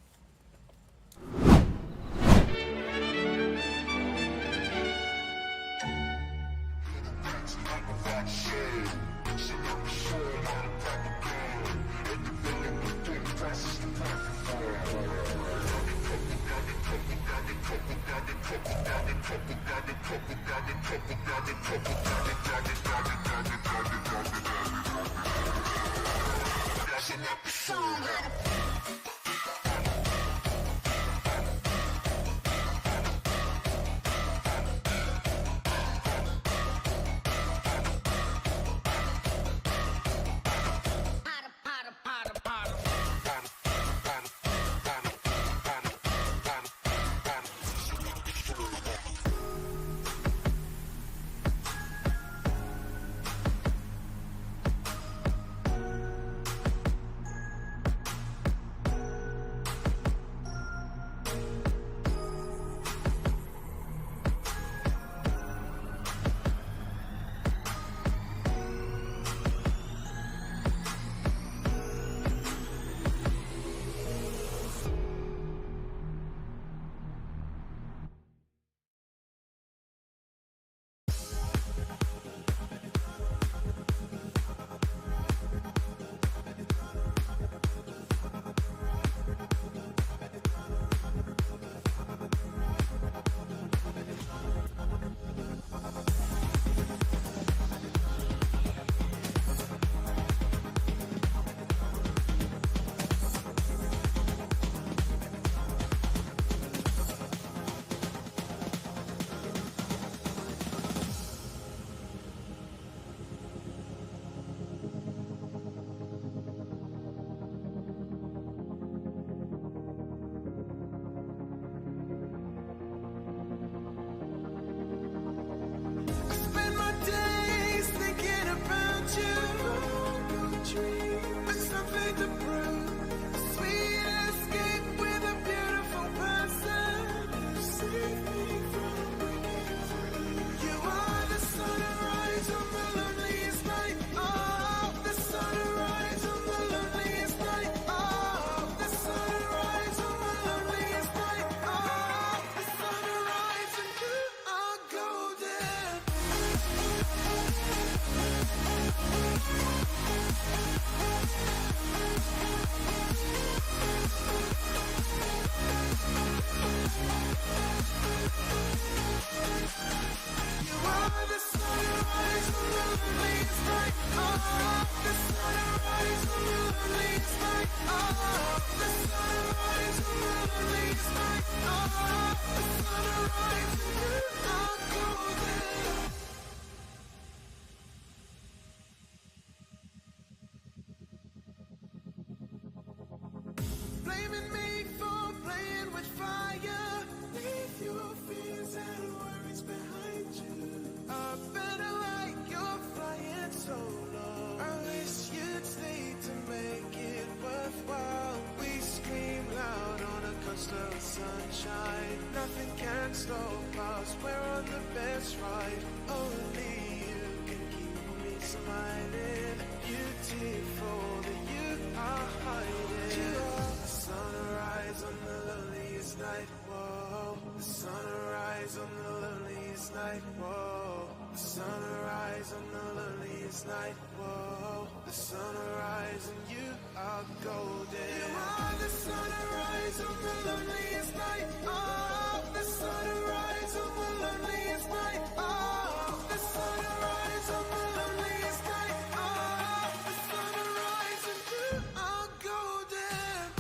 Blaming me for playing with fire. Leave your fears and worries behind you. A better light, you're flying solo. I wish you'd stay to make it worthwhile. We scream loud on a coast of sunshine. Nothing can stop us, we're on the best ride. Only you can keep me smiling. Beautiful that you are hiding. You are the sunrise on the loneliest night. Whoa, the sunrise on the loneliest night. Whoa, the sunrise on the loneliest night. Whoa, the sunrise and you are golden. You are the sunrise on the loneliest night. Oh, the sunrise on the loneliest night. Oh, the sunrise on the loneliest night. Oh, the sunrise and you are golden.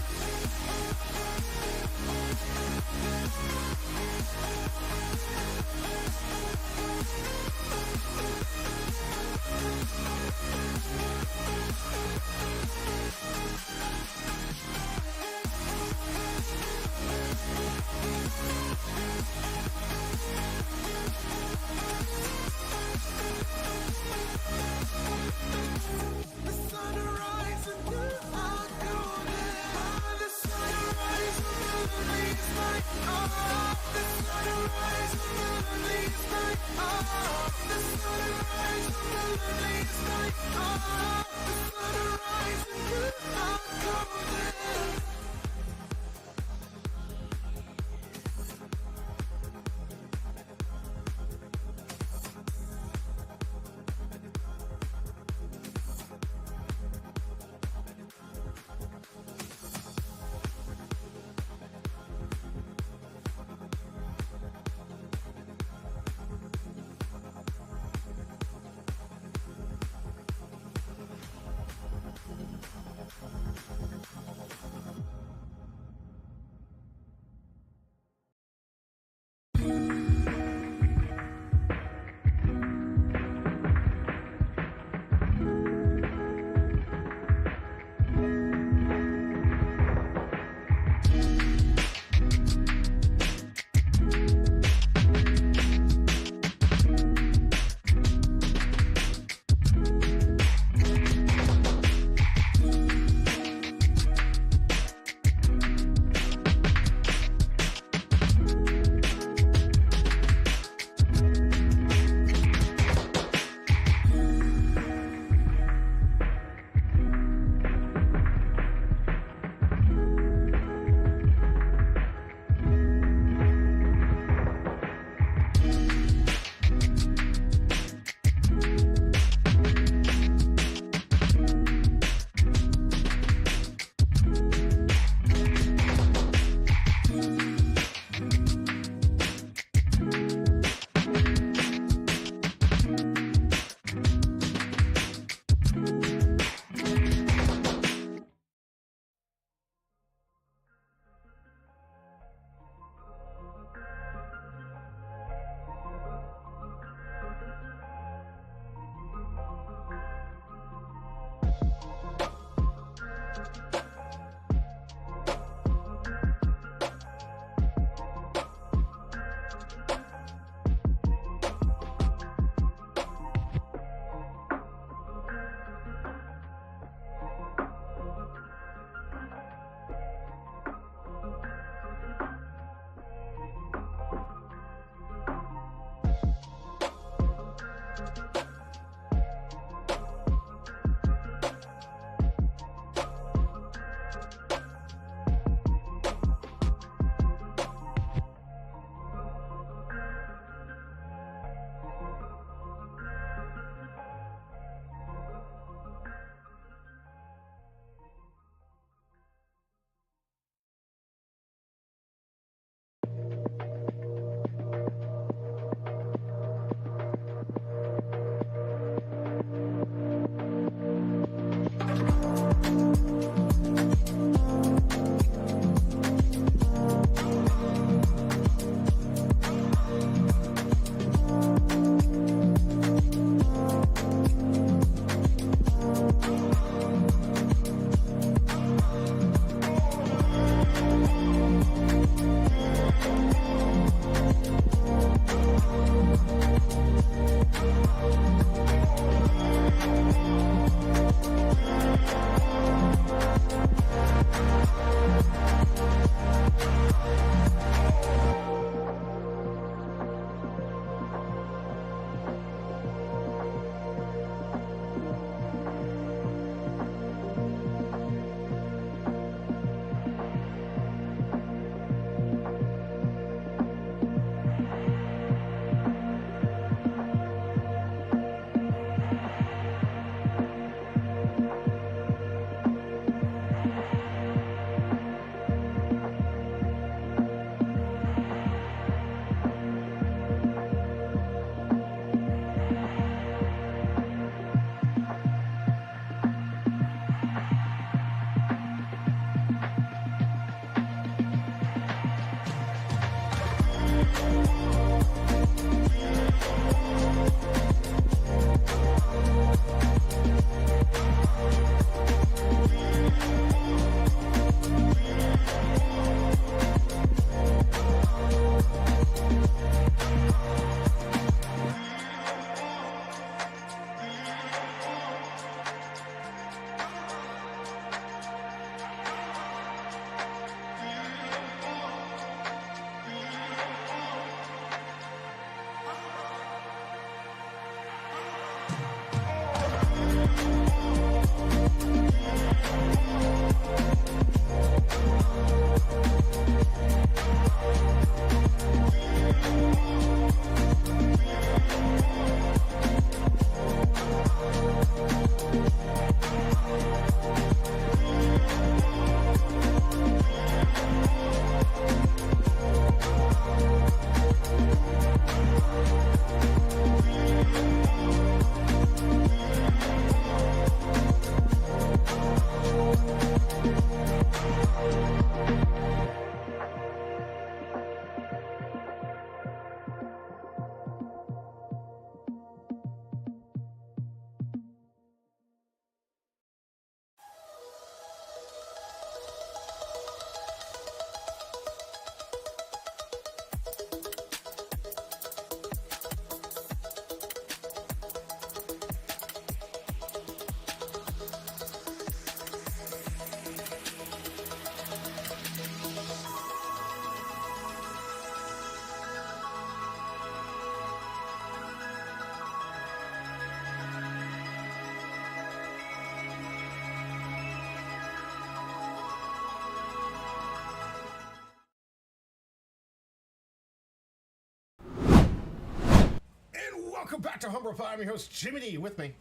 Welcome back to Humble Pie. I'm your host, Jimmy D. With me.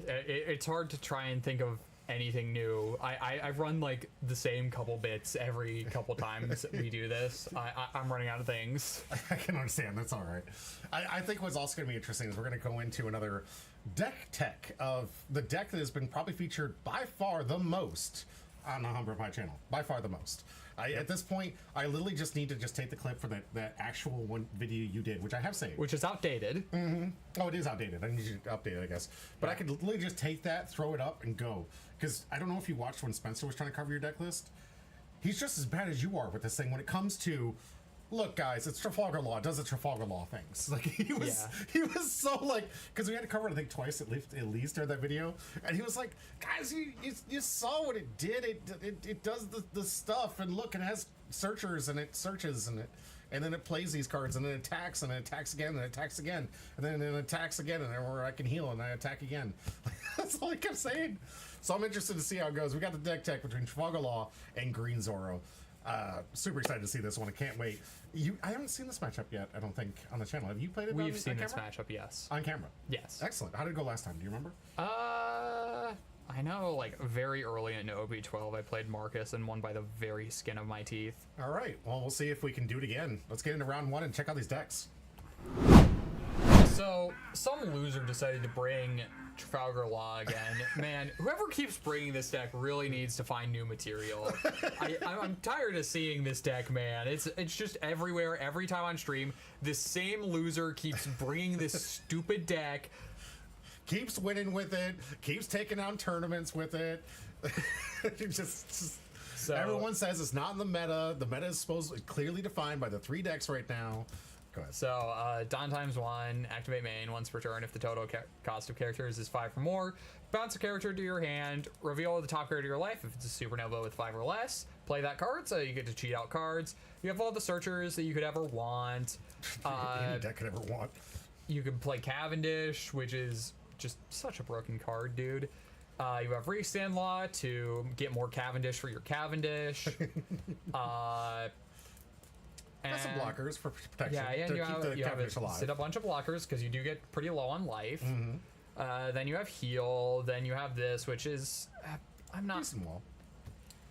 It's hard to try and think of anything new. I've run like the same couple bits every couple times we do this. I'm running out of things. I can understand. That's all right. I think what's also going to be interesting is we're going to go into another deck tech of the deck that has been probably featured by far the most on the Humble Pie channel. By far the most. At this point, I literally just need to just take the clip for that actual one video you did, which I have saved. Which is outdated. Mm-hmm. Oh, it is outdated. I need you to update it, I guess. But I could literally just take that, throw it up, and go. Because I don't know if you watched when Spencer was trying to cover your deck list. He's just as bad as you are with this thing when it comes to, look, guys, it's Trafalgar Law. It does the Trafalgar Law things. Like, he was so, like, because we had to cover it, I think, twice at least during that video. And he was like, guys, you saw what it did. It does the stuff. And look, it has searchers, and it searches, and then it plays these cards, and then it attacks, and it attacks again, and it attacks again, and then it attacks again, and then I can heal, and I attack again. That's all I kept saying. So I'm interested to see how it goes. We got the deck tech between Trafalgar Law and Green Zoro. Super excited to see this one. I can't wait. I haven't seen this matchup yet, I don't think, on the channel. Have you played it? We've seen on this camera? matchup, yes. On camera? Yes. Excellent. How did it go last time? Do you remember? I know, like, very early in OP-12, I played Marcus and won by the very skin of my teeth. All right. Well, we'll see if we can do it again. Let's get into round one and check out these decks. So, some loser decided to bring Trafalgar Law again. Man, whoever keeps bringing this deck really needs to find new material. I'm tired of seeing this deck, man. It's just everywhere, every time on stream. This same loser keeps bringing this stupid deck. Keeps winning with it. Keeps taking on tournaments with it. So, everyone says it's not in the meta. The meta is supposedly clearly defined by the 3 decks right now. Go ahead. So, Dawn times 1, activate main once per turn if the total cost of characters is 5 or more. Bounce a character to your hand, reveal the top card of your life if it's a supernova with 5 or less. Play that card, so you get to cheat out cards. You have all the searchers that you could ever want. Any deck could ever want. You can play Cavendish, which is just such a broken card, dude. You have Restand Law to get more Cavendish for your Cavendish. Got some blockers for protection. Yeah, and to keep the Cavendish alive. Sit a bunch of blockers because you do get pretty low on life. Then you have heal. Then you have this, which is I'm not. Decent wall.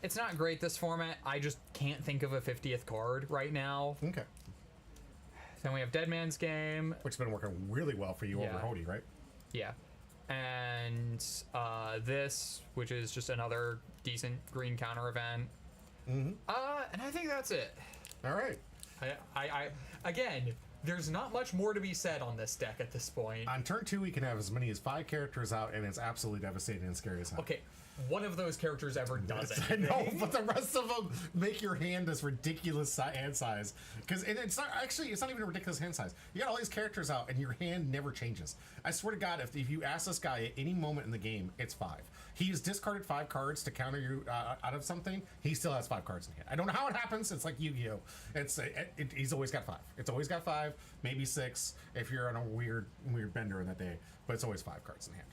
It's not great this format. I just can't think of a 50th card right now. Okay. Then we have Dead Man's Game, which has been working really well for you over Hody, right? Yeah. And this, which is just another decent green counter event. And I think that's it. All right. I again, there's not much more to be said on this deck at this point. On turn 2, we can have as many as 5 characters out, and it's absolutely devastating and scary as hell. Okay, one of those characters ever does I anything. know, but the rest of them make your hand this ridiculous hand size. Because it's not even a ridiculous hand size. You got all these characters out, and your hand never changes. I swear to God, if you ask this guy at any moment in the game, it's 5. He's discarded 5 cards to counter you out of something. He still has 5 cards in hand. I don't know how it happens. It's like Yu-Gi-Oh. He's always got 5. It's always got 5, maybe 6 if you're on a weird bender in that day. But it's always 5 cards in hand.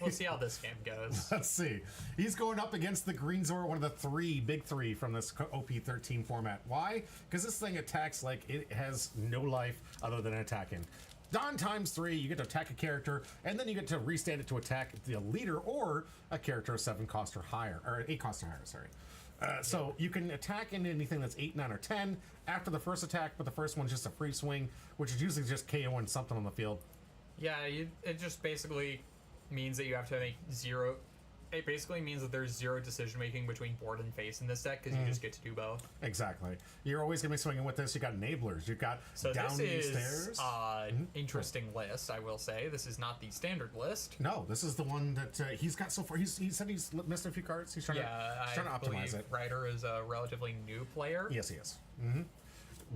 We'll see how this game goes. Let's see. He's going up against the Green Zoro, one of the big three from this OP-13 format. Why? Because this thing attacks like it has no life other than attacking. Dawn times 3, you get to attack a character, and then you get to restand it to attack the leader or a character of 7 cost or higher, or 8 cost or higher, sorry. So you can attack into anything that's 8, 9, or 10 after the first attack, but the first one's just a free swing, which is usually just KOing something on the field. Yeah, it just basically means that you have to make 0. It basically means that there's 0 decision making between board and face in this deck because you just get to do both. Exactly. You're always going to be swinging with this. You got enablers. You've got down these stairs. Interesting list, I will say. This is not the standard list. No, this is the one that he's got so far. He said he's missed a few cards. He's trying to optimize it. Ryder is a relatively new player. Yes, he is.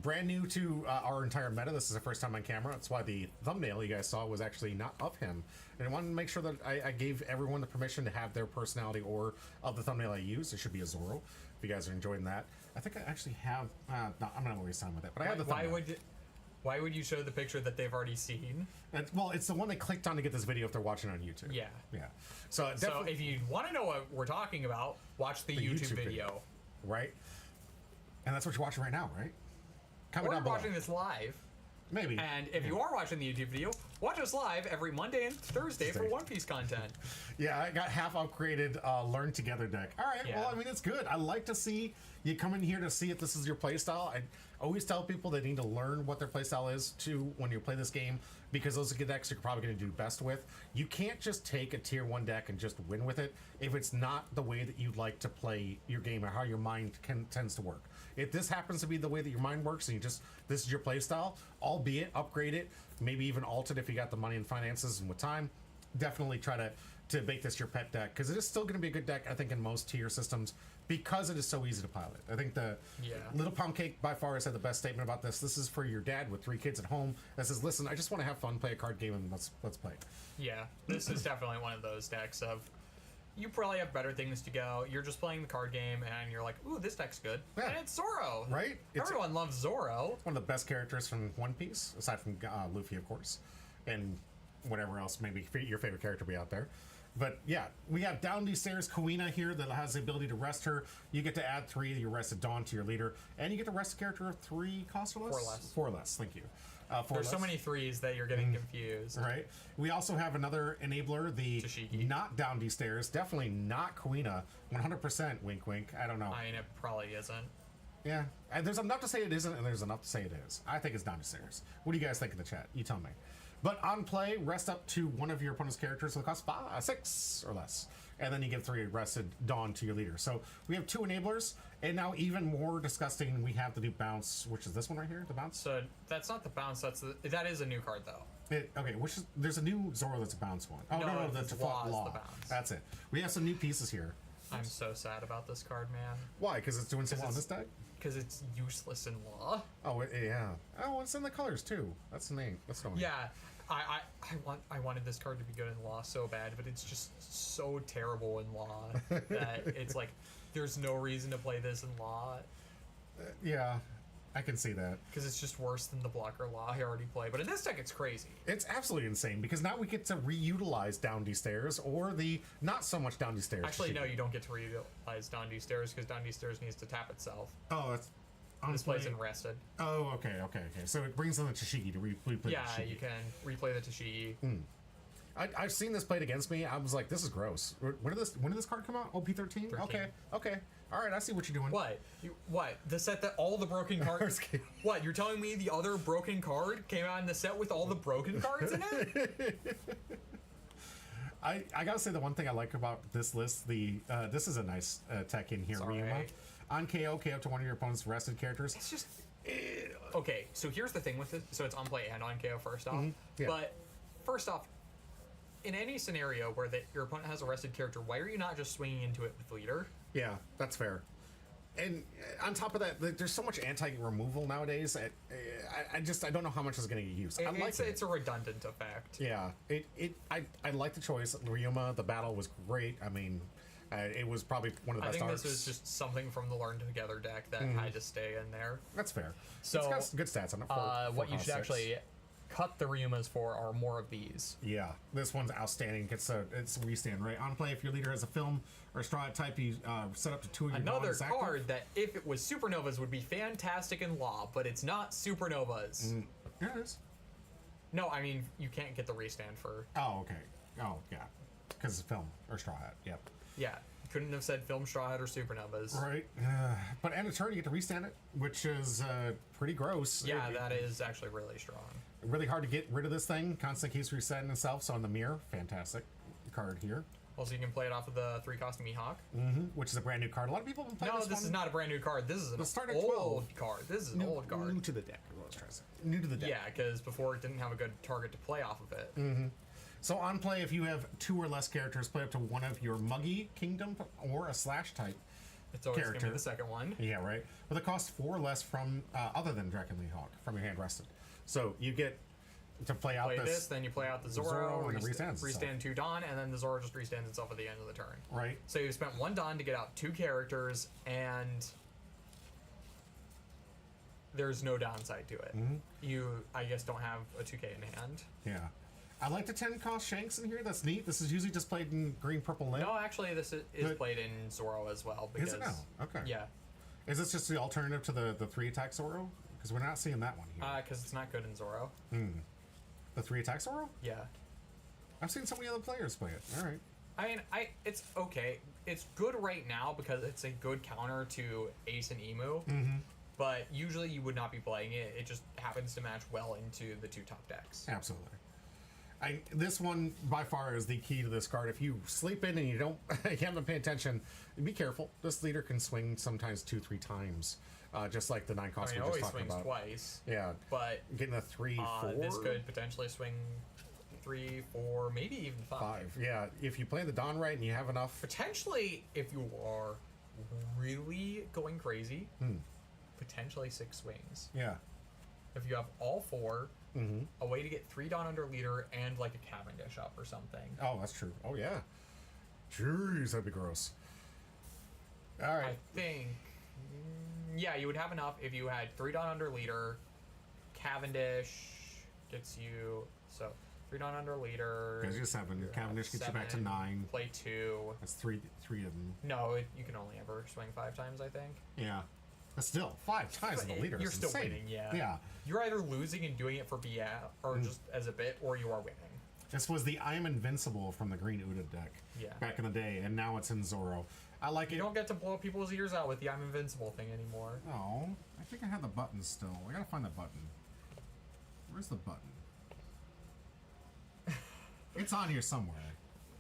Brand new to our entire meta. This is the first time on camera. That's why the thumbnail you guys saw was actually not of him. And I wanted to make sure that I gave everyone the permission to have their personality or of the thumbnail I use. It should be a Zoro. If you guys are enjoying that. I think I actually have... no, I'm not going to waste time with it. But I have the thumbnail. Why would you show the picture that they've already seen? Well, it's the one they clicked on to get this video if they're watching on YouTube. Yeah. Yeah. So if you want to know what we're talking about, watch the YouTube video. Right? And that's what you're watching right now, right? Comment down Or below. watching this live. Maybe. And if you are watching the YouTube video, watch us live every Monday and Thursday for One Piece content. Yeah, I got half upgraded Learn Together deck. All right, well, I mean, it's good. I like to see you come in here to see if this is your playstyle. I always tell people they need to learn what their playstyle is too when you play this game, because those are the decks you're probably going to do best with. You can't just take a tier 1 deck and just win with it if it's not the way that you'd like to play your game or how your mind tends to work. If this happens to be the way that your mind works and this is your playstyle, albeit upgrade it, maybe even alt it if you got the money and finances and with time, definitely try to make this your pet deck, because it is still going to be a good deck, I think, in most tier systems because it is so easy to pilot. I think the Little Pound Cake by far has had the best statement about this. This is for your dad with 3 kids at home that says, listen, I just want to have fun, play a card game, and let's play. Yeah, this is definitely one of those decks of you probably have better things to go. You're just playing the card game, and you're like, ooh, this deck's good. Yeah. And it's Zoro. Right? Everyone loves Zoro. One of the best characters from One Piece, aside from Luffy, of course, and whatever else maybe your favorite character be out there. But yeah, we have down these stairs Kuina here that has the ability to rest her. You get to add 3 you rested Dawn to your leader, and you get to rest a character of 3 cost or less? 4 less. 4 less, thank you. There's so many 3s that you're getting confused. Right. We also have another enabler, the Tashigi. not down these stairs, definitely not Kuina, 100% wink wink. I don't know. I mean, it probably isn't. Yeah, and there's enough to say it isn't, and there's enough to say it is. I think it's down the stairs. What do you guys think in the chat? You tell me. But on play, rest up to one of your opponent's characters that costs 6 or less. And then you give 3 rested Dawn to your leader. So we have 2 enablers, and now even more disgusting, we have the new bounce, which is this one right here, the bounce. So that's not the bounce. That is a new card though. Okay, there's a new Zoro that's a bounce one. Oh no, the default law. The bounce. That's it. We have some new pieces here. I'm so sad about this card, man. Why? Because it's doing so well in this deck? Because it's useless in law. Oh yeah. Oh, it's in the colors too. That's the name. That's the one. Yeah. I wanted this card to be good in law so bad, but it's just so terrible in law that it's like there's no reason to play this in law. Yeah, I can see that. Because it's just worse than the blocker law I already play. But in this deck, it's crazy. It's absolutely insane because now we get to reutilize Down D Stairs or the not so much Down D Stairs. Actually, no, you don't get to reutilize Down D Stairs because Down D Stairs needs to tap itself. Oh, that's... This plays in rested. Oh, okay. So it brings in the Tashigi to replay yeah, the Tashigi. you can replay the Tashigi. I've seen this played against me. I was like, this is gross. When did this card come out? OP-13? 13. Okay. All right, I see what you're doing. What? The set that all the broken cards... What, you're telling me the other broken card came out in the set with all the broken cards in it? I gotta say the one thing I like about this list, this is a nice tech in here, Ryuma. On KO up to one of your opponent's rested characters. It's just okay. So here's the thing with it. So it's on play and on KO first off. Yeah. But first off, in any scenario where your opponent has a rested character, why are you not just swinging into it with leader? Yeah, that's fair. And on top of that, there's so much anti-removal nowadays. I don't know how much is going to get used. It's a redundant effect. Yeah, I like the choice. Ryuma, the battle was great. I mean, it was probably one of the best I think arcs. this was just something from the Learn Together deck that had to stay in there. That's fair. So it's got some good stats on it. What you should actually cut the Ryumas for are more of these. Yeah, this one's outstanding. It's a restand, right? On play, if your leader has a film or straw type, you set up to 2 of your Another bonds card active. that, if it was Supernovas, would be fantastic in Law, but it's not Supernovas. Yeah, it is. No, I mean, you can't get the restand for... Oh, okay. Oh, yeah. Because it's film or straw hat. Yep. Yeah, couldn't have said Film Straw Hat or Supernovas. Right. But end of turn, you get to restand it, which is pretty gross. Yeah, that is actually really strong. Really hard to get rid of this thing. Constant keeps resetting itself. So on the mirror, fantastic card here. Also, you can play it off of the 3-cost Mihawk. Which is a brand new card. A lot of people have been playing No, this this one. is not a brand new card. This is an start at old 12. card. This is an old card. New to the deck, is what I was trying to say. New to the deck. Yeah, because before it didn't have a good target to play off of it. So on play, if you have 2 or less characters, play up to one of your Muggy, Kingdom, or a Slash type It's always going to character. be the second one. Yeah, right. With a cost 4 or less from other than Draken Lee Hawk from your hand rested. So you get to play out this, then you play out the Zoro, Zoro and it restands restand 2 Dawn, and then the Zoro just restands itself at the end of the turn. Right. So you spent 1 Dawn to get out 2 characters, and there's no downside to it. You, I guess, don't have a 2K in hand. Yeah. I like the 10 cost Shanks in here. That's neat. This is usually just played in green, purple, limp. No, actually, this is played in Zoro as well. Because, Is it now? Okay. Yeah. Is this just the alternative to the 3 attack Zoro? Because we're not seeing that one here. Because it's not good in Zoro. The 3 attack Zoro? Yeah. I've seen some of the other players play it. All right. I mean, it's okay. It's good right now because it's a good counter to Ace and Emu. But usually you would not be playing it. It just happens to match well into the 2 top decks. Absolutely. This one by far is the key to this card. If you sleep in and you don't, you haven't paid attention, be careful. This leader can swing sometimes 2-3 times, just like the 9 cost we I mean, were always just talking swings about. twice. Yeah, But getting a 3-4. this could potentially swing 3, 4, maybe even 5. Yeah, if you play the Dawn right and you have enough. Potentially, if you are really going crazy, potentially 6 swings. Yeah. If you have all 4, a way to get 3 Dawn under leader and like a Cavendish up or something. Oh, that's true. Oh, yeah. Jeez, that'd be gross. All right. I think, yeah, you would have enough if you had 3 Dawn under leader. Cavendish gets you, so 3 Dawn under leader. Gives you 7. Cavendish gets you back to 7, 9. Play 2. That's three of them. No, you can only ever swing 5 times, I think. Yeah. But still, 5 times in the leader. You're is still insane. winning, yeah. Yeah. You're either losing and doing it for BS or just as a bit, or you are winning. This was the I'm Invincible from the Green Uda deck back in the day, and now it's in Zoro. I like it. You don't get to blow people's ears out with the I'm Invincible thing anymore. Oh, I think I have the button still. I gotta find the button. Where's the button? It's on here somewhere.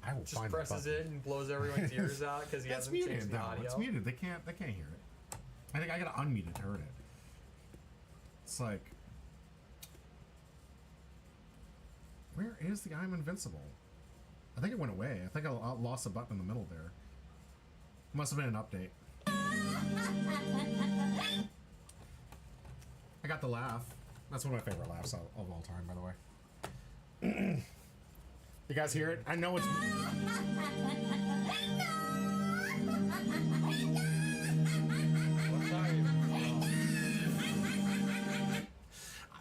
I will Just find the button. presses it and blows everyone's ears out because he It's hasn't changed muted the though. audio. It's muted. They can't hear it. I think I gotta unmute it to hear it. It's like, where is the I'm Invincible? I think it went away. I think I lost a button in the middle there. Must have been an update. I got the laugh. That's one of my favorite laughs of all time, by the way. You guys hear it? I know it's...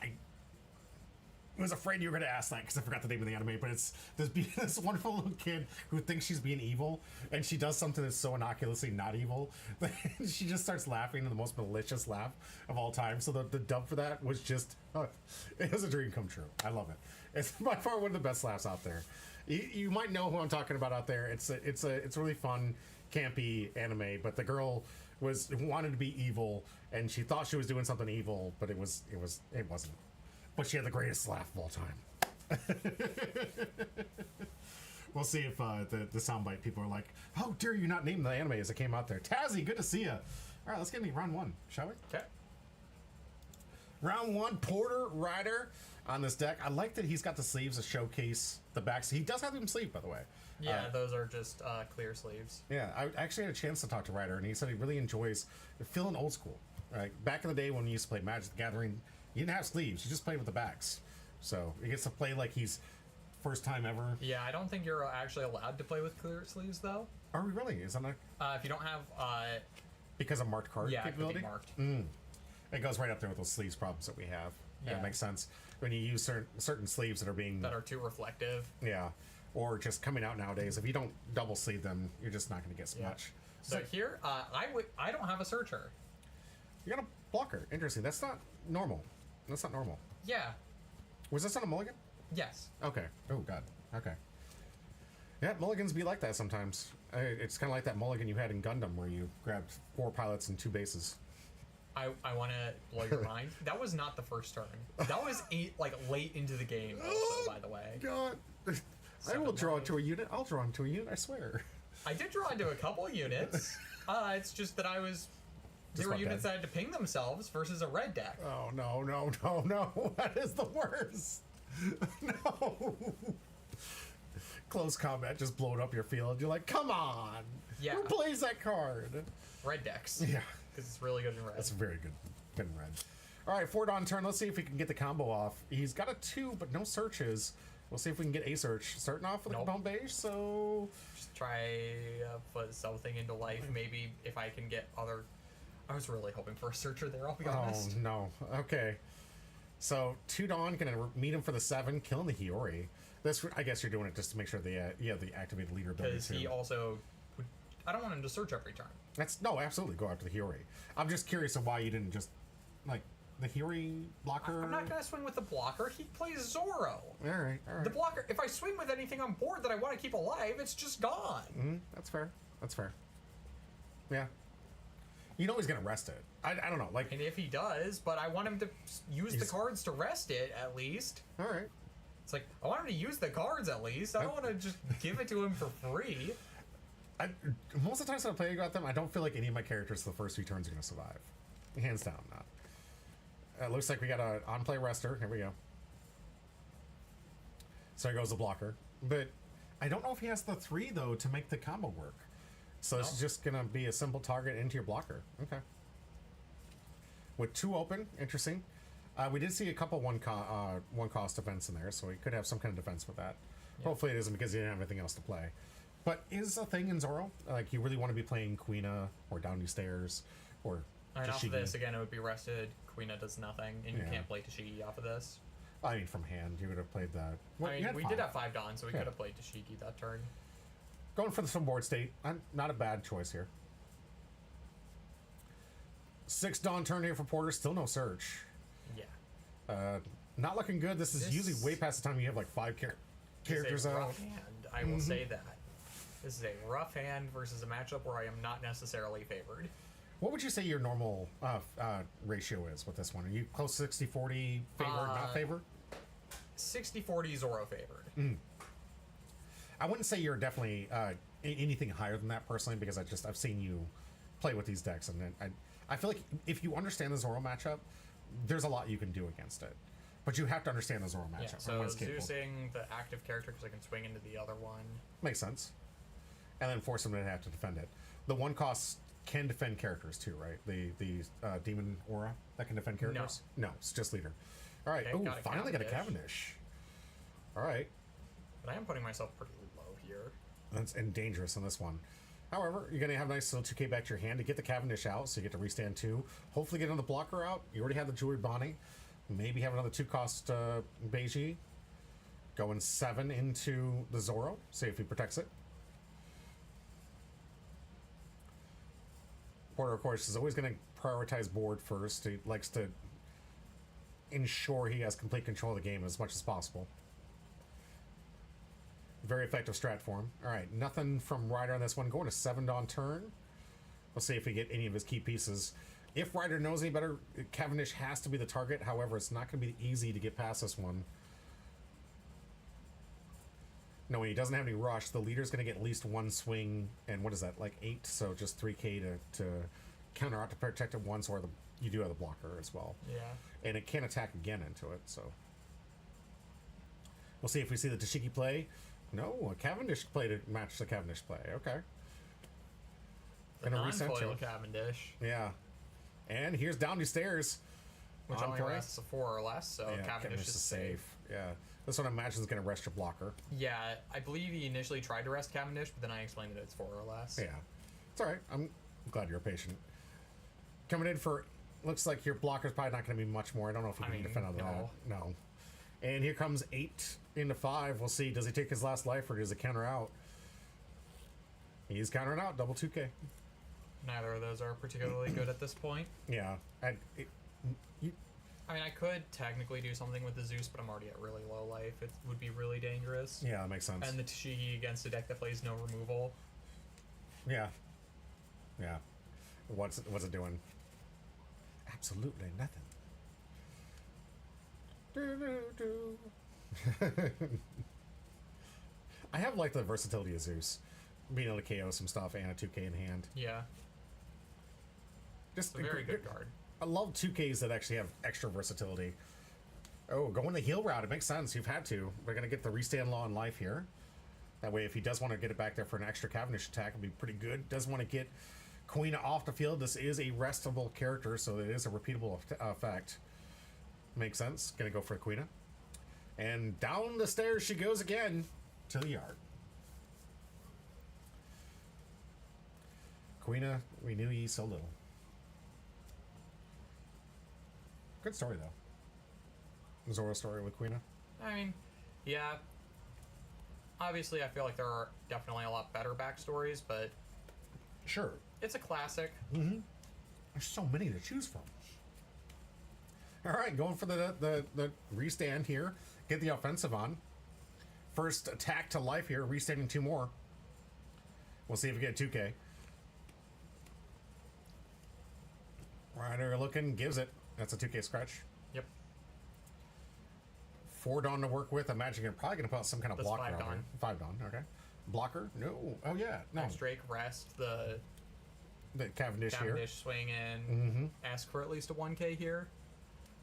I was afraid you were going to ask that because I forgot the name of the anime, but it's this wonderful little kid who thinks she's being evil, and she does something that's so innocuously not evil that she just starts laughing in the most malicious laugh of all time. So the dub for that was just, it was a dream come true. I love it. It's by far one of the best laughs out there. You might know who I'm talking about out there. It's really fun, campy anime, but the girl wanted to be evil, and she thought she was doing something evil, but it wasn't. But she had the greatest laugh of all time. We'll see if the soundbite people are like, "How dare you not name the anime as it came out there?" Tazzy, good to see you. All right, let's get into round one, shall we? Okay. Round one, Porter Ryder on this deck. I like that he's got the sleeves to showcase the backs. He does have them sleeved, by the way. Yeah, those are just clear sleeves. Yeah, I actually had a chance to talk to Ryder, and he said he really enjoys feeling old school. Right, back in the day when we used to play Magic the Gathering, you didn't have sleeves; you just played with the backs. So he gets to play like he's first time ever. Yeah, I don't think you're actually allowed to play with clear sleeves though. Are we really? Is that not If you don't have, because of marked card yeah, it could capability? be marked. It goes right up there with those sleeves problems that we have. Yeah, Yeah. it makes sense when you use certain sleeves that are being That are too reflective. yeah, or just coming out nowadays. If you don't double sleeve them, you're just not going to get so Yeah. much. So here, I don't have a searcher. You got a blocker. Interesting. That's not normal. That's not normal. Yeah. Was this on a mulligan? Yes. Okay. Oh god. Okay. Yeah, mulligans be like that sometimes. It's kind of like that mulligan you had in Gundam, where you grabbed 4 pilots and 2 bases. I want to blow your mind. That was not the first turn. That was late into the game. Also, by the way, God. I will draw into a unit. I'll draw into a unit. I swear. I did draw into a couple of units. It's just that there were went units dead. that had to ping themselves versus a red deck. Oh no no no no! That is the worst. No. Close combat just blowing up your field. You're like, come on. Yeah. Who plays that card? Red decks. Yeah. Because it's really good in red. That's very good. Good in red. All right, 4 Dawn turn. Let's see if we can get the combo off. He's got a 2, but no searches. We'll see if we can get a search. Starting off with Nope. a compound beige, so Just try put something into life. Maybe if I can get other. I was really hoping for a searcher there. I'll be honest. oh no. Okay. So 2 Dawn gonna meet him for the 7, killing the Hiyori. This, I guess you're doing it just to make sure the you have the activated leader ability Because too. he also. I don't want him to search every turn. That's no, absolutely go after the Hiyori. I'm just curious of why you didn't just like the Hiyori blocker. I'm not gonna swing with the blocker. He plays Zoro. All right, all right. The blocker. If I swing with anything on board that I want to keep alive, it's just gone. That's fair. That's fair. Yeah. You know he's gonna rest it. I don't know. Like, And if he does, but I want him to use the He's- cards to rest it at least. all right. It's like I want him to use the cards at least. I don't want to just give it to him for free. Most of the times when I play about them, I don't feel like any of my characters the first 3 turns are gonna survive. Hands down, not. Looks like we got a on-play rester. Here we go. So here goes the blocker. But I don't know if he has the 3 though to make the combo work. So No. it's just gonna be a simple target into your blocker. Okay. With 2 open, interesting. We did see a couple one cost defense in there, so we could have some kind of defense with that. Hopefully it isn't because he didn't have anything else to play. But is a thing in Zoro like you really want to be playing Queena or Down These Stairs or And off of Tashigi? this again, it would be rested. Queena does nothing, and you Yeah. can't play Tashigi off of this. I mean, from hand, you would have played that. Well, I you mean, had we 5. did have 5 Dawn, so we Yeah. could have played Tashigi that turn. Going for some board state. Not a bad choice here. 6 Dawn turn here for Porter. Still no search. Yeah. Not looking good. This is This- usually way past the time you have like 5 characters It's a out. rough hand. I will say that. This is a rough hand versus a matchup where I am not necessarily favored. What would you say your normal ratio is with this one? Are you close 60-40 favor, not favor? 60-40 Zoro favored. I wouldn't say you're definitely anything higher than that personally, because I've seen you play with these decks, and I feel like if you understand the Zoro matchup, there's a lot you can do against it. But you have to understand the Zoro matchup. Yeah, and so what it's capable. Zeusing the active character because I can swing into the other one. Makes sense. And then force them to have to defend it. The 1 cost can defend characters too, right? The demon aura that can defend characters? No, it's just leader. All right. Okay, Oh, got a finally got a Cavendish. Cavendish. All right. But I am putting myself pretty low here. That's and dangerous on this one. However, you're going to have a nice little 2K back to your hand to get the Cavendish out, so you get to restand 2. Hopefully get another blocker out. You already have the Jewelry Bonnie. Maybe have another 2-cost Beiji. Going 7 into the Zoro. See if he protects it. Porter, of course, is always going to prioritize board first. He likes to ensure he has complete control of the game as much as possible. Very effective strat for him. All right, nothing from Ryder on this one. Going to 7 Dawn turn. We'll see if we get any of his key pieces. If Ryder knows any better, Cavendish has to be the target. However, it's not going to be easy to get past this one. No, when he doesn't have any rush, the leader's going to get at least one swing, and what is that, like 8? So just 3k to counter out to protect it once, or you do have the blocker as well. Yeah. And it can't attack again into it, so. We'll see if we see the Tashiki play. No, a Cavendish play to match the Cavendish play. Okay. The Gonna reset non-foil to Cavendish, Yeah. And here's down the stairs. which On only play. rests a 4 or less, so Yeah, Cavendish is safe. Yeah. This one I imagine is going to rest your blocker. Yeah, I believe he initially tried to rest Cavendish, but then I explained that it's 4 or less. Yeah. It's alright. I'm glad you're patient. Coming in for... Looks like your blocker's probably not going to be much more. I don't know if he can defend on that. No. And here comes 8 into 5. We'll see. Does he take his last life or does he counter out? He's countering out. Double 2k. Neither of those are particularly good at this point. Yeah. I mean, I could technically do something with the Zeus, but I'm already at really low life. It would be really dangerous. Yeah, that makes sense. And the Tashigi against a deck that plays no removal. Yeah. Yeah. What's it doing? Absolutely nothing. I have liked the versatility of Zeus. Being able to KO some stuff and a 2k in hand. Yeah. Just It's a very good card. I love 2Ks that actually have extra versatility. Oh, going the heal route. It makes sense. You've had to. We're going to get the restand law in life here. That way, if he does want to get it back there for an extra Cavendish attack, it'll be pretty good. Doesn't want to get Queen off the field. This is a restable character, so it is a repeatable effect. Makes sense. Going to go for Queen. And down the stairs she goes again to the yard. Queen, we knew ye so little. Good story, though. Zoro story with Queen. I mean, yeah. Obviously, I feel like there are definitely a lot better backstories, but Sure. it's a classic. There's so many to choose from. All right, going for the restand here. Get the offensive on. First attack to life here. Restanding 2 more. We'll see if we get 2k. Ryder looking, gives it. That's a 2k scratch. Yep. 4 Dawn to work with. Imagine you're probably going to put some kind of That's blocker 5 out Dawn. there. 5 Dawn, okay. Blocker? No. Oh, yeah. No. Next Drake rest the The Cavendish here. Cavendish swing in. Ask for at least a 1k here.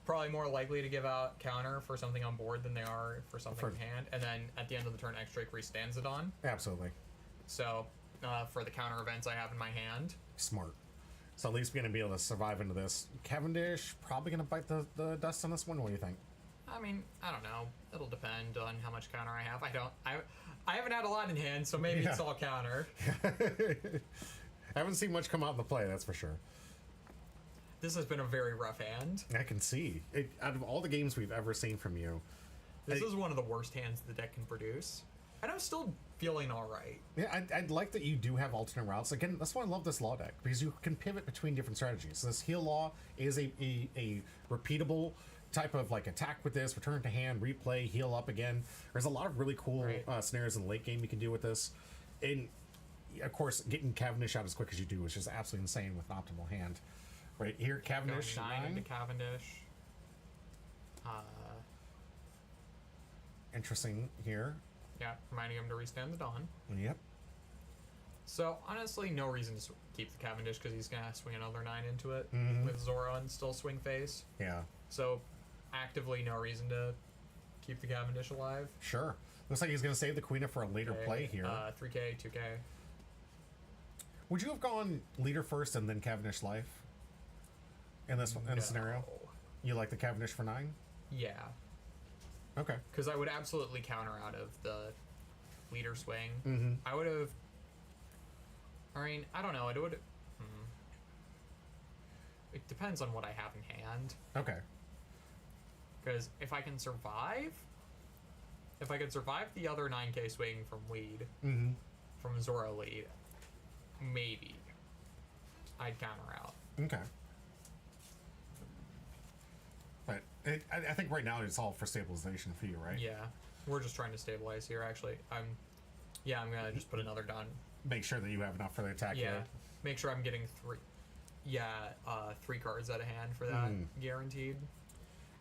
Probably more likely to give out counter for something on board than they are for something in hand. And then at the end of the turn, X Drake restands it on. Absolutely. So for the counter events I have in my hand. Smart. So at least we're going to be able to survive into this. Cavendish probably going to bite the dust on this one. What do you think? I mean, I don't know. It'll depend on how much counter I have. I haven't had a lot in hand, so maybe it's all counter. I haven't seen much come out in the play, that's for sure. This has been a very rough hand. I can see. Out of all the games we've ever seen from you, This is one of the worst hands the deck can produce. And I'm still feeling alright. yeah, I'd like that you do have alternate routes. Again, that's why I love this law deck, because you can pivot between different strategies. So this heal law is a repeatable type of like attack with this, return to hand, replay, heal up again. There's a lot of really cool scenarios in the late game you can do with this. And of course, getting Cavendish out as quick as you do is just absolutely insane with an optimal hand. Right here, Cavendish. Going 9 into Cavendish. Interesting here. Yeah, reminding him to restand the Dawn. Yep. So, honestly, no reason to keep the Cavendish because he's going to swing another 9 into it with Zora and still swing face. Yeah. So, actively, no reason to keep the Cavendish alive. Sure. Looks like he's going to save the Queen for a later play here. 3k, 2k. Would you have gone leader first and then Cavendish life? In this scenario? You like the Cavendish for 9? Yeah. Okay. Because I would absolutely counter out of the leader swing. I would have... I mean, I don't know. It would... It depends on what I have in hand. Okay. Because if I can survive... If I could survive the other 9k swing from lead, from Zora lead, maybe I'd counter out. Okay. But I think right now it's all for stabilization for you, right? Yeah. We're just trying to stabilize here, actually. I'm gonna just put another Dawn. Make sure that you have enough for the attack Yeah. here. Make sure I'm getting 3 cards out of hand for that, guaranteed.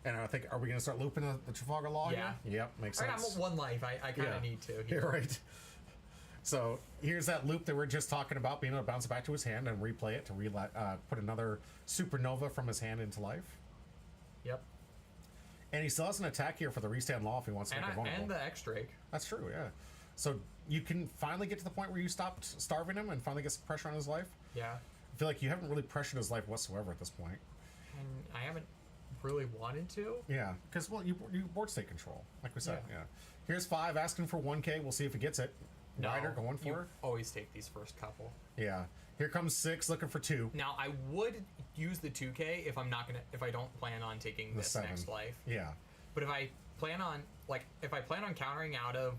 And I think, are we going to start looping the Trafalgar Law? Yeah. Here? Yep, makes I mean, sense. I'm at 1 life. I kind of need to. Yeah, right. So here's that loop that we're just talking about, being able to bounce it back to his hand and replay it to put another supernova from his hand into life. Yep. And he still has an attack here for the restand law if he wants to make it vulnerable. And the X-Drake. That's true, yeah. So you can finally get to the point where you stopped starving him and finally get some pressure on his life. Yeah. I feel like you haven't really pressured his life whatsoever at this point. And I haven't really wanted to. Yeah, because, well, you board state control, like we said, Yeah. yeah. Here's 5, asking for 1K. We'll see if he gets it. No, Ryder going for you it. always take these first couple. Yeah. Here comes 6, looking for 2. Now I would use the 2K if I don't plan on taking The this 7. next life. Yeah. But if I plan on countering out of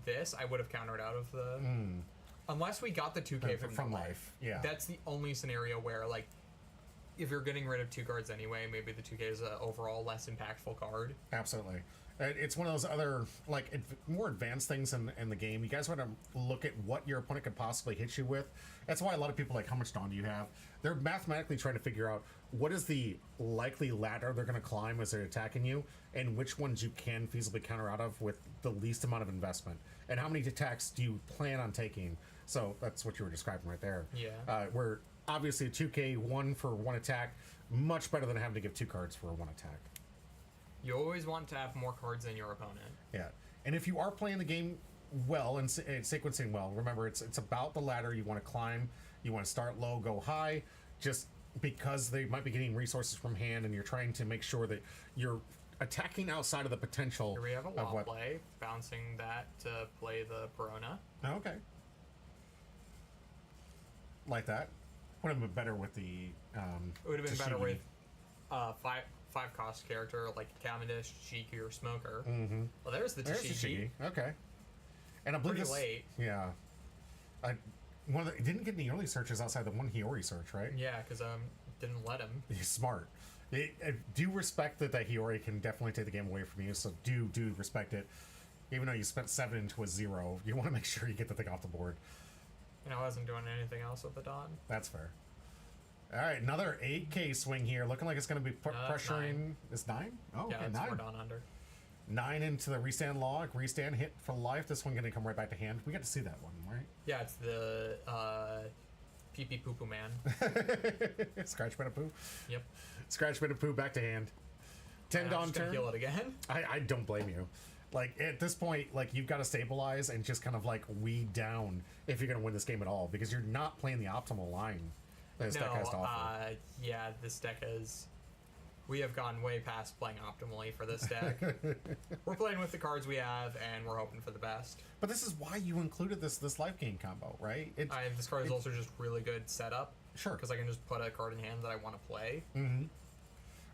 this, I would have countered out of the. Unless we got the 2K from life. Yeah. That's the only scenario where, like, if you're getting rid of 2 cards anyway, maybe the 2K is an overall less impactful card. Absolutely. It's one of those other, like, more advanced things in the game. You guys want to look at what your opponent could possibly hit you with. That's why a lot of people, like, how much Dawn do you have? They're mathematically trying to figure out what is the likely ladder they're going to climb as they're attacking you, and which ones you can feasibly counter out of with the least amount of investment. And how many attacks do you plan on taking? So that's what you were describing right there. Yeah. Where obviously a 2K, 1 for 1 attack, much better than having to give 2 cards for 1 attack. You always want to have more cards than your opponent. Yeah, and if you are playing the game well and sequencing well, remember it's about the ladder. You want to climb, you want to start low, go high, just because they might be getting resources from hand, and you're trying to make sure that you're attacking outside of the potential. Here we have a of law what. play, bouncing that to play the Perona. Oh, okay, like that. Would have been better with the. It would have been better Tashigi. with 5 cost character like Cavendish, Shiki, or Smoker. Mm-hmm. Well, there's the There's Tashigi. Tashigi. Okay, and I believe Pretty this, late. Yeah, it didn't get any early searches outside the one Hiyori search, right? Yeah, because didn't let him. He's smart. I do respect that Hiyori can definitely take the game away from you, so do respect it. Even though you spent 7 into a 0, you want to make sure you get the thing off the board. And I wasn't doing anything else with the Dawn. That's fair. All right, another 8K swing here. Looking like it's going to be that's pressuring... 9. It's 9? Oh, Yeah, okay, it's 9. 4 Dawn under. 9 into the restand log. Restand hit for life. This one going to come right back to hand. We got to see that one, right? Yeah, it's the pee-pee poo-poo man. Scratch, bit of poo. Yep. Scratch, bit of poo, back to hand. 10 And I'm Dawn just gonna turn. heal it again. I don't blame you. Like, at this point, like, you've got to stabilize and just kind of, like, weed down if you're going to win this game at all, because you're not playing the optimal line that this deck has to offer. Yeah, this deck is... We have gone way past playing optimally for this deck. We're playing with the cards we have, and we're hoping for the best. But this is why you included this life gain combo, right? This card is also just really good setup. Sure. Because I can just put a card in hand that I want to play. Mm-hmm.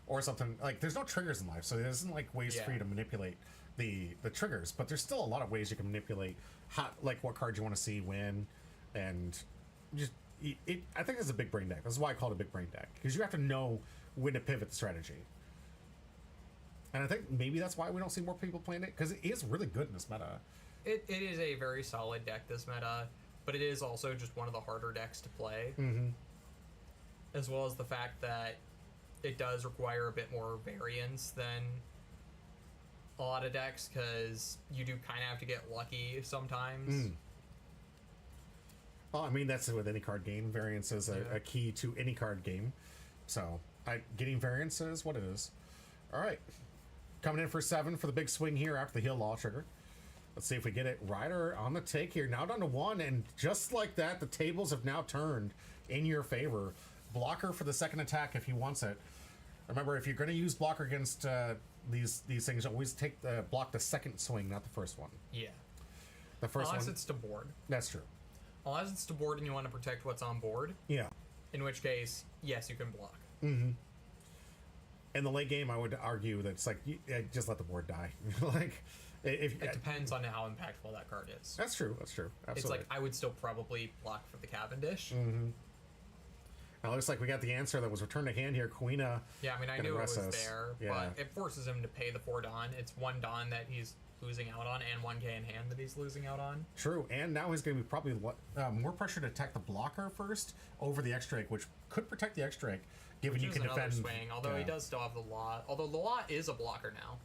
Or something, like, there's no triggers in life, so there isn't, like, ways for you to manipulate the triggers, but there's still a lot of ways you can manipulate what card you want to see win, and just... I think it's a big brain deck. This is why I call it a big brain deck, because you have to know when to pivot the strategy. And I think maybe that's why we don't see more people playing it, because it is really good in this meta. It is a very solid deck, this meta, but it is also just one of the harder decks to play. Mm-hmm. As well as the fact that it does require a bit more variance than a lot of decks, because you do kind of have to get lucky sometimes. Well, I mean, that's with any card game. Variance is a key to any card game. So, getting variance is what it is. All right. Coming in for 7 for the big swing here after the heal law trigger. Let's see if we get it. Ryder on the take here. Now down to 1, and just like that, the tables have now turned in your favor. Blocker for the second attack if he wants it. Remember, if you're going to use blocker against these things, always block the second swing, not the first one. Yeah. The first Unless one. it's to board. That's true. Unless it's to board and you want to protect what's on board. Yeah. In which case, yes, you can block. Mm-hmm. In the late game, I would argue that it's like, just let the board die. Like, if It depends on how impactful that card is. That's true. That's true. Absolutely. It's like, I would still probably block for the Cavendish. Mm-hmm. Now, it looks like we got the answer that was returned to hand here. Quina. Yeah, I mean, I knew it was there, but it forces him to pay the 4 Dawn. It's 1 Dawn that he's losing out on, and 1K in hand that he's losing out on. True, and now he's going to be probably more pressure to attack the blocker first over the X-Drake, which could protect the X-Drake, given you is can another defend. swing, although he does still have the law. Although the law is a blocker now.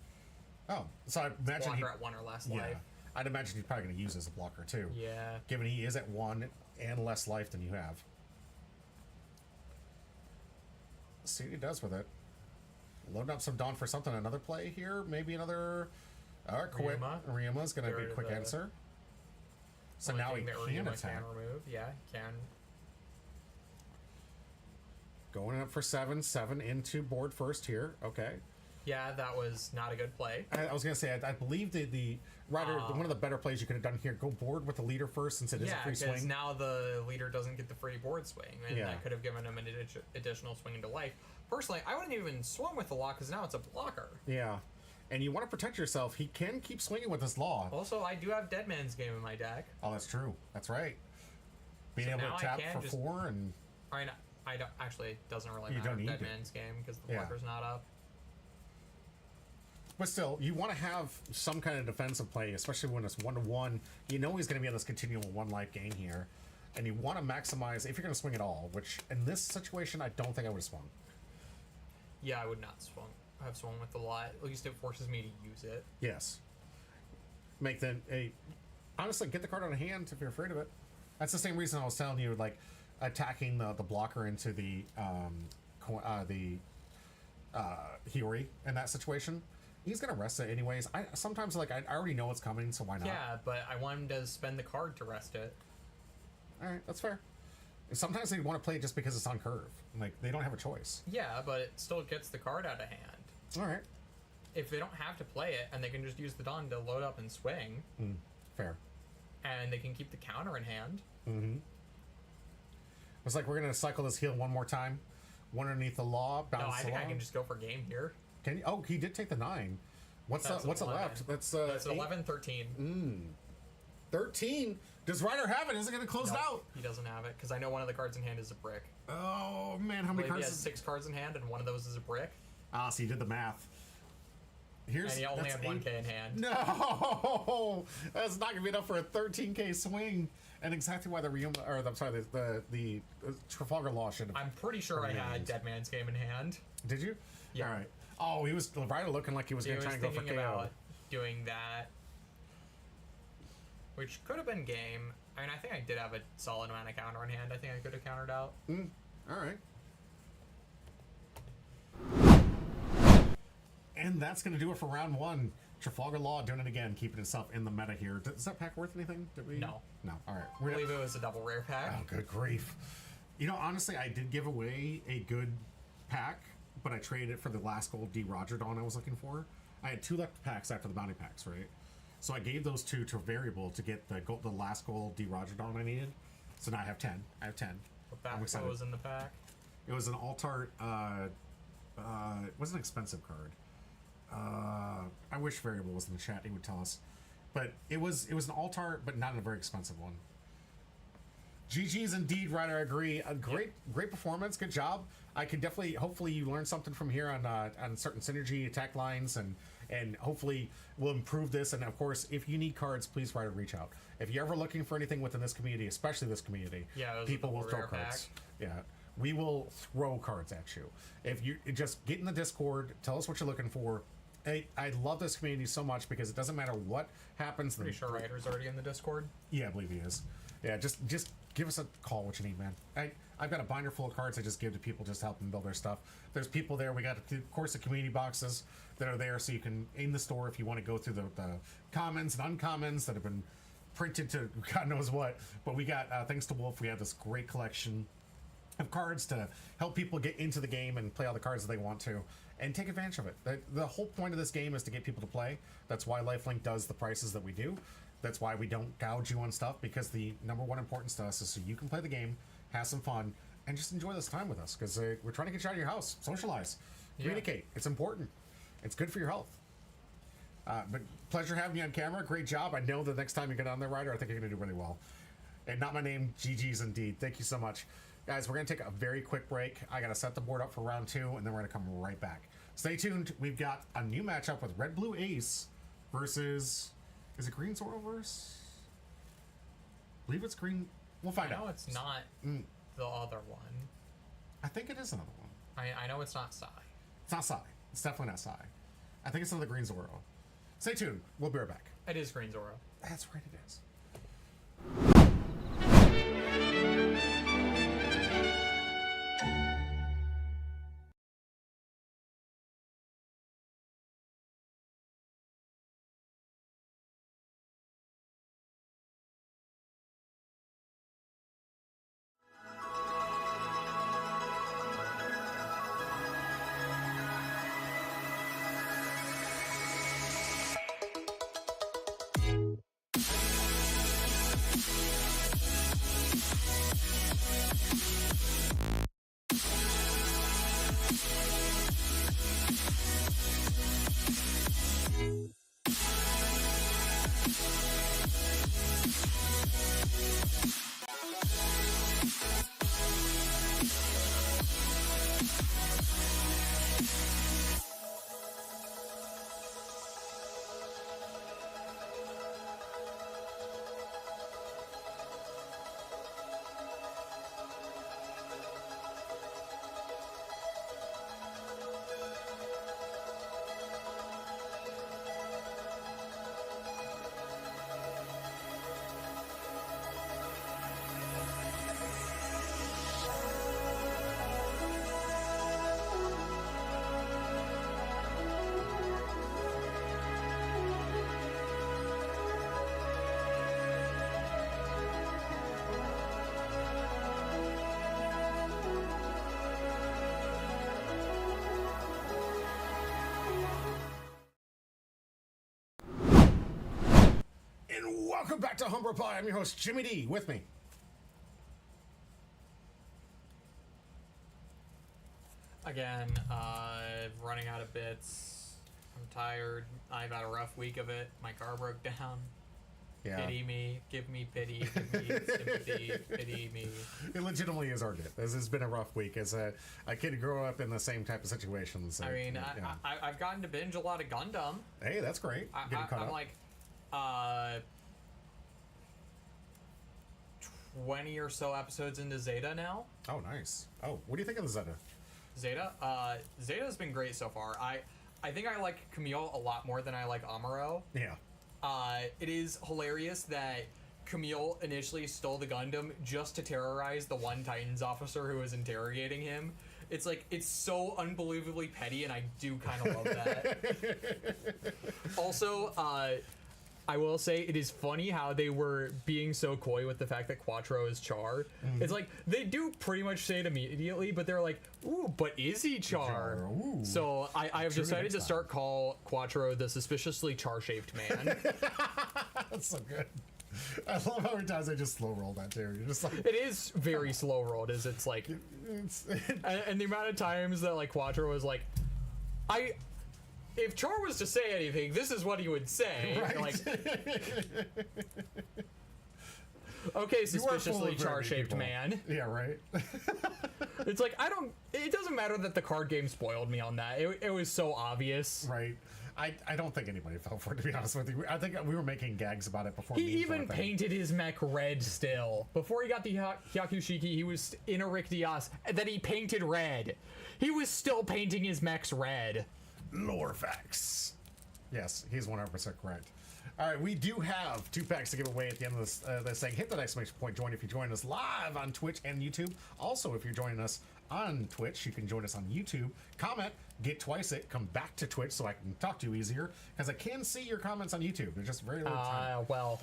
Oh, so I imagine Blocker at 1 or less life. I'd imagine he's probably going to use it as a blocker too. Yeah. Given he is at 1 and less life than you have. Let's see what he does with it. Loading up some Dawn for something. Another play here. Maybe another. Quit. Ryuma's going to be a quick answer. So now he can attack. Can remove. Yeah, he can. Going up for 7 into board first here. Okay. Yeah, that was not a good play. I was going to say, I believe the Ryder, one of the better plays you could have done here, go board with the leader first since it is a free swing. Yeah, because now the leader doesn't get the free board swing, and that could have given him an additional swing into life. Personally, I wouldn't even swing with the law because now it's a blocker. Yeah, and you want to protect yourself. He can keep swinging with this law. Also, I do have Dead Man's Game in my deck. Oh, that's true. That's right. Being able to tap for 4 and... I don't, actually, it doesn't really matter Dead Man's Game because the blocker's not up. But still, you want to have some kind of defensive play, especially when it's 1-1. You know he's going to be on this continual 1-life gain here. And you want to maximize, if you're going to swing at all, which in this situation, I don't think I would have swung. Yeah, I would not have swung with the law. At least it forces me to use it. Yes. Honestly, get the card out of hand if you're afraid of it. That's the same reason I was telling you, like, attacking the blocker into the Hiyori in that situation. He's gonna rest it anyways. Sometimes I already know what's coming, so why not? Yeah, but I want him to spend the card to rest it. All right, that's fair. Sometimes they want to play it just because it's on curve. Like they don't have a choice. Yeah, but it still gets the card out of hand. All right. If they don't have to play it and they can just use the Dawn to load up and swing. Fair. And they can keep the counter in hand. Mm-hmm. It's like we're gonna cycle this heal one more time. One underneath the law. No, I think I can just go for game here. Can you? Oh, he did take the 9. What's it left? That's 11, 13. 13. Does Ryder have it? Is it going to close it out? He doesn't have it because I know one of the cards in hand is a brick. Oh man, how many cards? He has 6 cards in hand, and one of those is a brick. Ah, so you did the math. And he only had 1K in hand. No, that's not going to be enough for a 13K swing. And exactly why the Trafalgar Law should have. I'm pretty sure I had Dead Man's Game in hand. Did you? Yeah. All right. Oh, he was Ryder looking like he was going to try and go for KO. About doing that, which could have been game. I mean, I think I did have a solid amount of counter in hand. I think I could have countered out. All right. And that's going to do it for round 1. Trafalgar Law doing it again, keeping itself in the meta here. Is that pack worth anything? No. No. All right. I believe it was a double rare pack. Oh, good grief. You know, honestly, I did give away a good pack, but I traded it for the last gold D. Roger Dawn I was looking for. I had 2 left packs after the bounty packs, right? So I gave those 2 to a variable to get the last gold D. Roger Dawn I needed. So now I have 10. What back was in the pack? It was an Altart. It was an expensive card. I wish variable was in the chat. He would tell us, but it was an Altart, but not a very expensive one. GG's indeed, Ryder. I agree. A great performance. Good job. I can definitely, hopefully, you learned something from here on certain synergy attack lines, and hopefully we'll improve this. And of course, if you need cards, please Ryder, reach out. If you're ever looking for anything within this community, especially this community, people will throw cards. Yeah. We will throw cards at you. If you just get in the Discord, tell us what you're looking for. I love this community so much because it doesn't matter what happens. Pretty sure Ryder's already in the Discord. Yeah, I believe he is. Yeah, just give us a call what you need, man. I've got a binder full of cards I just give to people just to help them build their stuff. There's people there. We got, of course, the community boxes that are there so you can, in the store, if you want to go through the commons and uncommons that have been printed to God knows what. But we got, thanks to Wolf, we have this great collection of cards to help people get into the game and play all the cards that they want to and take advantage of it. The whole point of this game is to get people to play. That's why Lifelink does the prices that we do. That's why we don't gouge you on stuff, because the number one importance to us is so you can play the game, have some fun, and just enjoy this time with us, because we're trying to get you out of your house, socialize, communicate. It's important. It's good for your health. But pleasure having you on camera. Great job. I know the next time you get on there, Ryder, I think you're going to do really well. And not my name, GG's indeed. Thank you so much. Guys, we're going to take a very quick break. I got to set the board up for round 2, and then we're going to come right back. Stay tuned. We've got a new matchup with Red Blue Ace versus... Is it Green Zoroverse? I believe it's Green... We'll find out. No, it's not the other one. I think it is another one. I know it's not Psy. It's not Psy. It's definitely not Psy. I think it's another Green Zoro. Stay tuned. We'll be right back. It is Green Zoro. That's right, it is. And welcome back to Home Reply. I'm your host, Jimmy D. With me. Again, running out of bits. I'm tired. I've had a rough week of it. My car broke down. Yeah. Pity me. Give me pity. Give me sympathy. Pity me. It legitimately is earned it. This has been a rough week as a kid who grew up in the same type of situations. I mean, yeah. I've gotten to binge a lot of Gundam. Hey, that's great. Getting caught I'm up. like, 20 or so episodes into Zeta now. Oh, nice. Oh, what do you think of the Zeta? Zeta? Zeta's been great so far. I think I like Camille a lot more than I like Amuro. Yeah. It is hilarious that Camille initially stole the Gundam just to terrorize the one Titans officer who was interrogating him. It's like, it's so unbelievably petty, and I do kind of love that. Also, I will say it is funny how they were being so coy with the fact that Quattro is Char. Mm-hmm. It's like, they do pretty much say it immediately, but they're like, ooh, but is he Char? Ooh. So I have decided to start call Quattro the suspiciously Char-shaped man. That's so good. I love how many times I just slow roll that too. You're just like, it is very slow rolled, as it's like, and the amount of times that like Quattro was like, if Char was to say anything, this is what he would say. Right. Like, okay, suspiciously Char-shaped man. Yeah, right. It's like, it doesn't matter that the card game spoiled me on that. It was so obvious. Right. I don't think anybody fell for it, to be honest with you. I think we were making gags about it before. He even painted his mech red still. Before he got the Hyakushiki, he was in a Rick Diaz that he painted red. He was still painting his mechs red. Lore facts. Yes, he's 100% correct. All right, we do have 2 packs to give away at the end of this thing. Hit that exclamation point, join if you join us live on Twitch and YouTube. Also, if you're joining us on Twitch, you can join us on YouTube. Comment, get twice it, come back to Twitch so I can talk to you easier, because I can see your comments on YouTube. They're just very little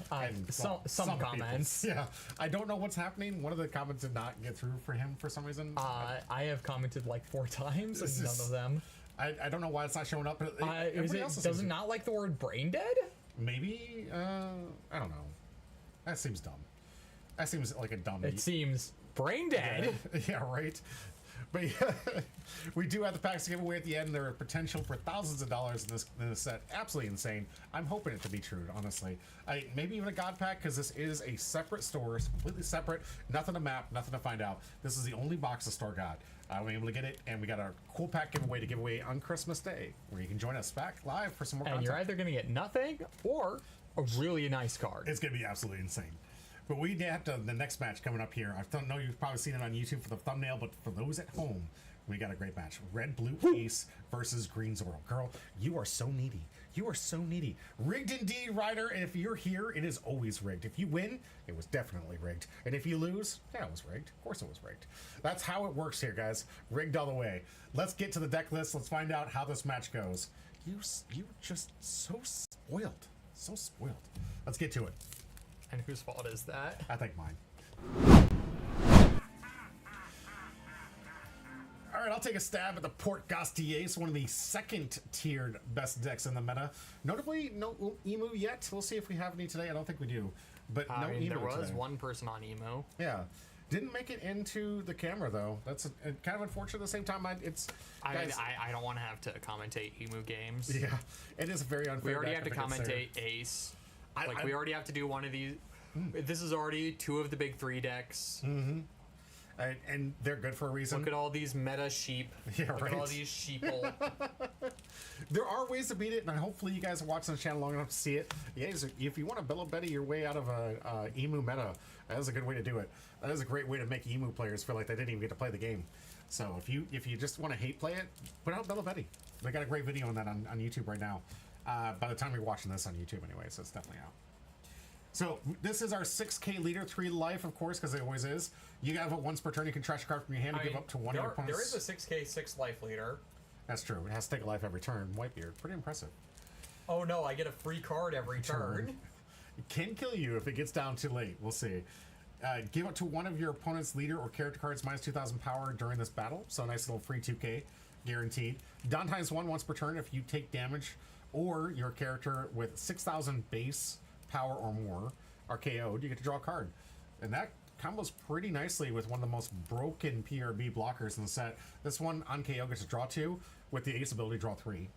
time. Some comments. Yeah, I don't know what's happening. One of the comments did not get through for him for some reason. I have commented like 4 times, and none of them. I don't know why it's not showing up. But does it not like the word brain dead? Maybe, I don't know. That seems dumb. That seems like a dumb... It seems brain dead. Yeah, right. But yeah, we do have the packs to give away at the end. There are potential for thousands of dollars in this set. Absolutely insane. I'm hoping it to be true, honestly. Maybe even a God pack, because this is a separate store. It's completely separate. Nothing to map, nothing to find out. This is the only box the store got. I was able to get it, and we got a cool pack giveaway to give away on Christmas Day, where you can join us back live for some more content. And you're either going to get nothing or a really nice card. It's going to be absolutely insane. But we have the next match coming up here. I don't know, you've probably seen it on YouTube for the thumbnail, but for those at home, We got a great match. Red Blue Ace versus Green Zoro. Girl, you are so needy. You are so needy. Rigged indeed, Ryder. And if you're here, it is always rigged. If you win, it was definitely rigged. And if you lose, yeah, it was rigged. Of course it was rigged. That's how it works here, guys. Rigged all the way. Let's get to the deck list. Let's find out how this match goes. You just so spoiled. So spoiled. Let's get to it. And whose fault is that? I think mine. All right, I'll take a stab at the Port Gastiers, one of the second-tiered best decks in the meta. Notably, no Emu yet. We'll see if we have any today. I don't think we do, but no Emu there was today. one person on Emo. Yeah, didn't make it into the camera though. That's kind of unfortunate. At the same time, I don't want to have to commentate Emu games. Yeah, it is a very unfair. We already deck have to if it gets there. commentate Ace. We already have to do one of these. This is already 2 of the big 3 decks. And they're good for a reason. Look at all these meta sheep. Yeah, Look right. at all these sheeple. There are ways to beat it, and hopefully you guys are watching the channel long enough to see it. Yeah, if you want to Billo Betty your way out of a Emu meta, that is a good way to do it. That is a great way to make Emu players feel like they didn't even get to play the game. So if you just want to hate play it, put out Billo Betty. They got a great video on that on YouTube right now. By the time you're watching this on YouTube anyway, so it's definitely out. So this is our 6K leader, 3 life, of course, because it always is. You have it once per turn. You can trash a card from your hand to give up to one of your opponents. There is a 6K 6 life leader. That's true. It has to take a life every turn. Whitebeard, pretty impressive. Oh no, I get a free card every turn. It can kill you if it gets down too late. We'll see. Give up to one of your opponent's leader or character cards minus 2,000 power during this battle. So a nice little free 2K, guaranteed. Down times 1 once per turn if you take damage or your character with 6,000 base power or more are KO'd, you get to draw a card. And that combos pretty nicely with one of the most broken PRB blockers in the set. This one on KO gets to draw 2 with the Ace ability draw 3,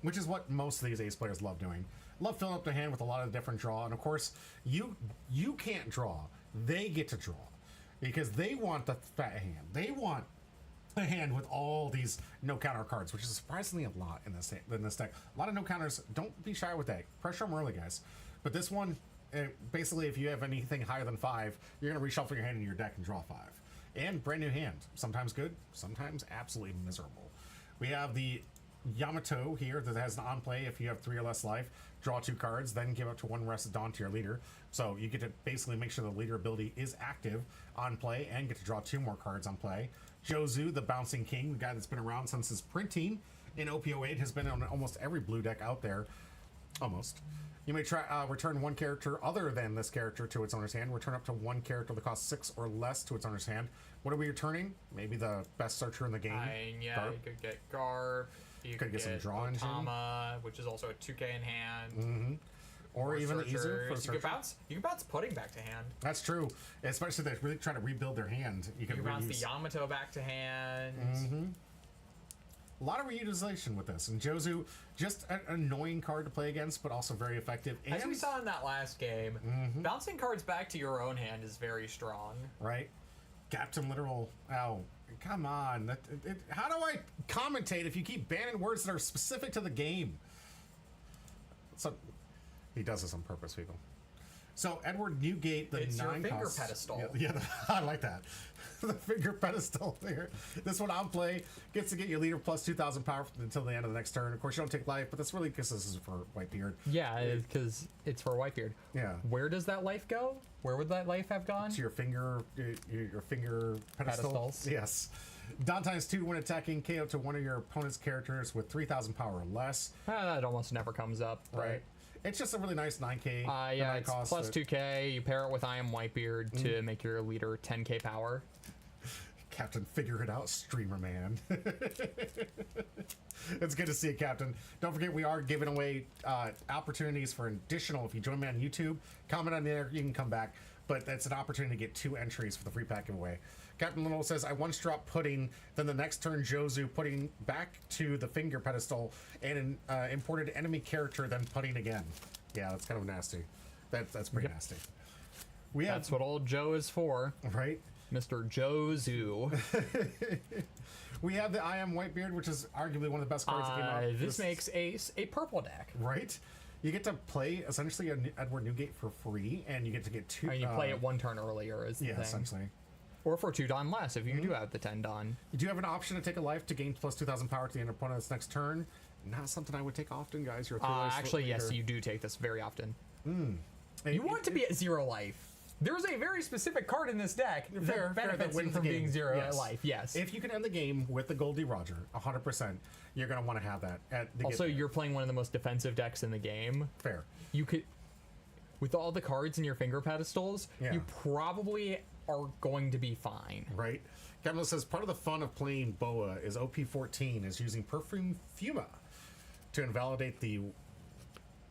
which is what most of these Ace players love doing. Love filling up the hand with a lot of different draw, and of course you can't draw. They get to draw because they want the fat hand. They want a hand with all these no counter cards, which is surprisingly a lot in this deck. A lot of no counters. Don't be shy with that. Pressure them early, guys. But this one, basically, if you have anything higher than 5, you're going to reshuffle your hand in your deck and draw 5. And brand new hand. Sometimes good, sometimes absolutely miserable. We have the Yamato here that has an on play. If you have 3 or less life, draw 2 cards, then give up to 1 Rested Dawn to your leader. So you get to basically make sure the leader ability is active on play and get to draw 2 more cards on play. Jozu, the Bouncing King, the guy that's been around since his printing in OP-08, has been on almost every blue deck out there. Almost. You may try return 1 character other than this character to its owner's hand. Return up to 1 character that costs 6 or less to its owner's hand. What are we returning? Maybe the best searcher in the game. Yeah, Garp. You could get Garp. You could get some draw engine. Otama, which is also a 2K in hand. Or even the Izu for you can bounce pudding back to hand. That's true. Especially if they're really trying to rebuild their hand. You can bounce the Yamato back to hand. A lot of reutilization with this. And Jozu, just an annoying card to play against, but also very effective. And, as we saw in that last game, bouncing cards back to your own hand is very strong. Right? Captain Literal. Oh, come on. How do I commentate if you keep banning words that are specific to the game? So, he does this on purpose, people. So, Edward Newgate, the it's 9 your finger costs, pedestal. Yeah, I like that. The finger pedestal there. This one on play gets to get your leader plus 2,000 power until the end of the next turn. Of course, you don't take life, but that's really because this is for Whitebeard. Yeah, because it's for Whitebeard. Yeah. Where does that life go? Where would that life have gone? To your finger pedestal. Pedestals. Yes. Down times 2 when attacking, KO to one of your opponent's characters with 3,000 power or less. That almost never comes up, right? It's just a really nice 9K. Yeah, it's plus 2K. You pair it with I Am Whitebeard to make your leader 10K power. Captain, figure it out, streamer man. It's good to see you, Captain. Don't forget, we are giving away opportunities for additional. If you join me on YouTube, comment on there, you can come back. But that's an opportunity to get 2 entries for the free pack giveaway. Captain Little says, I once dropped pudding, then the next turn Jozu putting back to the finger pedestal and imported enemy character, then putting again. Yeah, that's kind of nasty. That's pretty nasty. That's what old Joe is for. Right? Mr. Jozu. We have the I Am Whitebeard, which is arguably one of the best cards that came out. This makes Ace a purple deck. Right? You get to play essentially an Edward Newgate for free, and you get to get 2. You play it 1 turn earlier. Is the thing. Essentially. Or for 2 Dawn less if you do have the 10 Dawn. You do have an option to take a life to gain plus 2,000 power to the end of opponent's next turn. Not something I would take often, guys. You're a 3-life Actually, yes, leader. you do take this very often. And You want to be at 0 life. There's a very specific card in this deck Fair, that benefits wins you the from being game. 0 Yes. life. Yes. If you can end the game with the Goldie Roger, 100%, you're going to want to have that. Also, you're playing one of the most defensive decks in the game. Fair. You could, with all the cards in your finger pedestals, Yeah. you probably are going to be fine. Right? Kevin says, part of the fun of playing Boa is OP-14 is using Perfume Fuma to invalidate the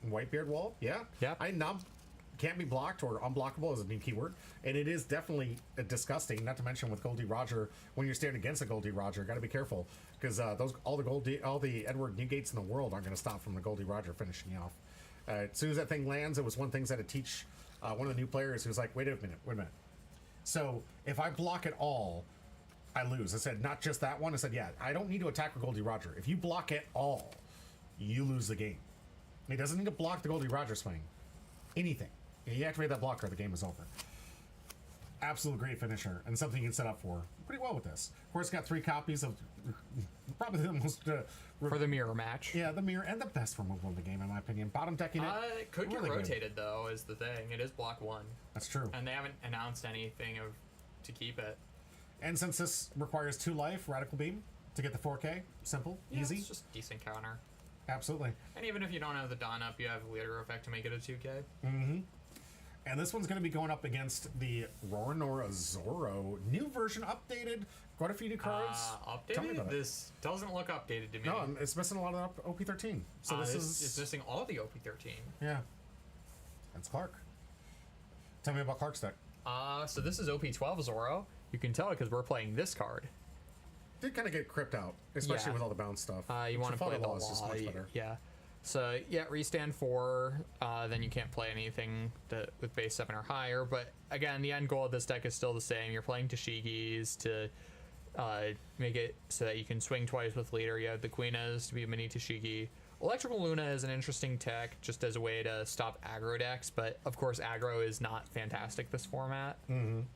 Whitebeard wall. Yeah? Yeah. Can't be blocked or unblockable is a new keyword. And it is definitely disgusting, not to mention with Goldie Roger, when you're standing against a Goldie Roger, got to be careful. Because all the Edward Newgates in the world aren't going to stop from the Goldie Roger finishing you off. As soon as that thing lands, it was one thing that to teach one of the new players who was like, wait a minute. So if I block it all, I lose. I said, not just that one. I said, yeah, I don't need to attack a Goldie Roger. If you block it all, you lose the game. It doesn't need to block the Goldie Roger swing. Anything. You activate that blocker, the game is over. Absolute great finisher, and something you can set up for pretty well with this. Of course, got 3 copies of probably the most... For the mirror match. yeah, the mirror, and the best removal in the game, in my opinion. Bottom decking it. It could get really good. rotated, though, is the thing. It is block 1. That's true. And they haven't announced anything to keep it. And since this requires 2 life, Radical Beam, to get the 4K, simple, Yeah, easy. It's just decent counter. Absolutely. And even if you don't have the Dawn up, you have Leader Effect to make it a 2K. And this one's going to be going up against the Roranora Zoro. New version updated. Quite a few new cards. Tell me Updated? about it. This doesn't look updated to me. No, it's missing a lot of OP-13. So this is... It's missing all the OP-13. Yeah. That's Clark. Tell me about Clark's deck. So this is OP-12 Zoro. You can tell because we're playing this card. Did kind of get crypt out, especially Yeah. with all the bounce stuff. You want to play the law. is just much better. Yeah. So, yeah, restand 4, then you can't play anything with base 7 or higher. But, again, the end goal of this deck is still the same. You're playing Tashigis to make it so that you can swing twice with Leader. You have the Queenas to be a mini Tashigi. Electrical Luna is an interesting tech just as a way to stop aggro decks. But, of course, aggro is not fantastic this format. And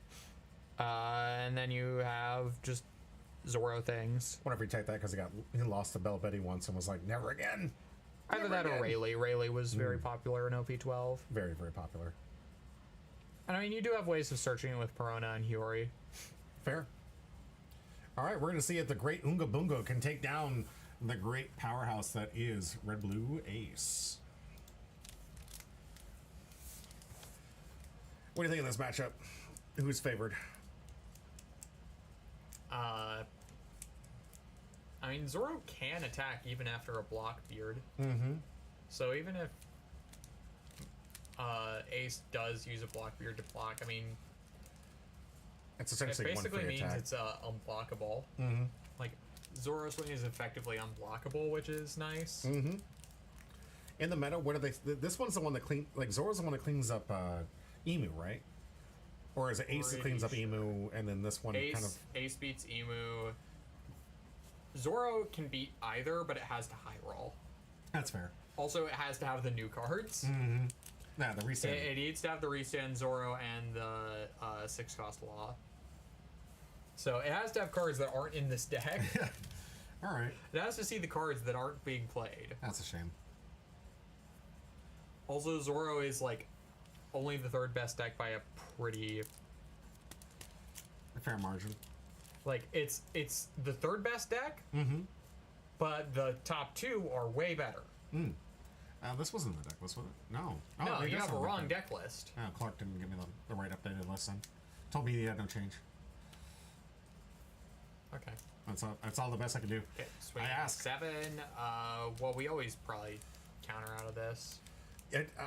then you have just Zoro things. Whenever you take that, because he lost to Bell Betty once and was like, never again. Either that or Rayleigh. Rayleigh was very popular in OP-12. Very, very popular. And I mean, you do have ways of searching it with Perona and Hiyori. Fair. All right, we're going to see if the great Unga Bunga can take down the great powerhouse that is Red Blue Ace. What do you think of this matchup? Who's favored? I mean, Zoro can attack even after a block beard. So even if Ace does use a block beard to block, I mean, It's it essentially one basically free means attack. it's unblockable. Like, Zoro's swing is effectively unblockable, which is nice. In the meta, what are they? This one's the one that Zoro's the one that cleans up Emu, right? Or is it Ace that cleans up Pretty Emu, and then this one kind of... Ace beats Emu. Zoro can beat either, but it has to high roll. That's fair. Also, it has to have the new cards. Nah, the reset. It needs to have the restand Zoro and the 6-cost law. So it has to have cards that aren't in this deck. All right. It has to see the cards that aren't being played. That's a shame. Also, Zoro is like only the 3rd best deck by a pretty A fair margin. like it's the 3rd best deck. But the top 2 are way better. This wasn't the deck list, was it? No. Oh, No, it you is have a on the wrong deck list. Oh, Clark didn't give me the right updated list then. Told me he had no change. Okay. That's all the best I can do. Okay, swing I asked. 7. Well, we always probably counter out of this.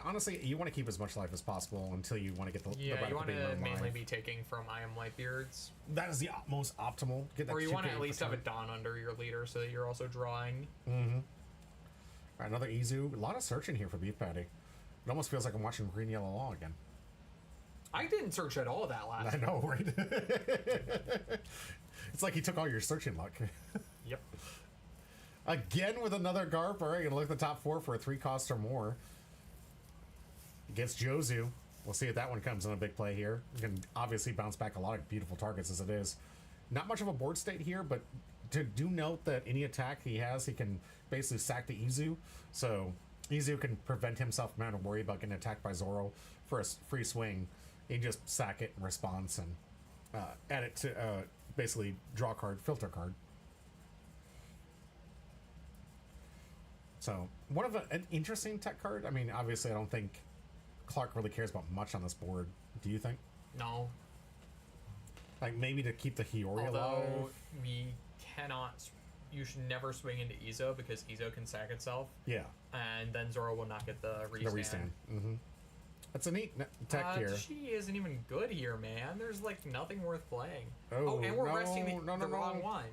Honestly, you want to keep as much life as possible until you want to get the Yeah, the you want to Radical Beam mainly live. be taking from I Am Lightbeards. That is the most optimal. Get that Or you want to 2K at least for have a turn. Dawn under your leader so that you're also drawing. Right, another Izu. A lot of searching here for Beef Patty. It almost feels like I'm watching Green Yellow Law again. I didn't search at all that last I know, right? It's like he took all your searching luck. Yep. Again with another Garp. All right, gonna look at the top 4 for a 3 cost or more. Against Jozu. We'll see if that one comes in a big play here. You can obviously bounce back a lot of beautiful targets as it is. Not much of a board state here, but do note that any attack he has, he can basically sack the Izu. So Izu can prevent himself from having to worry about getting attacked by Zoro for a free swing. He just sack it in response and add it to basically draw card, filter card. So one of an interesting tech card. I mean, obviously, I don't think Clark really cares about much on this board. Do you think? No. Like maybe to keep the Hiyori alive. Although we cannot, you should never swing into Izo because Izo can sack itself. Yeah. And then Zoro will not get the restand. The restand. Mm-hmm. That's a neat tech here. She isn't even good here, man. There's like nothing worth playing. Oh, and we're no, resting the wrong one.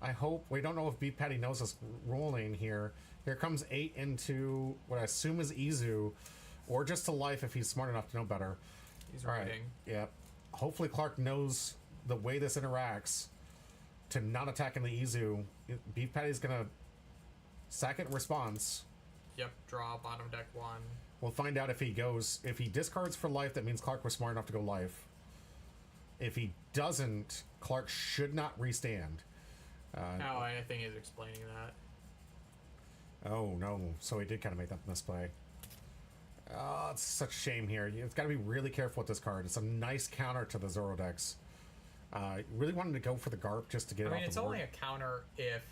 I hope we don't know if Beef Patty knows this ruling here. Here comes 8 into what I assume is Izu, or just to life if he's smart enough to know better. He's All reading. right. Yeah. Hopefully Clark knows the way this interacts to not attack in the Izu. Beef Patty's gonna sack it in response. Yep. Draw bottom deck 1. We'll find out if he goes. If he discards for life, that means Clark was smart enough to go life. If he doesn't, Clark should not restand. I think he's explaining that. Oh no! So he did kind of make that misplay. It's such a shame here. You've got to be really careful with this card. It's a nice counter to the Zoro decks. Really wanted to go for the Garp just to get it off the board. It's only a counter if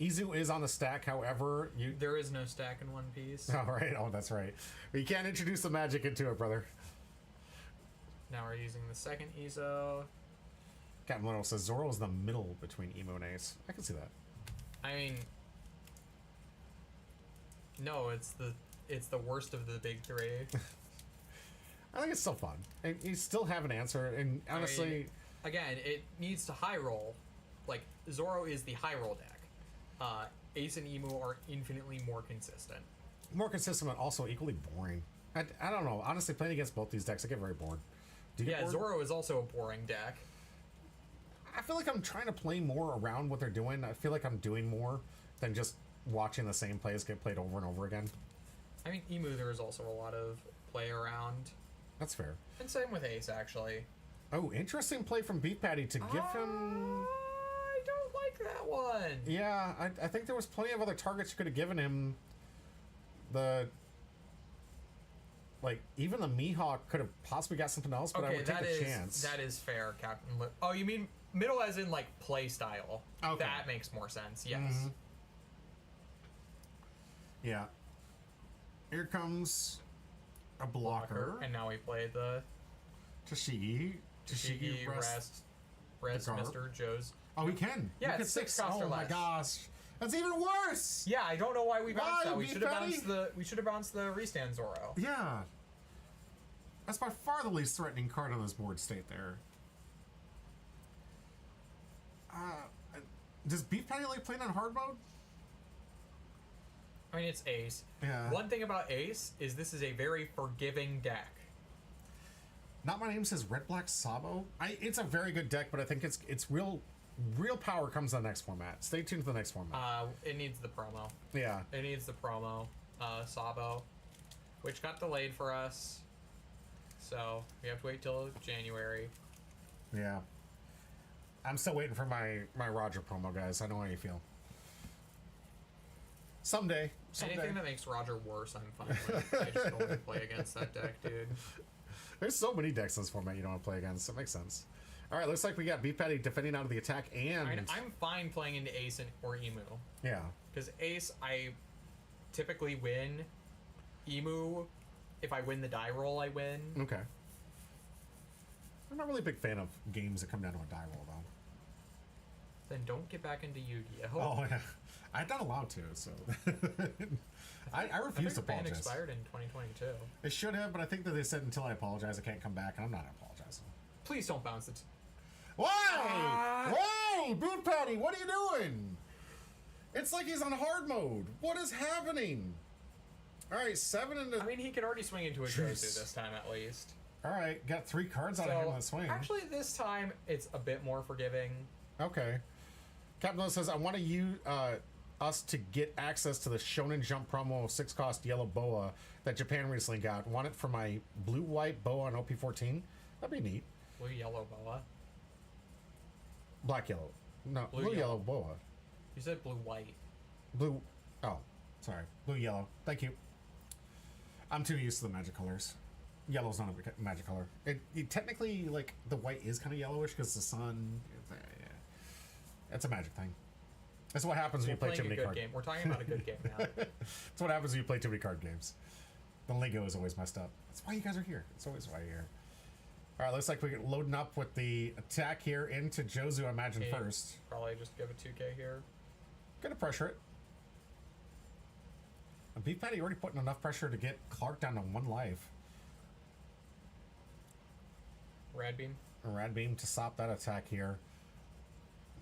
Izu is on the stack. However, there is no stack in One Piece. All right. Oh, that's right. You can't introduce the magic into it, brother. Now we're using the second Izo. Captain Little says Zoro's the middle between Emo and Ace. I can see that. I mean, no, it's the worst of the big three. I think it's still fun. And you still have an answer, and honestly... I mean, again, it needs to high roll. Like, Zoro is the high roll deck. Ace and Emu are infinitely more consistent. More consistent, but also equally boring. I don't know. Honestly, playing against both these decks, I get very bored. Do you get bored? Zoro is also a boring deck. I feel like I'm trying to play more around what they're doing. I feel like I'm doing more than just watching the same plays get played over and over again. I mean, Emu, there is also a lot of play around. That's fair. And same with Ace, actually. Oh, interesting play from Beef Patty to give him... I don't like that one. Yeah, I think there was plenty of other targets you could have given him. Like, even the Mihawk could have possibly got something else, but I would take a chance. That is fair, Captain. Oh, you mean middle as in, like, play style. Okay. That makes more sense, yes. Mm-hmm. Yeah. Here comes a blocker. And now we play the Tashigi. Tashigi rest Mr. Joe's. Oh, we can. Yeah, we it's 6 cost or Oh my less. gosh. That's even worse! Yeah, I don't know why we bounced that. We Beef should have Patty? bounced the restand Zoro. Yeah. That's by far the least threatening card on this board state there. Does Beef Patty like playing on hard mode? I mean, it's Ace. Yeah. One thing about Ace is this is a very forgiving deck. Not My Name says Red Black Sabo. It's a very good deck, but I think it's real power comes in the next format. Stay tuned to the next format. It needs the promo. Yeah. It needs the promo, Sabo, which got delayed for us. So we have to wait till January. Yeah. I'm still waiting for my Roger promo, guys. I know how you feel. Someday. Anything that makes Roger worse, I'm fine with. I just don't want to play against that deck, dude. There's so many decks in this format you don't want to play against. It makes sense. All right, looks like we got Beef Patty defending out of the attack and... I mean, I'm fine playing into Ace or Emu. Yeah. Because Ace, I typically win. Emu, if I win the die roll, I win. Okay. I'm not really a big fan of games that come down to a die roll, though. Then don't get back into Yu-Gi-Oh! Oh, yeah. I'm not allowed to, so... I refuse to the ban apologize. expired in 2022. It should have, but I think that they said until I apologize, I can't come back, and I'm not apologizing. Please don't bounce it. Why? Why? Beef Patty, what are you doing? It's like he's on hard mode. What is happening? All right, 7 into... I mean, he could already swing into a Jozu this time, at least. All right, got 3 cards out of him in the swing. Actually, this time, it's a bit more forgiving. Okay. Captain Lewis says, I want to use... us to get access to the Shonen Jump promo 6-cost yellow boa that Japan recently got. Want it for my blue-white boa on OP-14? That'd be neat. Blue yellow boa. Black yellow. No, blue yellow boa. You said blue white. Blue. Oh, sorry. Blue yellow. Thank you. I'm too used to the magic colors. Yellow's not a magic color. It technically, like, the white is kind of yellowish because the sun. It's a magic thing. That's what happens when you play too many card games. We're talking about a good game now. That's what happens when you play too many card games. The lingo is always messed up. That's why you guys are here. It's always why you're here. All right, looks like we're loading up with the attack here into Jozu, I imagine, first. Probably just give a 2K here. Gonna pressure it. And Beef Patty already putting enough pressure to get Clark down to 1 life. Rad Beam. A Rad Beam to stop that attack here.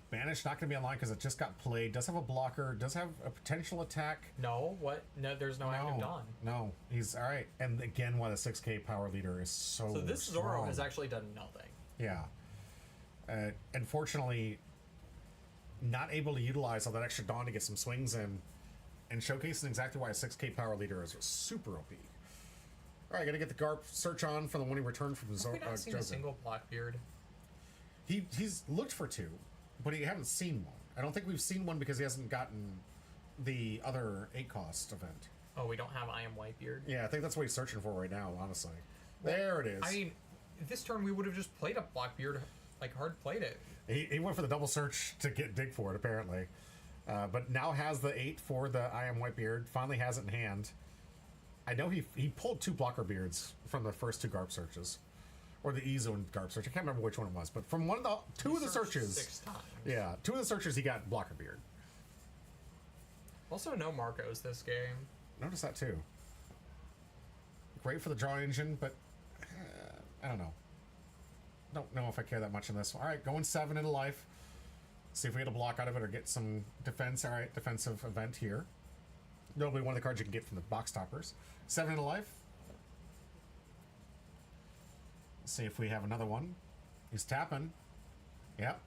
Banish not going to be online because it just got played. Does have a blocker. Does have a potential attack. No, what? No, there's no active Dawn. No, he's all right. And again, why the 6K power leader is so this strong. Zoro has actually done nothing. Yeah. Unfortunately, not able to utilize all that extra Dawn to get some swings in, and showcasing exactly why a 6K power leader is super OP. All right, got to get the Garp search on for the one he returned from Zoro. Have we not seen a single Blackbeard? He's looked for 2. But he haven't seen one. I don't think we've seen one because he hasn't gotten the other 8-cost event. Oh, we don't have I Am Whitebeard? Yeah, I think that's what he's searching for right now, honestly. Well, there it is. I mean, this turn we would have just played a Blackbeard, like hard played it. He went for the double search to get dig for it, apparently. But now has the 8 for the I Am Whitebeard. Finally has it in hand. I know he pulled 2 blocker beards from the first 2 Garp searches. Or the E-Zone Garp search. I can't remember which one it was, but from two of the searches. 6 times. Yeah, 2 of the searches he got blocker beard. Also, no Marcos this game. Notice that too. Great for the draw engine, but I don't know. Don't know if I care that much in this one. All right, going 7 into life. See if we get a block out of it or get some defense. All right, defensive event here. Notably one of the cards you can get from the box toppers. 7 into life. See if we have another one. He's tapping. Yep.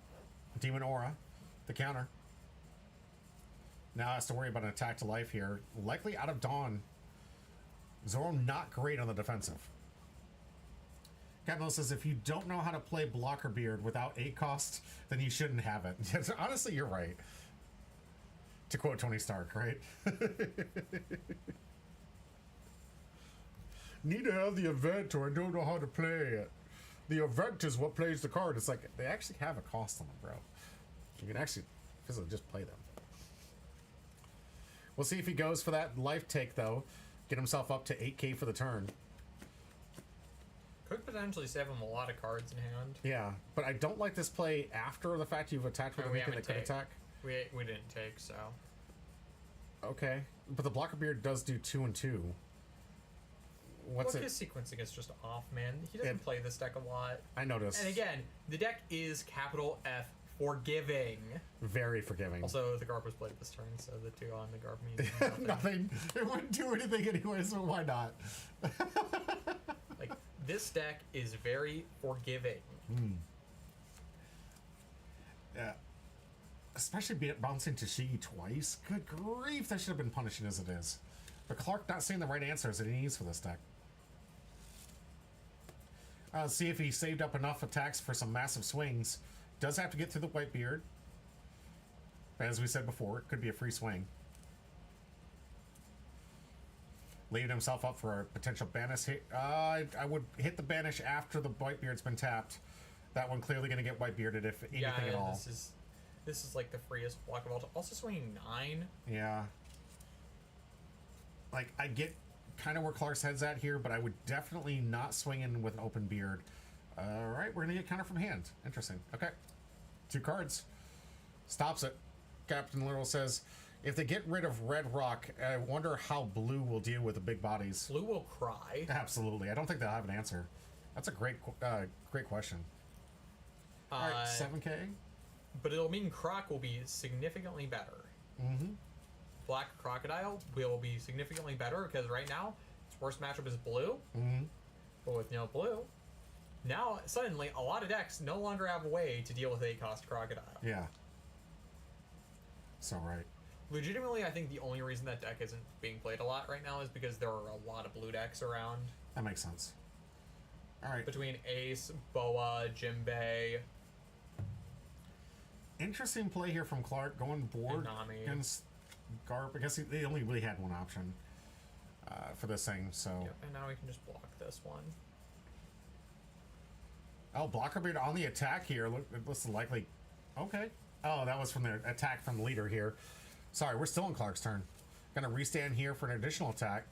Demon Aura. The counter. Now has to worry about an attack to life here. Likely out of Dawn. Zoro not great on the defensive. Captain says if you don't know how to play Blocker Beard without 8 cost, then you shouldn't have it. Honestly, you're right. To quote Tony Stark, right? Need to have the event or I don't know how to play it. The event is what plays the card. It's like they actually have a cost on them, bro. You can actually physically just play them. We'll see if he goes for that life take though. Get himself up to 8K for the turn. Could potentially save him a lot of cards in hand. Yeah, but I don't like this play after the fact you've attacked with a weapon that could attack. We didn't take, so. Okay, but the Blocker Beard does do 2 and 2. What's his sequencing is just off, man. He doesn't play this deck a lot. I noticed. And again, the deck is capital F forgiving. Very forgiving. Also, the Garp was played this turn, so the 2 on the Garp means nothing. It wouldn't do anything anyway, so why not? Like, this deck is very forgiving. Yeah. Especially bouncing Tashigi twice. Good grief, that should have been punishing as it is. But Clark not saying the right answers that he needs for this deck. See if he saved up enough attacks for some massive swings. Does have to get through the Whitebeard. But as we said before, it could be a free swing. Leaving himself up for a potential banish hit. I would hit the banish after the Whitebeard's been tapped. That one clearly going to get Whitebearded if anything at all. This is like the freest block of all time. Also swinging 9. Yeah. Like, I get kind of where Clark's head's at here, but I would definitely not swing in with an open beard. All right, we're going to get counter from hand. Interesting. Okay. 2 cards. Stops it. Captain Literal says, if they get rid of Red Rock, I wonder how Blue will deal with the big bodies. Blue will cry. Absolutely. I don't think they'll have an answer. That's a great question. All right, 7K. But it'll mean Croc will be significantly better. Mm-hmm. Black Crocodile will be significantly better because right now its worst matchup is Blue. Mm-hmm. But with no Blue, now suddenly a lot of decks no longer have a way to deal with 8-cost Crocodile. Yeah. So right. Legitimately, I think the only reason that deck isn't being played a lot right now is because there are a lot of blue decks around. That makes sense. All right. Between Ace, Boa, Jimbei. Interesting play here from Clark, going board Nami. against Garp. I guess they only really had one option for this thing, so... Yep, and now we can just block this one. Oh, blocker beard on the attack here. Look, it looks likely... Okay. Oh, that was from the attack from the leader here. Sorry, we're still in Clark's turn. Gonna restand here for an additional attack.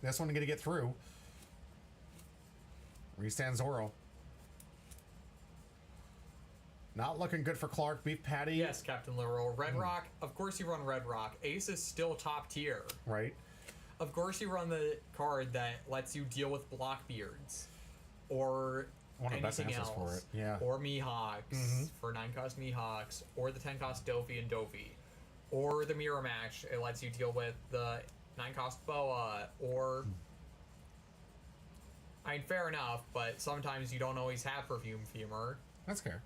This one gonna get through. Restand Zoro. Not looking good for Clark. Beef Patty. Yes, Captain Literal. Red Rock, of course you run Red Rock. Ace is still top tier. Right. Of course you run the card that lets you deal with Blockbeards. Or One of the best anything answers else. for it. Yeah. Or Mihawks for 9-cost Mihawks. Or the 10-cost Dofi and Dofi. Or the Mirror Match. It lets you deal with the 9-cost Boa. Or... I mean, fair enough, but sometimes you don't always have Perfume Fumer. That's fair.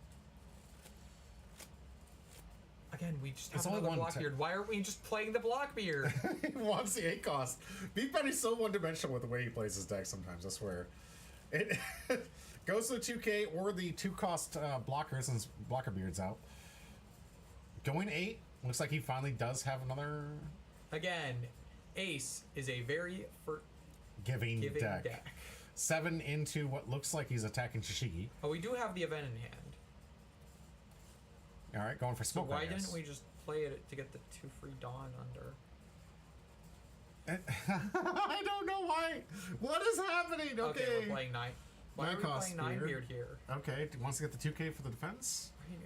Again, we just There's have only another one Blockbeard. Why aren't we just playing the Blockbeard? He wants the 8 cost. Beef Patty's so one-dimensional with the way he plays his deck sometimes, I swear. It goes to the 2K or the 2-cost blocker since Blocker Beard's out. Going 8. Looks like he finally does have another... Again, Ace is a very Giving deck. deck. 7 into what looks like he's attacking Shishigi. Oh, we do have the event in hand. Alright, going for So smoke, why I guess. didn't we just play it to get the 2 free Dawn under? I don't know why. What is happening? Okay. We're playing 9. Why are we Nine-cost playing Beard. 9-beard here? Okay, wants to get the 2K for the defense? I mean,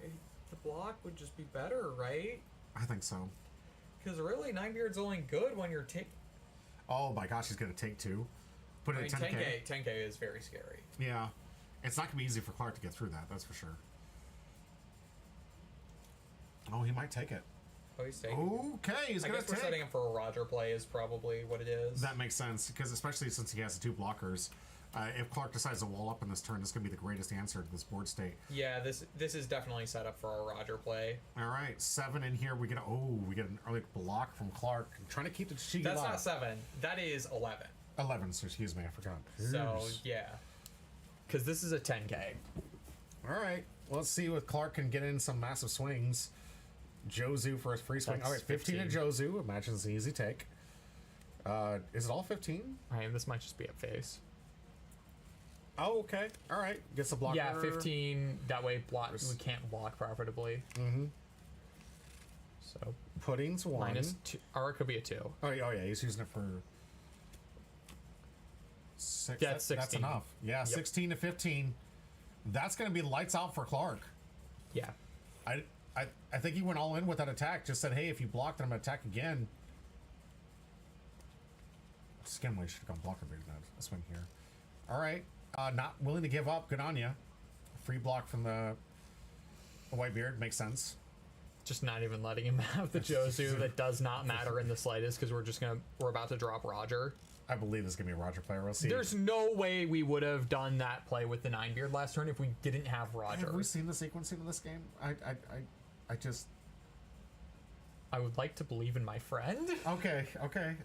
the block would just be better, right? I think so. Because really, 9-beard's only good when you're taking... Oh my gosh, he's going to take 2. Put it I mean, at 10K. 10K is very scary. Yeah. It's not going to be easy for Clark to get through that, that's for sure. Oh, he might take it. Oh, he's taking Okay, he's I going guess to we're take. setting up for a Roger play is probably what it is. That makes sense, because especially since he has the 2 blockers, if Clark decides to wall up in this turn, this is going to be the greatest answer to this board state. Yeah, this is definitely set up for a Roger play. All right, 7 in here. We get an early block from Clark. I'm trying to keep the Shigi That's alive. not 7. That is 11. 11, so excuse me, I forgot. So, Jeez. yeah. Because this is a 10K. All right, let's see if Clark can get in some massive swings. Jozu for a free swing. That's All right, 15 to Jozu. Imagine it's an easy take. Is it all 15? I mean, this might just be a face. Oh, okay. All right. Gets the blocker. Yeah, 15. That way, we can't block profitably. Mm-hmm. So Pudding's 1. minus 2, or it could be a 2. Oh, yeah, he's using it for 6. Yeah, it's That's 16. enough. Yeah, Yep. 16 to 15. That's going to be lights out for Clark. Yeah. I think he went all in with that attack. Just said, hey, if you block, then I'm going to attack again. Skimway should have gone blocker beard that swing here. All right. Not willing to give up. Good on ya. Free block from the Whitebeard. Makes sense. Just not even letting him have the Jozu. That does not matter in the slightest because we're about to drop Roger. I believe this is going to be a Roger player. We'll see. There's no way we would have done that play with the 9-beard last turn if we didn't have Roger. Have we seen the sequencing of this game? I just... I would like to believe in my friend. Okay.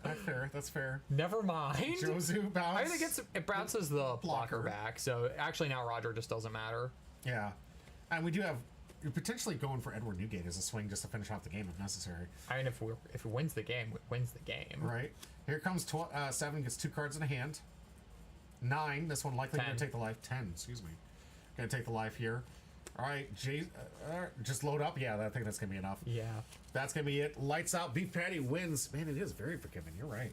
That's fair. That's fair. Never mind. Jozu bounce. I think it bounces the blocker back, so actually now Roger just doesn't matter. Yeah. And we do have... You're potentially going for Edward Newgate as a swing just to finish off the game if necessary. I mean, if it wins the game, it wins the game. Right. Here comes 7, gets 2 cards in a hand. 9, this one likely going 10. to take the life. 10, excuse me. Going to take the life here. All right, just load up. Yeah, I think that's going to be enough. Yeah. That's going to be it. Lights out. Beef Patty wins. Man, it is very forgiving. You're right.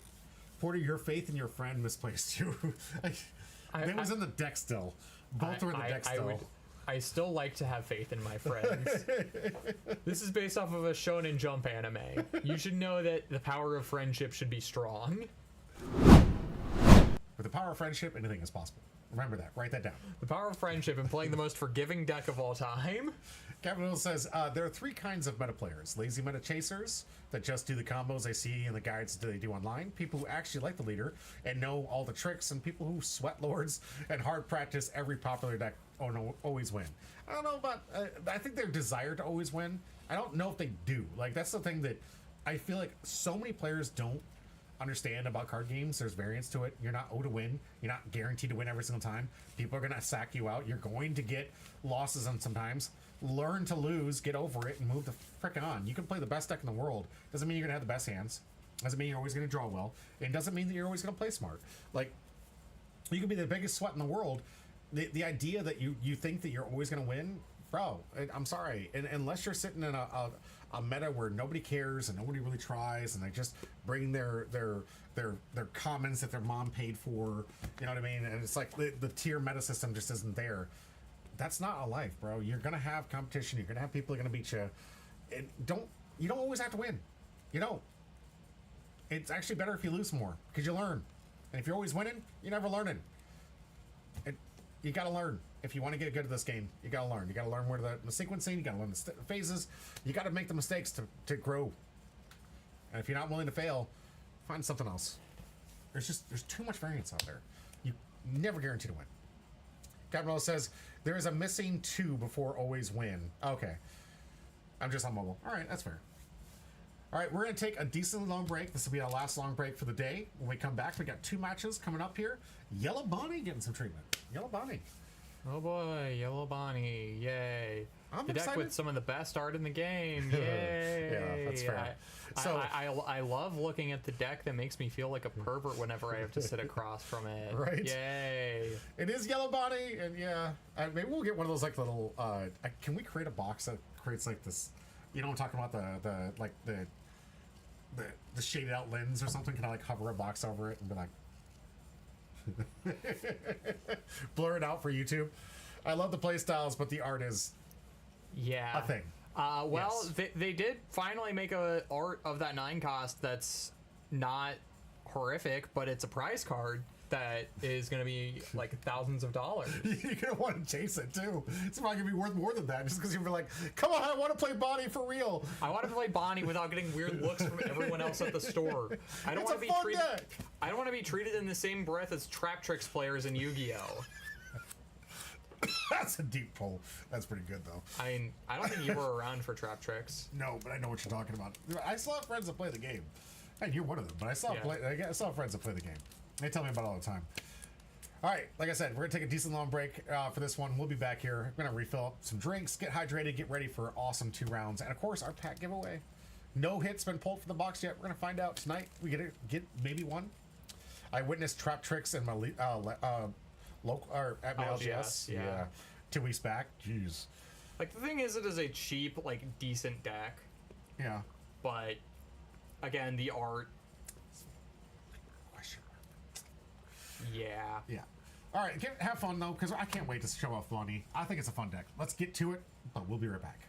Porter, your faith in your friend misplaced you. It was in the deck still. Both were in the deck still. I still like to have faith in my friends. This is based off of a Shonen Jump anime. You should know that the power of friendship should be strong. With the power of friendship, anything is possible. Remember that. Write that down. The power of friendship and playing the most forgiving deck of all time. Capital says, there are 3 kinds of meta players. Lazy meta chasers that just do the combos they see in the guides that they do online. People who actually like the leader and know all the tricks. And people who sweat lords and hard practice every popular deck always win. I don't know about... I think their desire to always win. I don't know if they do. Like, that's the thing that I feel like so many players don't understand about card games. There's variance to it. You're not owed to win. You're not guaranteed to win every single time. People are going to sack you out. You're going to get losses on sometimes. Learn to lose, get over it, and move the frickin' on. You can play the best deck in the world. Doesn't mean you're going to have the best hands. Doesn't mean you're always going to draw well. It doesn't mean that you're always going to play smart. Like, you can be the biggest sweat in the world. The idea that you think that you're always going to win, bro, I'm sorry. And unless you're sitting in a meta where nobody cares and nobody really tries, and they just bring their commons that their mom paid for, you know what I mean? And it's like the tier meta system just isn't there. That's not a life, bro. You're gonna have competition. You're gonna have people gonna beat you. And you don't always have to win. You don't. It's actually better if you lose more because you learn. And if you're always winning, you're never learning. You gotta learn. If you want to get good at this game, you gotta learn. You gotta learn where the sequencing, you gotta learn the phases. You gotta make the mistakes to grow. And if you're not willing to fail, find something else. There's too much variance out there. You never guarantee to win. Gabriel says, there is a missing 2 before always win. Okay. I'm just on mobile. All right, that's fair. All right, we're going to take a decently long break. This will be our last long break for the day. When we come back, we got 2 matches coming up here. Yellow Bonnie getting some treatment. Yellow Bonnie. Oh boy, Yellow Bonnie, yay. I'm the deck excited. with some of the best art in the game, yay. Yeah, that's fair. I love looking at the deck that makes me feel like a pervert whenever I have to sit across from it. Right. Yay. It is Yellow Bonnie, and yeah, maybe we'll get one of those like little, can we create a box that creates like this, you know what I'm talking about, the shaded out lens or something? Can I like hover a box over it and be like, blur it out for YouTube? I love the play styles, but the art is Yeah. a thing. Well, Yes. they did finally make a art of that 9 cost that's not horrific, but it's a prize card that is going to be like thousands of dollars. You're gonna want to chase it too. It's probably gonna be worth more than that, just because you're like, come on, I want to play Bonnie for real. I want to play Bonnie without getting weird looks from everyone else at the store. I don't It's want a to be fun treated. deck. I don't want to be treated in the same breath as Trap Tricks players in Yu-Gi-Oh. That's a deep pull. That's pretty good though. I mean, I don't think you were around for Trap Tricks. No, but I know what you're talking about. I still have friends that play the game. And you're one of them, but I still have, I still have friends that play the game. They tell me about it all the time. All right, like I said, we're gonna take a decent long break for this one. We'll be back here. We're gonna refill up some drinks, get hydrated, get ready for awesome 2 rounds, and of course our pack giveaway. No hits been pulled from the box yet. We're gonna find out tonight. We get maybe one. I witnessed Trap Tricks in my local or at my LGS. yeah. 2 weeks back. Jeez. Like, the thing is, it is a cheap, like, decent deck, Yeah. but again, the art, Question. yeah. Yeah. All right, have fun though, because I can't wait to show off Bonnie. I think it's a fun deck. Let's get to it, but we'll be right back.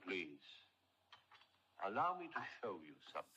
Please, allow me to show you something.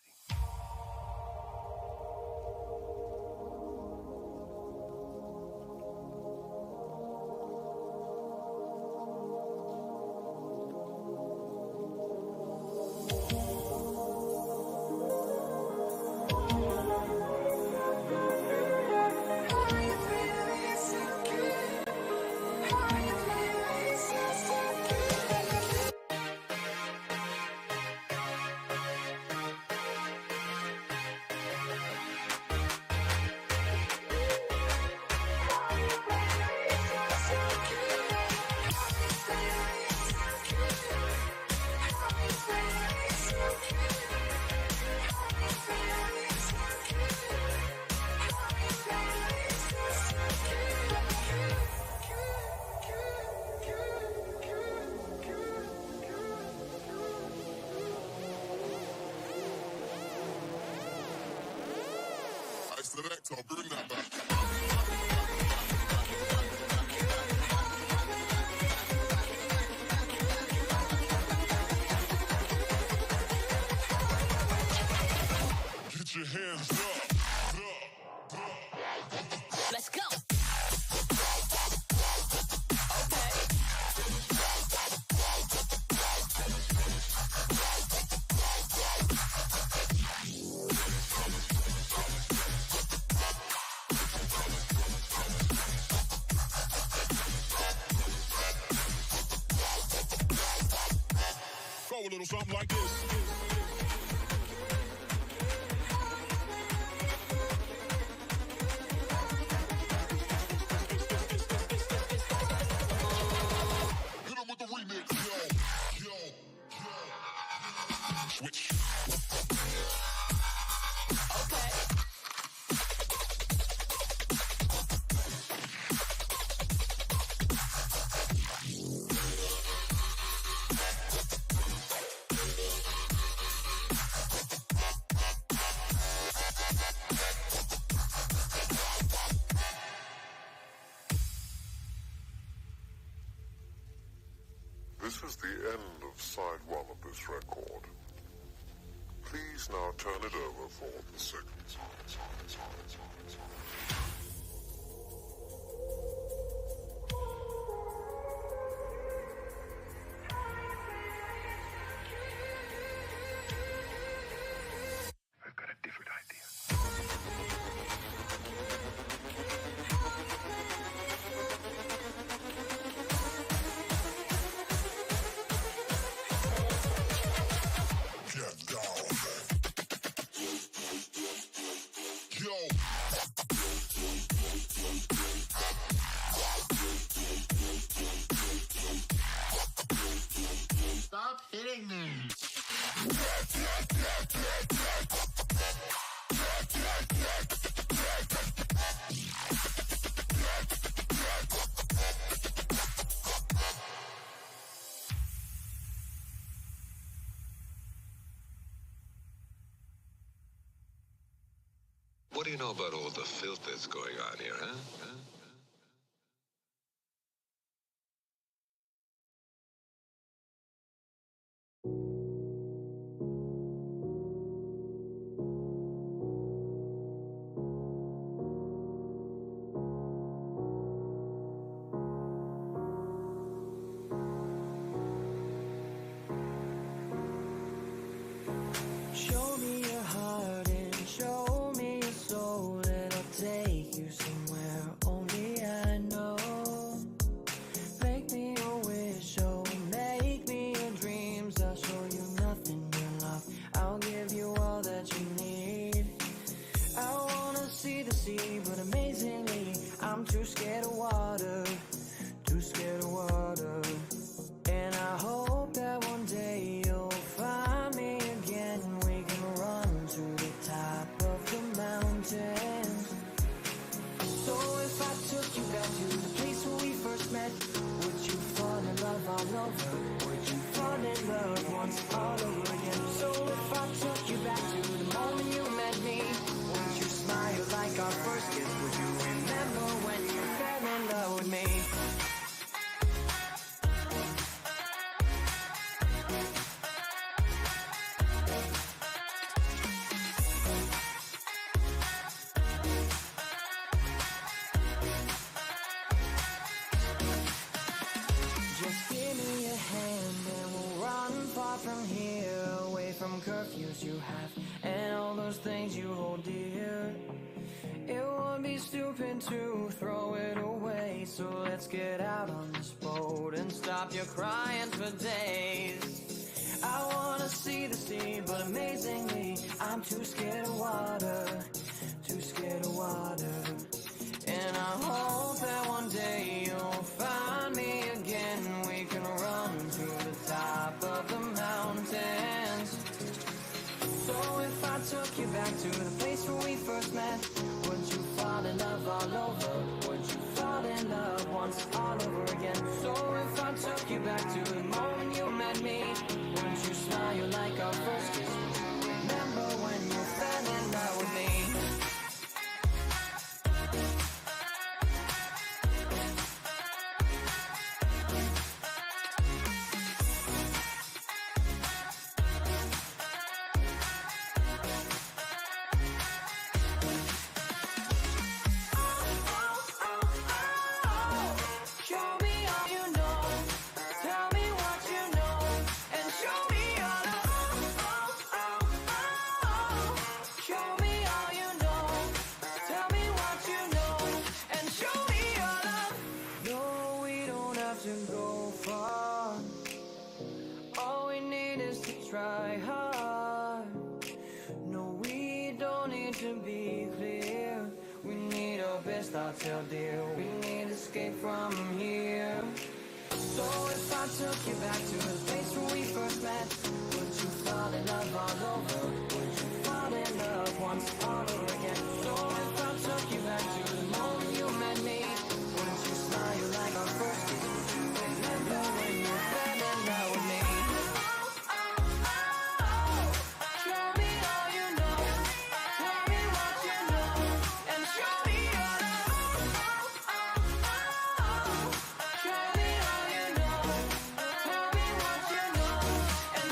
Selector, bring that back. Get your hands up. Let's go. Go a little something like this. Hit 'em with the remix, yo. Switch. This is the end of side one of this record. Please now turn it over for the second side. I've got a different idea. Get down. Yo. Stop hitting me. What do you know about all the filth that's going on here, huh? Show me your heart and show me your soul, and I'll take you somewhere only I know. Make me a wish, oh, make me your dreams. I'll show you nothing but love. I'll give you all that you need. I wanna see the sea, but amazingly, I'm too scared of water. Too scared of water. And I hope that one day you'll find me again. We can run to the top of the mountains. So if I took you back to the place where we first met, would you fall in love all over? Would you fall in love once all over again? So if I took you back to the moment you met me, would you smile like our first kiss? Would you remember when you fell in love with me? Just give me a hand and we'll run far from here, away from curfews you have and all those things you hold dear. It would be stupid to throw it away, so let's get out on this boat and stop your crying for days. I wanna see the sea, but amazingly, I'm too scared of water, too scared of water. And I hope that one day you'll find me again. We can run to the top of the mountains. So if I took you back to the place where we first met, would you fall in love all over? Would you fall in love once all over again? So if I took you back to the moment you met me, would you smile like our first kiss? Would you remember when you fell in love with me? to try hard. No, we don't need to be clear. We need our best thoughts held dear. We need escape from here. So if I took you back to the place where we first met, would you fall in love all over? Would you fall in love once all over again? So if I took you back to the moment you met me, would you smile like our first kiss? Would you remember when you fell in love with me? Show me all you know. Tell me what you know. And show me your love. Show me all you know. Tell me what you know. And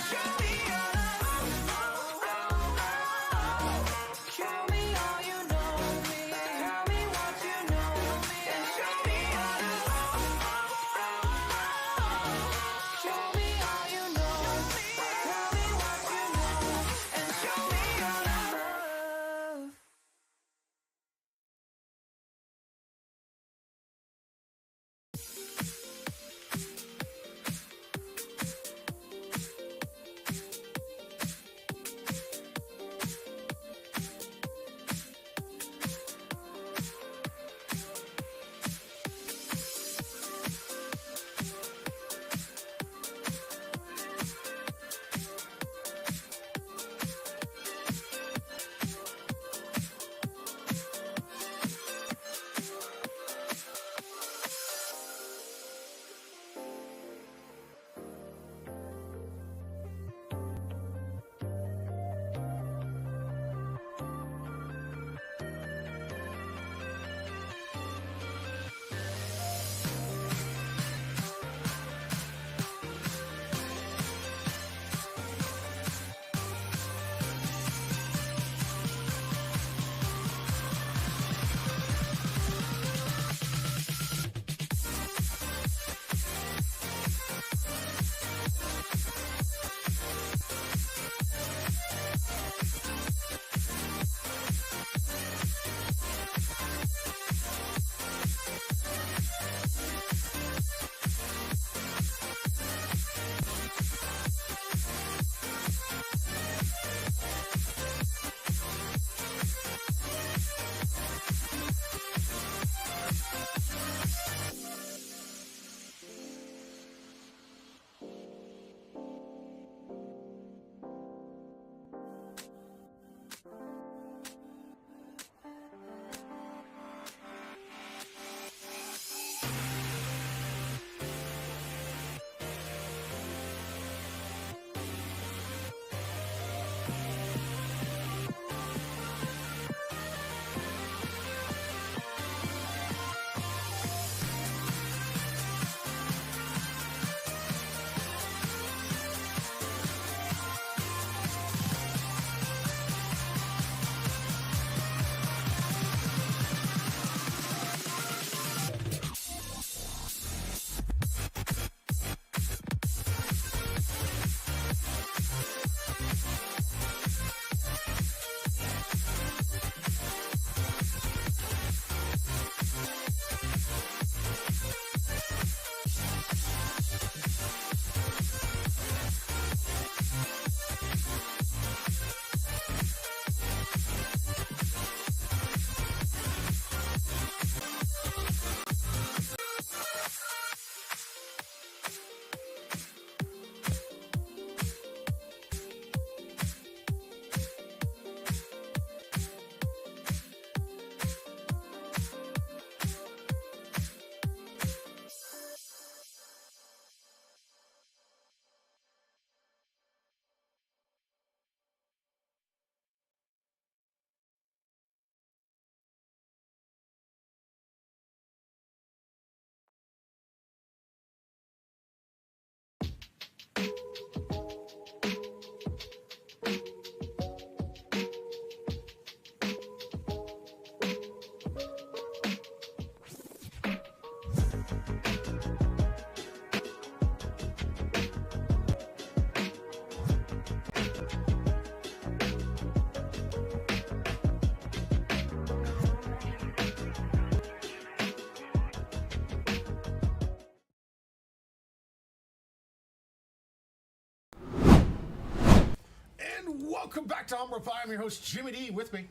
Welcome back to Home Reply. I'm your host, Jimmy D. With me.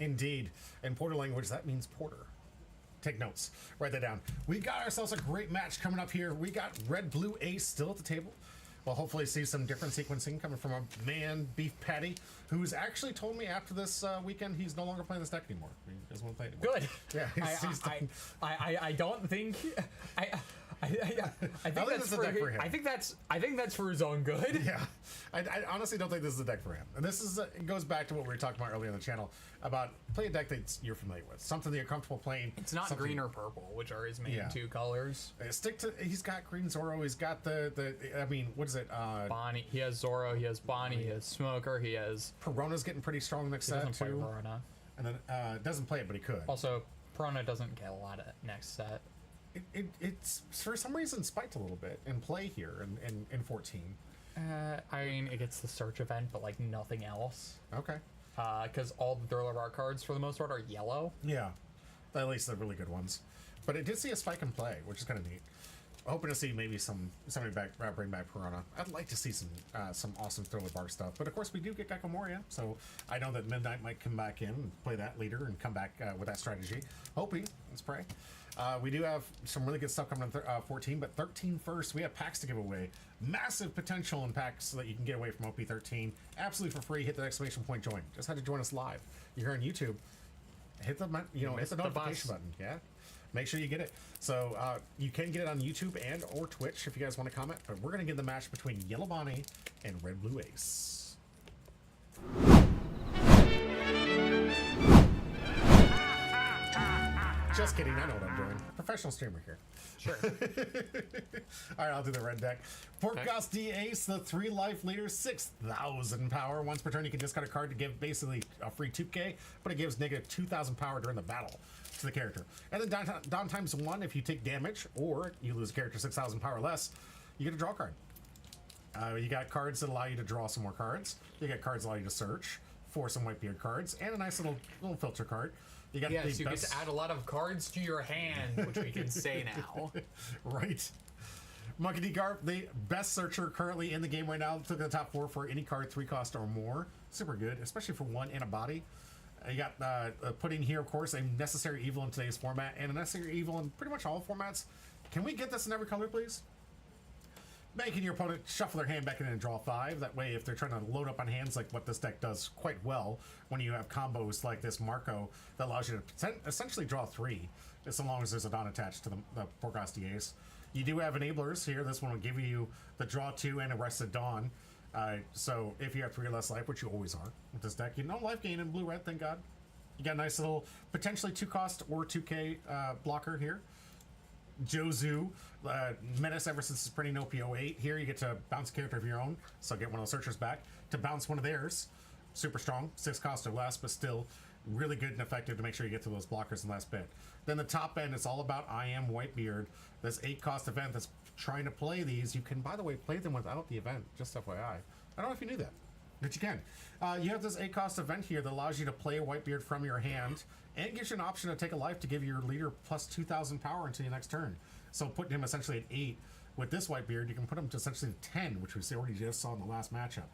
Indeed. In Porter language, that means porter. Take notes. Write that down. We got ourselves a great match coming up here. We got Red Blue Ace still at the table. We'll hopefully see some different sequencing coming from a man, Beef Patty, who's actually told me after this weekend he's no longer playing this deck anymore. He doesn't want to play it anymore. Good. Yeah, I don't think. I think that's a deck for him. I think that's for his own good. Yeah, I honestly don't think this is a deck for him. And this is it goes back to what we were talking about earlier on the channel about play a deck that you're familiar with, something that you're comfortable playing. It's not green or purple, which are his main two colors. Stick to. He's got green Zoro. He's got the. I mean, what is it? Bonnie. He has Zoro. He has Bonnie. He has Smoker. He has. Perona's getting pretty strong next set doesn't play too. Perona. And then doesn't play it, but he could. Also, Perona doesn't get a lot of next set. It's for some reason spiked a little bit in play here in 14. I mean, it gets the search event, but like nothing else. Okay. Because all the Thriller Bar cards for the most part are yellow. Yeah, at least the really good ones. But it did see a spike in play, which is kind of neat. Hoping to see maybe somebody bring back Perona. I'd like to see some awesome Thriller Bark stuff. But of course we do get Gecko Moria, so I know that Midnight might come back in and play that leader and come back with that strategy. Hoping, let's pray. We do have some really good stuff coming in 14, but 13 first. We have packs to give away. Massive potential in packs so that you can get away from OP-13 absolutely for free. Hit the exclamation point join. Just had to join us live. You're here on YouTube. Hit the hit the notification button. Yeah. Make sure you get it. So you can get it on YouTube and or Twitch if you guys want to comment. But we're going to get the match between Yellow Bonnie and Red Blue Ace. Just kidding. I know what I'm doing. Professional streamer here. Sure. All right, I'll do the red deck. Forecast D Ace, the 3 life leader, 6,000 power. Once per turn, you can discard a card to give basically a free 2k, but it gives negative 2,000 power during the battle to the character. And then down times 1 if you take damage or you lose a character 6,000 power or less, you get a draw card. You got cards that allow you to draw some more cards. You got cards that allow you to search for some Whitebeard cards and a nice little filter card. You got yes, you get to add a lot of cards to your hand, which we can say now. Right. Monkey D. Garp, the best searcher currently in the game right now. Took the top 4 for any card 3 cost or more. Super good, especially for 1 and a body. You got put in here, of course, a necessary evil in today's format and a necessary evil in pretty much all formats. Can we get this in every color, please? Making your opponent shuffle their hand back in and draw 5. That way, if they're trying to load up on hands like what this deck does quite well, when you have combos like this Marco that allows you to essentially draw 3, as long as there's a Dawn attached to the Forecast Ace. You do have enablers here. This one will give you the draw 2 and Arrested Dawn. So if you have 3 or less life, which you always are with this deck, you know life gain in blue-red, thank God. You got a nice little potentially 2 cost or 2k blocker here. Jozu, Menace ever since it's printing OP-08. Here you get to bounce a character of your own, so get one of those searchers back to bounce one of theirs. Super strong, 6 cost or less, but still really good and effective to make sure you get to those blockers in the last bit. Then the top end is all about I Am Whitebeard. This 8 cost event that's trying to play these. You can, by the way, play them without the event, just FYI. I don't know if you knew that, but you can. You have this 8 cost event here that allows you to play a Whitebeard from your hand and gives you an option to take a life to give your leader plus 2,000 power until your next turn. So putting him essentially at 8 with this Whitebeard, you can put him to essentially 10, which we already just saw in the last matchup.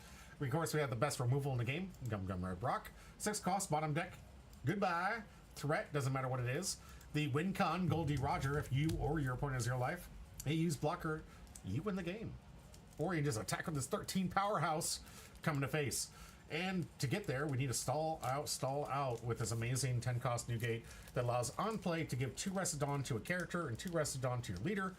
Of course, we have the best removal in the game, Gum Gum Red Brock. 6 cost, bottom deck. Goodbye. Threat, doesn't matter what it is. The win con, Goldie Roger, if you or your opponent has 0 life. They use blocker, you win the game. Or you just attack with this 13 powerhouse coming to face. And to get there, we need to stall out with this amazing 10 cost new gate that allows on play to give 2 Rested Dawn to a character and 2 Rested Dawn to your leader.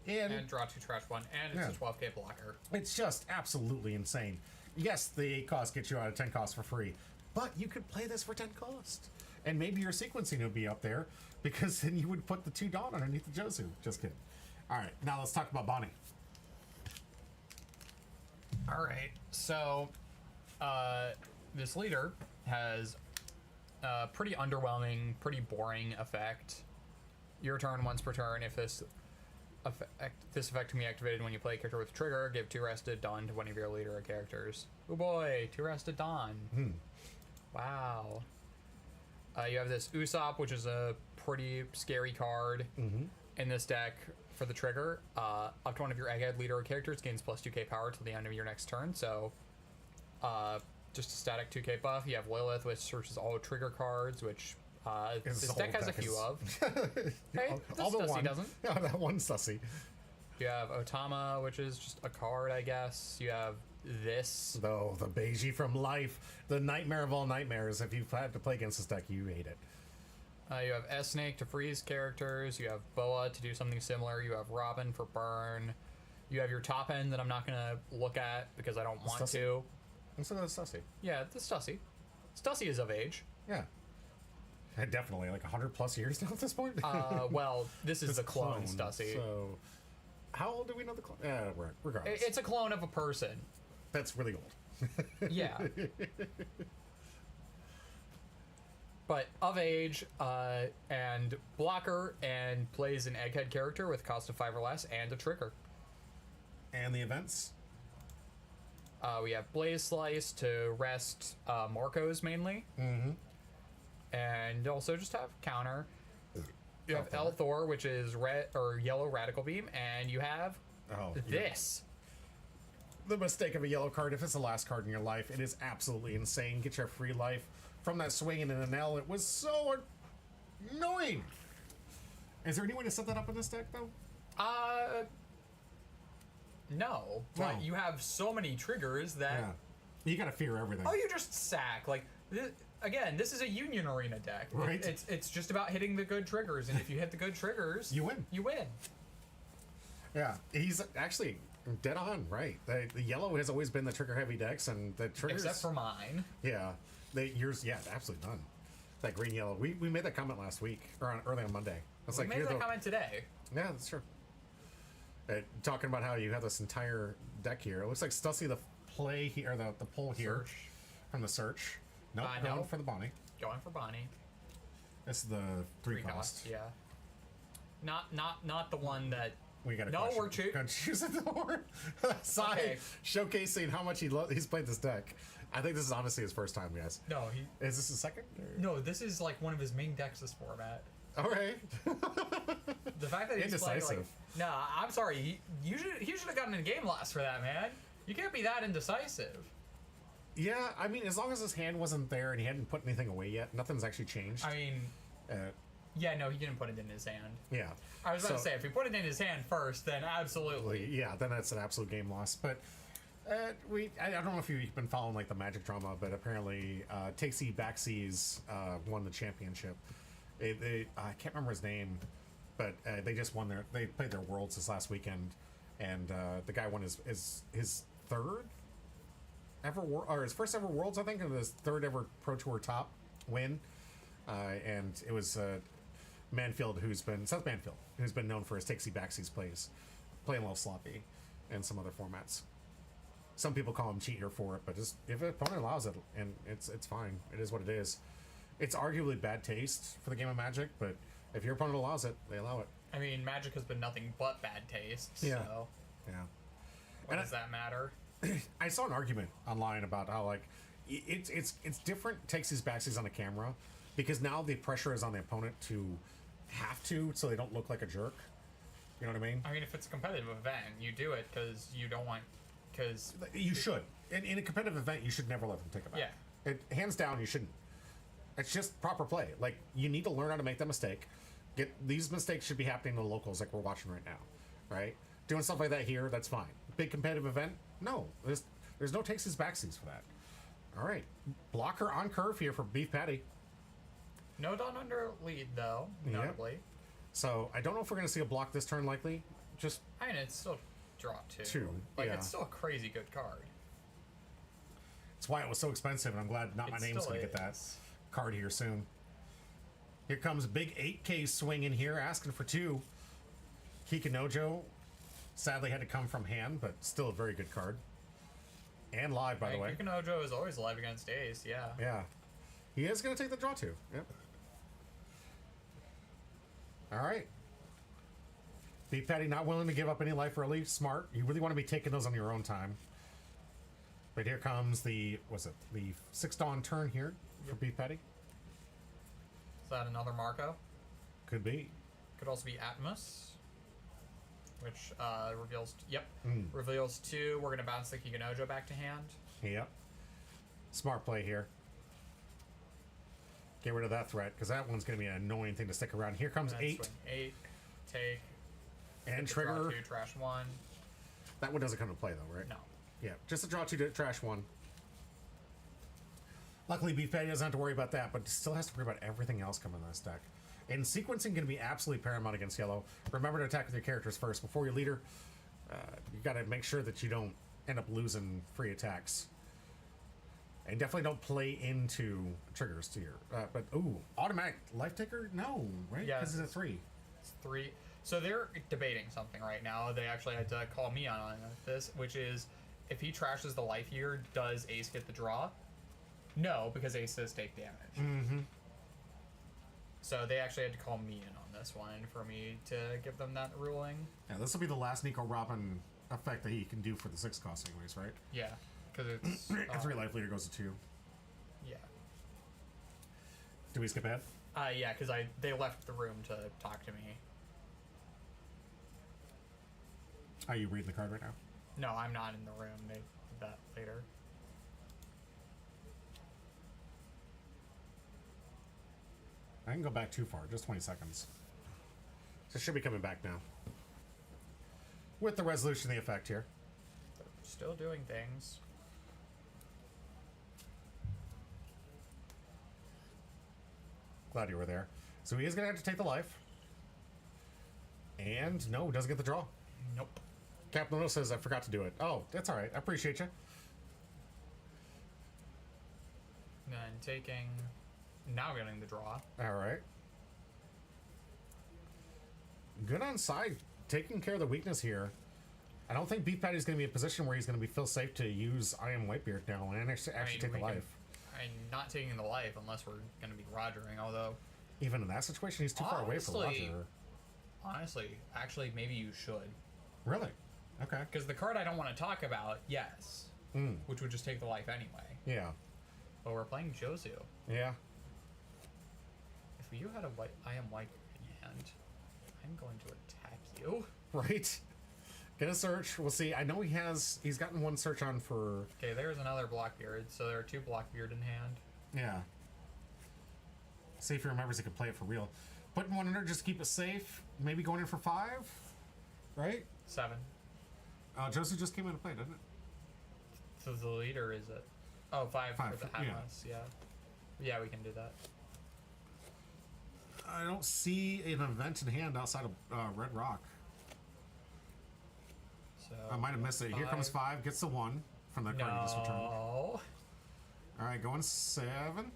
And draw 2 trash 1, and it's a 12k blocker. It's just absolutely insane. Yes, the 8 cost gets you out of 10 cost for free, but you could play this for 10 cost. And maybe your sequencing would be up there, because then you would put the 2 Dawn underneath the Jozu. Just kidding. All right, now let's talk about Bonnie. All right, so this leader has a pretty underwhelming, pretty boring effect. Your turn, once per turn. If this effect can be activated when you play a character with trigger, give 2 Rested Dawn to one of your leader characters. Oh boy, 2 Rested Dawn. Wow. You have this Usopp, which is a pretty scary card in this deck for the trigger, up to one of your egghead leader characters gains plus 2k power till the end of your next turn. So, just a static 2k buff. You have Lilith, which searches all trigger cards, which this deck has a few of. Hey, all the Stussy one doesn't. Yeah, that one Stussy. You have Otama, which is just a card, I guess. You have this. Though the Beiji from Life, the nightmare of all nightmares. If you've had to play against this deck, you hate it. You have S-Snake to freeze characters. You have Boa to do something similar. You have Robin for burn. You have your top end that I'm not going to look at because I don't want Stussy? to. What's the Stussy? Yeah, the Stussy. Stussy is of age. Yeah. Definitely, like 100 plus years now at this point. Well, this is It's the clone Stussy. So, how old do we know the clone? Yeah, regardless. It's a clone of a person. That's really old. Yeah. But of age, and blocker, and plays an egghead character with cost of 5 or less, and a trigger. And the events? We have Blaze Slice to rest Marcos mainly. Mm-hmm. And also just have counter. You have Elthor, which is red or yellow Radical Beam, and you have this. The mistake of a yellow card, if it's the last card in your life, it is absolutely insane. Get your free life from that swing in an L. It was so annoying. Is there any way to set that up in this deck, though? No. But you have so many triggers that... Yeah. You gotta fear everything. Oh, you just sack. Like, again, this is a Union Arena deck. Right. It's just about hitting the good triggers, and if you hit the good triggers... You win. You win. Yeah, he's actually dead on, right. The yellow has always been the trigger-heavy decks, and the triggers... Except for mine. Yeah. Yours, yeah, absolutely none. That green-yellow. We made that comment last week, or early on Monday. We made that comment today. Yeah, that's true. Talking about how you have this entire deck here. It looks like Stussy the play here, the pull here Search. from the search. Nope, No. going for the Bonnie. Going for Bonnie. This is the 3 cost. Yeah. Not the one that... We got No, we're choosing the more side, Okay. showcasing how much he's played this deck. I think this is honestly his first time, guys. No, Is this his second? Or? No, this is like one of his main decks this format. All right. The fact that he's playing like... Indecisive. No, I'm sorry. He should have gotten a game loss for that, man. You can't be that indecisive. Yeah, I mean, as long as his hand wasn't there and he hadn't put anything away yet, nothing's actually changed. I mean... yeah, no, he didn't put it in his hand. Yeah. I was about to say, if he put it in his hand first, then absolutely. Yeah, then that's an absolute game loss. But I don't know if you've been following like the Magic drama, but apparently Takesy Backseas won the championship. I can't remember his name, but they just won they played their Worlds this last weekend, and the guy won his third ever or his first ever Worlds, I think, and his third ever Pro Tour top win. And it was Seth Manfield, who's been known for his Takesy Backseas plays, playing a little sloppy in some other formats. Some people call him cheater for it, but just if an opponent allows it, and it's fine. It is what it is. It's arguably bad taste for the game of Magic, but if your opponent allows it, they allow it. I mean, Magic has been nothing but bad taste, Yeah. so... Yeah. What does that matter? I saw an argument online about how like it's different Takesy Backseas on the camera because now the pressure is on the opponent to have to, so they don't look like a jerk. You know what I mean? I mean, if it's a competitive event, you do it because you don't want... Because... You should. In a competitive event, you should never let them take it back. Yeah. Hands down, you shouldn't. It's just proper play. Like, you need to learn how to make that mistake. These mistakes should be happening to the locals like we're watching right now. Right? Doing stuff like that here, that's fine. Big competitive event? No. There's no Takesy Backseas for that. All right. Blocker on curve here for Beef Patty. No Dawn Under lead, though, notably. Yep. So, I don't know if we're going to see a block this turn likely. Just... I mean, it's still draw two. Like, it's still a crazy good card. That's why it was so expensive, and I'm glad Not My Name's going to get that card here soon. Here comes big 8K swing in here, asking for 2. Kikinojo sadly had to come from hand, but still a very good card. And live, by the way. Kikinojo is always live against Ace, yeah. Yeah. He is going to take the draw 2. Yep. All right. Beef Patty not willing to give up any life early. Smart. You really want to be taking those on your own time. But here comes the 6 Dawn turn here for Beef Patty. Is that another Marco? Could be. Could also be Atmos. which reveals. Yep, reveals 2. We're gonna bounce the Kikinojo back to hand. Yep. Smart play here. Get rid of that threat, because that one's going to be an annoying thing to stick around. Here comes And then 8. swing 8, take, And draw trigger. 2, trash 1. That one doesn't come into play, though, right? No. Yeah, just a draw 2 to trash 1. Luckily, Beef Patty doesn't have to worry about that, but still has to worry about everything else coming in this deck. And sequencing going to be absolutely paramount against yellow. Remember to attack with your characters first. Before your leader, you got to make sure that you don't end up losing free attacks. And definitely don't play into triggers to your... but, ooh, automatic life taker? No, right? Yeah, Because it's a 3. It's 3. So they're debating something right now. They actually had to call me on this, which is, if he trashes the life here, does Ace get the draw? No, because Ace does take damage. Mm-hmm. So they actually had to call me in on this one for me to give them that ruling. Yeah, this will be the last Nico Robin effect that he can do for the 6 cost anyways, right? Yeah, because it's... A 3 life leader goes to 2. Yeah. Do we skip ahead? Yeah, because they left the room to talk to me. Are you reading the card right now? No, I'm not in the room. They did that later. I can go back too far, just 20 seconds. So it should be coming back now. With the resolution of the effect here. They're still doing things. Glad you were there. So he is going to have to take the life. And no, doesn't get the draw. Nope. Captain Little says, I forgot to do it. Oh, that's all right. I appreciate you. Then taking... Now getting the draw. All right. Good on side. Taking care of the weakness here. I don't think Beef Patty's going to be in a position where he's going to feel safe to use I Am Whitebeard now and actually take the life. I'm not taking the life unless we're going to be rogering, although... Even in that situation, he's too far away for Roger. Honestly, actually, maybe you should. Really? Okay. Because the card I don't want to talk about, yes. Which would just take the life anyway. Yeah. But we're playing Jozu. Yeah. If you had a white, I Am White in hand, I'm going to attack you. Right. Get a search. We'll see. I know he's gotten 1 search on for... Okay, there's another Blockbeard. So there are 2 Blockbeard in hand. Yeah. See if he remembers he can play it for real. Putting 1 under, just keep it safe. Maybe going in for 5. Right? 7. Josie just came into play, didn't it? So the leader is it? Oh, 5 5 for the yeah. Atlas, yeah. Yeah, we can do that. I don't see an event in hand outside of Red Rock. So I might have missed it. Here comes 5, gets the 1 from the card you just returned. No. Alright, going 7.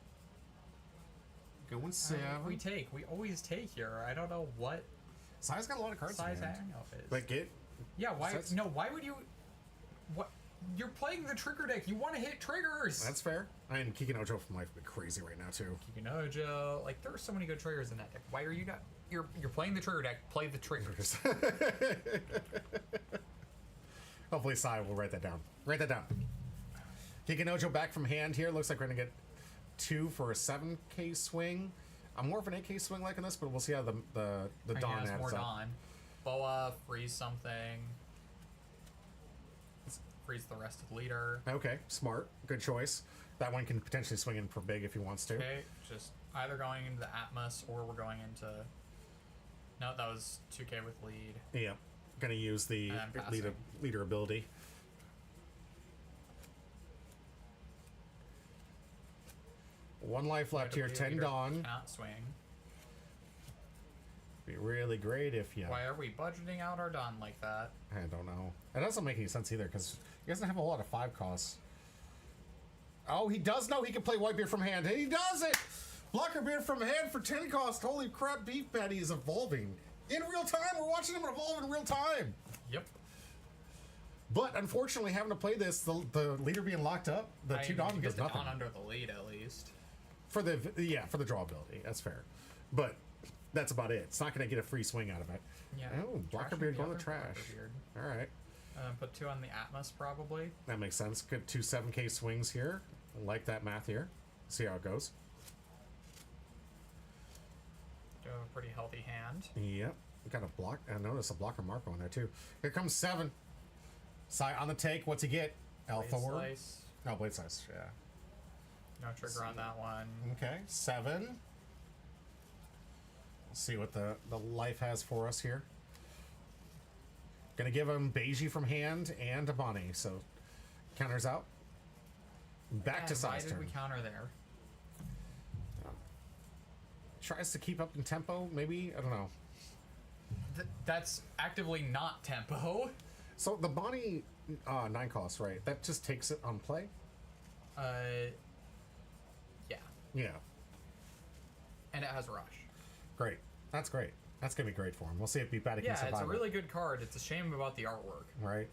Going 7. We always take here. I don't know what Sai's got a lot of cards size in hand. hang up is. But get... Yeah, why? That's- No, why would you? What? You're playing the trigger deck. You want to hit triggers. That's fair. And Kikinojo from Life would be crazy right now, too. Kikinojo. Like, there are so many good triggers in that deck. Why are you not? You're playing the trigger deck. Play the triggers. Hopefully Sai will write that down. Write that down. Kikinojo back from hand here. Looks like we're going to get 2 for a 7k swing. I'm more of an 8k swing like in this, but we'll see how the Dawn adds more up. Dawn. Boa, freeze something. Freeze the rest of the leader. Okay, smart. Good choice. That one can potentially swing in for big if he wants to. Okay, just either going into the Atmos or we're going into... No, that was 2k with lead. Yeah. Gonna use the And leader ability. One life left here, 10 Dawn. Cannot swing. Be really great if you... Why are we budgeting out our Dawn like that? I don't know. It doesn't make any sense either, because he doesn't have a lot of 5 costs. Oh, he does know he can play Whitebeard from hand. And he does it! Blockerbeard from hand for 10 cost. Holy crap, Beef Patty is evolving. In real time! We're watching him evolve in real time! Yep. But unfortunately, having to play this, the leader being locked up, the 2 Dawn does nothing. Dawn under the lead, at least. For the draw ability, that's fair. But that's about it. It's not going to get a free swing out of it. Yeah. Oh, Blockerbeard going to trash. All right. Put 2 on the Atmos, probably. That makes sense. Good 2 7k swings here. I like that math here. See how it goes. Do have a pretty healthy hand. Yep. We got a block. I noticed a blocker Marco in there too. Here comes 7. Sai on the take. What's he get? Blade L4. Slice. No, blade slice. Yeah. No trigger on that one. Okay, 7. Let's see what the life has for us here. Gonna give him Beiji from hand and a Bonnie, so counters out. Back to Why Sai's did we turn. counter there? Tries to keep up in tempo, maybe? I don't know. That's actively not tempo. So the Bonnie 9 cost, right? That just takes it on play? Yeah. Yeah. And it has Rush. Great. That's great. That's gonna be great for him. We'll see if Beat Patty can Yeah, survive it's a it. really good card. It's a shame about the artwork. Right.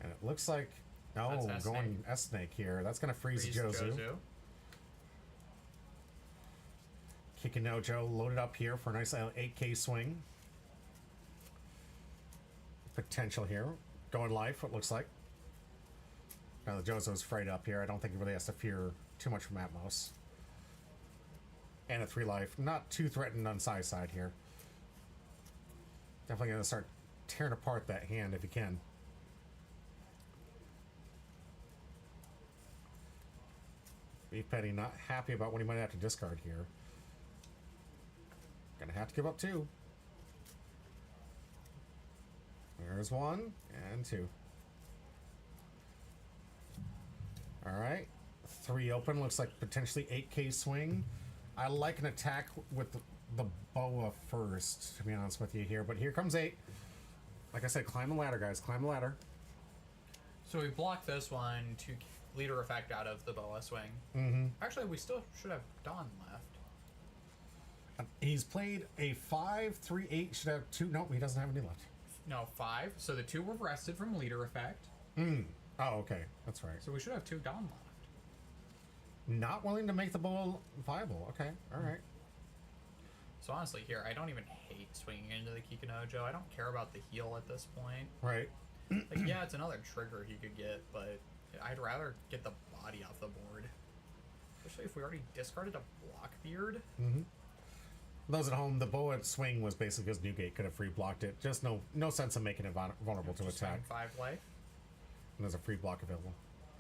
And it looks like That's going S-Snake here. That's gonna freeze Jozu. Kikinojo loaded up here for a nice 8K swing. Potential here. Going life, it looks like. Now the Jozo's frayed up here. I don't think he really has to fear too much from Atmos. And a 3 life. Not too threatened on Sai's side here. Definitely going to start tearing apart that hand if he can. Beef Petty not happy about what he might have to discard here. Gonna have to give up 2. There's 1 and 2. Alright. 3 open. Looks like potentially 8K swing. I like an attack with the boa first, to be honest with you here. But here comes 8. Like I said, climb the ladder, guys. Climb the ladder. So we blocked this one to leader effect out of the boa swing. Mm-hmm. Actually, we still should have Dawn left. He's played a 5, 3, 8. Should have 2. Nope, he doesn't have any left. No, 5. So the 2 were rested from leader effect. Oh, okay. That's right. So we should have 2 Dawn left. Not willing to make the boa viable. Okay, all right. So honestly, here, I don't even hate swinging into the Kikinojo. I don't care about the heal at this point. Right. Like, yeah, it's another trigger he could get, but I'd rather get the body off the board. Especially if we already discarded a Blockbeard. Those at home, the boa swing was basically because Newgate could have free blocked it. Just no sense of making it vulnerable to Just attack. swing 5 life. And there's a free block available.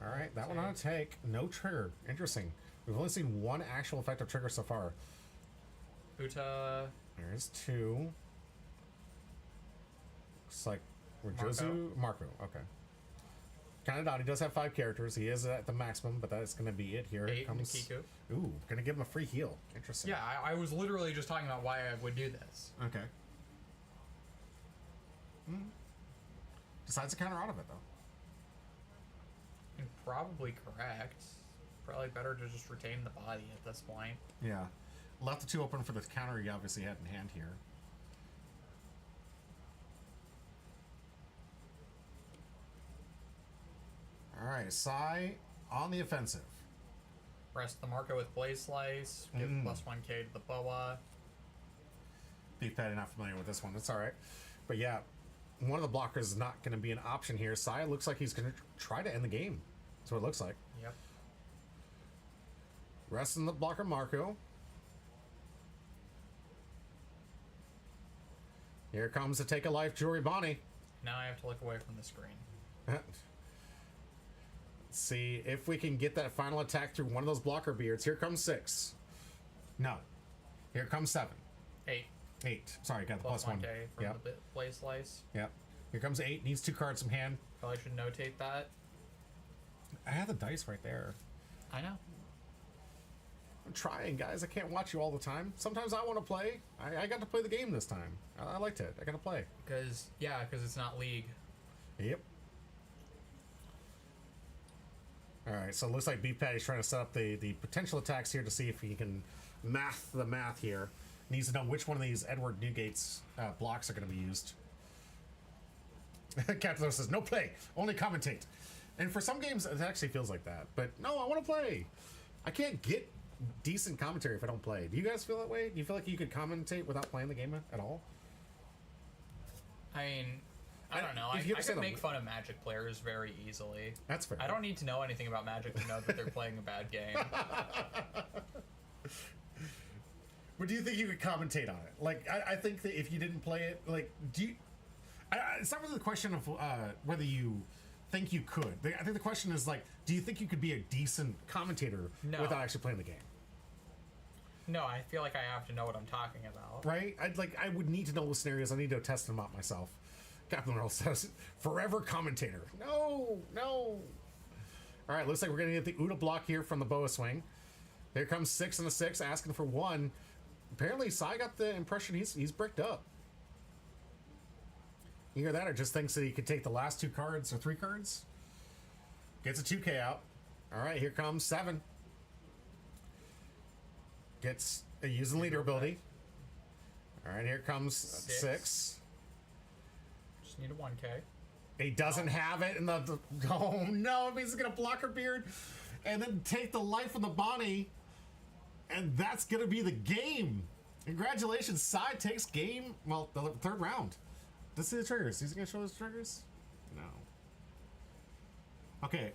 All right, that one on a take. No trigger. Interesting. We've only seen 1 actual effective trigger so far. Uta. There's 2. Looks like Jozu. Marco. Okay. Kind of odd. He does have 5 characters. He is at the maximum, but that's going to be it. Here 8 it comes. Kiku. Ooh, going to give him a free heal. Interesting. Yeah, I was literally just talking about why I would do this. Okay. Decides to counter out of it, though. And probably correct. Probably better to just retain the body at this point. Yeah. Left the 2 open for the counter he obviously had in hand here. Alright, Sai on the offensive. Rest the Marco with Blaze Slice. Give plus 1k to the Boa. Beef Patty not familiar with this one. That's alright. But yeah, one of the blockers is not going to be an option here. Sai looks like he's going to try to end the game. That's what it looks like. Yep. Resting the blocker Marco. Here comes to take a life Jewelry Bonnie. Now I have to look away from the screen. Let's see if we can get that final attack through one of those blocker beards. Here comes 6. No. Here comes 7. 8. 8. Sorry, got the Plus plus 1. 1k from Yep. the Blaze Slice. Yep. Here comes 8. Needs 2 cards from hand. Probably should notate that. I have the dice right there. I know. I'm trying, guys. I can't watch you all the time. Sometimes I want to play. I got to play the game this time. I liked it. I got to play. Because it's not League. Yep. Alright, so it looks like Beef Patty's trying to set up the potential attacks here to see if he can math the math here. Needs to know which one of these Edward Newgate's blocks are going to be used. Captain says, no play, only commentate. And for some games, it actually feels like that. But no, I want to play. I can't get decent commentary if I don't play. Do you guys feel that way? Do you feel like you could commentate without playing the game at all? I mean, I don't know. I can make fun of Magic players very easily. That's fair. I don't need to know anything about Magic to know that they're playing a bad game. But do you think you could commentate on it? Like, I think that if you didn't play it, like, it's not really the question of whether you think you could. I think the question is, like, do you think you could be a decent commentator without actually playing the game? No, I feel like I have to know what I'm talking about. Right? I would need to know the scenarios. I need to test them out myself. Captain Earl says, forever commentator. No. All right, looks like we're going to get the Uda block here from the Boa swing. Here comes 6 and a 6, asking for 1. Apparently, Sai got the impression he's bricked up. Either that or just thinks that he could take the last 2 cards or 3 cards. Gets a 2K out. All right, here comes 7. Gets a using leader ability. All right, here comes 6. Just need a 1K. He doesn't have it, and oh no, it means he's gonna block her beard, and then take the life of the Bonnie, and that's gonna be the game. Congratulations, Sai takes game. Well, the 3rd round. Let's see the triggers. Is he gonna show his triggers? No. Okay.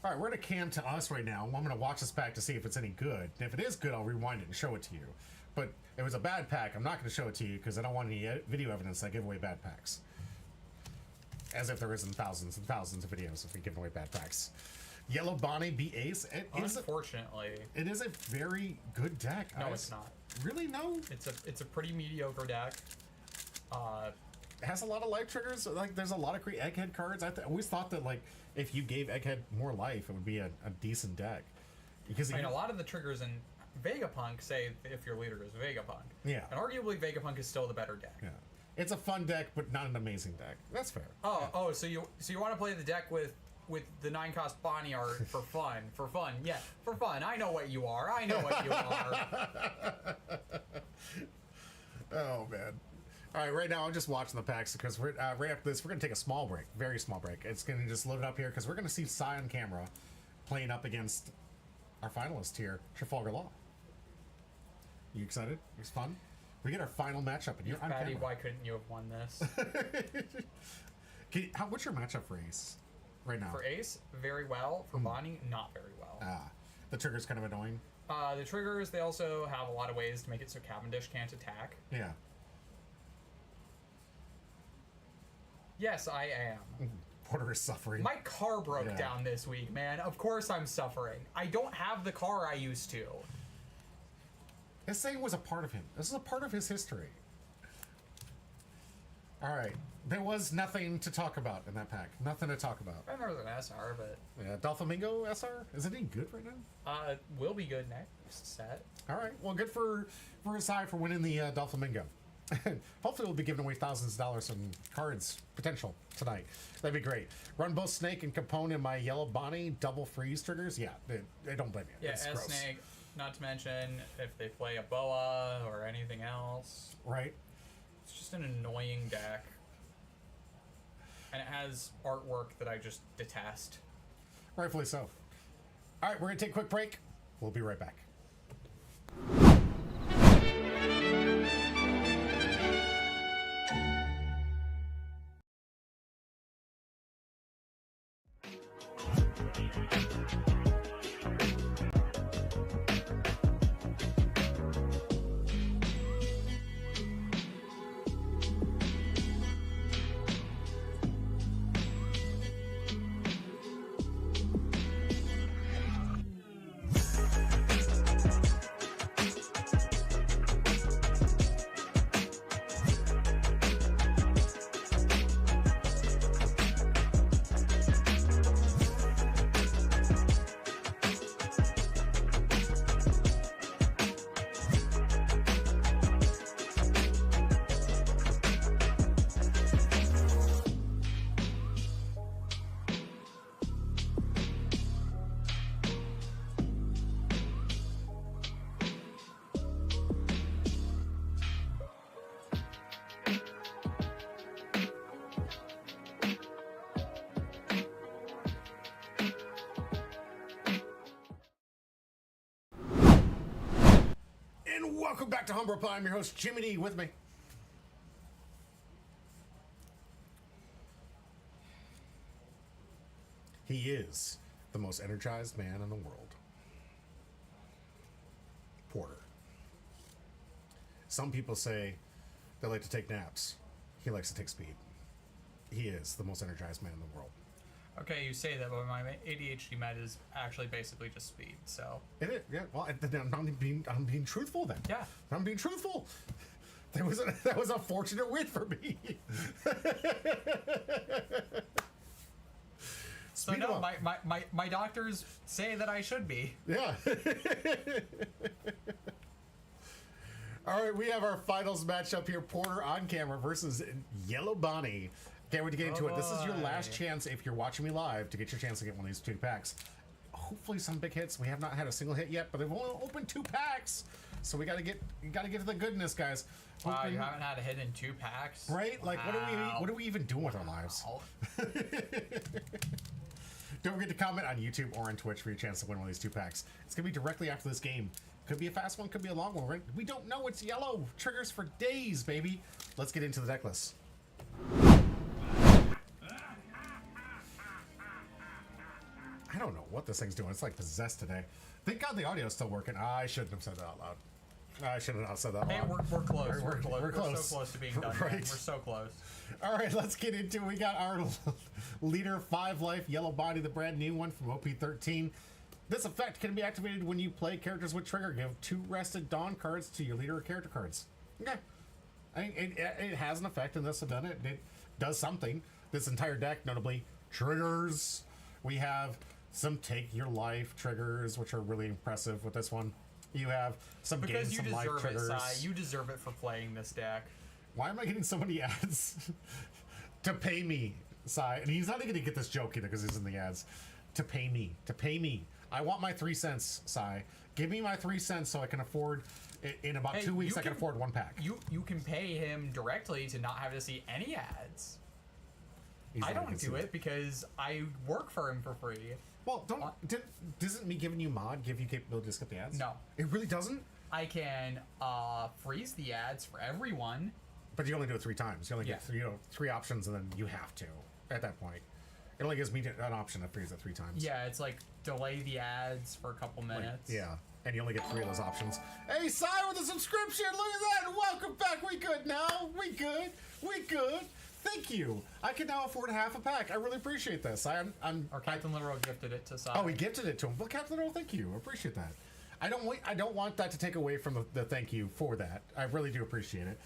All right, we're gonna cam to us right now. I'm gonna watch this pack to see if it's any good. And if it is good, I'll rewind it and show it to you. But if it was a bad pack, I'm not gonna show it to you because I don't want any video evidence that I give away bad packs. As if there isn't thousands and thousands of videos if we give away bad packs. Yellow Bonnie be ace. Unfortunately, it is a very good deck. No, it's not. Really? No? It's a pretty mediocre deck. It has a lot of life triggers. Like, there's a lot of great Egghead cards. I always thought that, like, if you gave Egghead more life, it would be a decent deck. Because I mean, a lot of the triggers in Vegapunk say if your leader is Vegapunk. Yeah. And arguably Vegapunk is still the better deck. Yeah. It's a fun deck, but not an amazing deck. That's fair. So you want to play the deck with the 9-cost Bonnie art for fun. Yeah, for fun. I know what you are. Oh, man. All right, right now I'm just watching the packs because we're right after this, we're going to take a small break. Very small break. It's going to just load it up here because we're going to see Sai on camera playing up against our finalist here, Trafalgar Law. You excited? It's fun. We get our final matchup, and you're on Patty, camera. why couldn't you have won this? What's your matchup for Ace right now? For Ace, very well. For Bonnie, not very well. The trigger's kind of annoying. The triggers, they also have a lot of ways to make it so Cavendish can't attack. Yeah. Yes, I am. Porter is suffering. My car broke down this week, man. Of course I'm suffering. I don't have the car I used to. This thing was a part of him. This is a part of his history. All right. There was nothing to talk about in that pack. Nothing to talk about. I remember an SR, but... Yeah, Dolphamingo SR? Is it any good right now? Will be good next set. All right. Well, good for Asai for winning the Dolphamingo. Hopefully we'll be giving away thousands of dollars in cards potential tonight. That'd be great. Run both Snake and Capone in my Yellow Bonnie double freeze triggers. Yeah, they don't blame you. Yeah, it's as gross. Snake, not to mention if they play a Boa or anything else. Right. It's just an annoying deck. And it has artwork that I just detest. Rightfully so. All right, we're going to take a quick break. We'll be right back. Welcome back to Humble Pie. I'm your host, Jimmy D. With me, he is the most energized man in the world. Porter. Some people say they like to take naps. He likes to take speed. He is the most energized man in the world. Okay, you say that, but my ADHD med is actually basically just speed. So It is, yeah. Well, I'm being truthful then. Yeah. I'm being truthful. That was a fortunate win for me. So no, my doctors say that I should be. Yeah. All right, we have our finals matchup here. Porter on camera versus Yellow Bonnie. Can't wait to get into it. This is your last chance, if you're watching me live, to get your chance to get one of these 2 packs. Hopefully some big hits. We have not had a single hit yet, but they've only opened 2 packs. So you gotta get to the goodness, guys. Wow, you haven't had a hit in 2 packs? Right? Like, what are we even doing with our lives? Don't forget to comment on YouTube or on Twitch for your chance to win one of these 2 packs. It's going to be directly after this game. Could be a fast one, could be a long one, right? We don't know. It's yellow. Triggers for days, baby. Let's get into the deck list. I don't know what this thing's doing. It's like possessed today. Thank God the audio's still working. I shouldn't have said that out loud. I shouldn't have said that out Hey, loud. we're close. We're close. We're We're close. so close to being done. Right. Man. We're so close. All right, let's get into it. We got our leader 5 life Yellow Body, the brand new one from OP-13. This effect can be activated when you play characters with trigger. Give 2 rested Dawn cards to your leader or character cards. Okay. I mean, it has an effect in this event. It does something. This entire deck, notably triggers. We have some take your life triggers, which are really impressive with this one. You have some gain Because you some life deserve it, triggers. Sai. You deserve it for playing this deck. Why am I getting so many ads to pay me, Sai? And he's not even gonna get this joke either because he's in the ads. To pay me. I want my 3 cents, Sai. Give me my 3 cents so I can afford. In about Hey, 2 weeks, you I can afford 1 pack. You can pay him directly to not have to see any ads. He's I not don't gonna do see it because I work for him for free. Well, doesn't me giving you mod give you capability to skip the ads? No. It really doesn't? I can freeze the ads for everyone. But you only do it 3 times. You only get 3 options, and then you have to at that point. It only gives me an option to freeze it 3 times. Yeah, it's like delay the ads for a couple minutes. Yeah, and you only get 3 of those options. Hey, Si with a subscription! Look at that! Welcome back! We good now? We good? Thank you! I can now afford half a pack. I really appreciate this. Our Captain Literal gifted it to Si. Oh, he gifted it to him. Well, Captain Literal, thank you. I appreciate that. I don't want that to take away from the thank you for that. I really do appreciate it.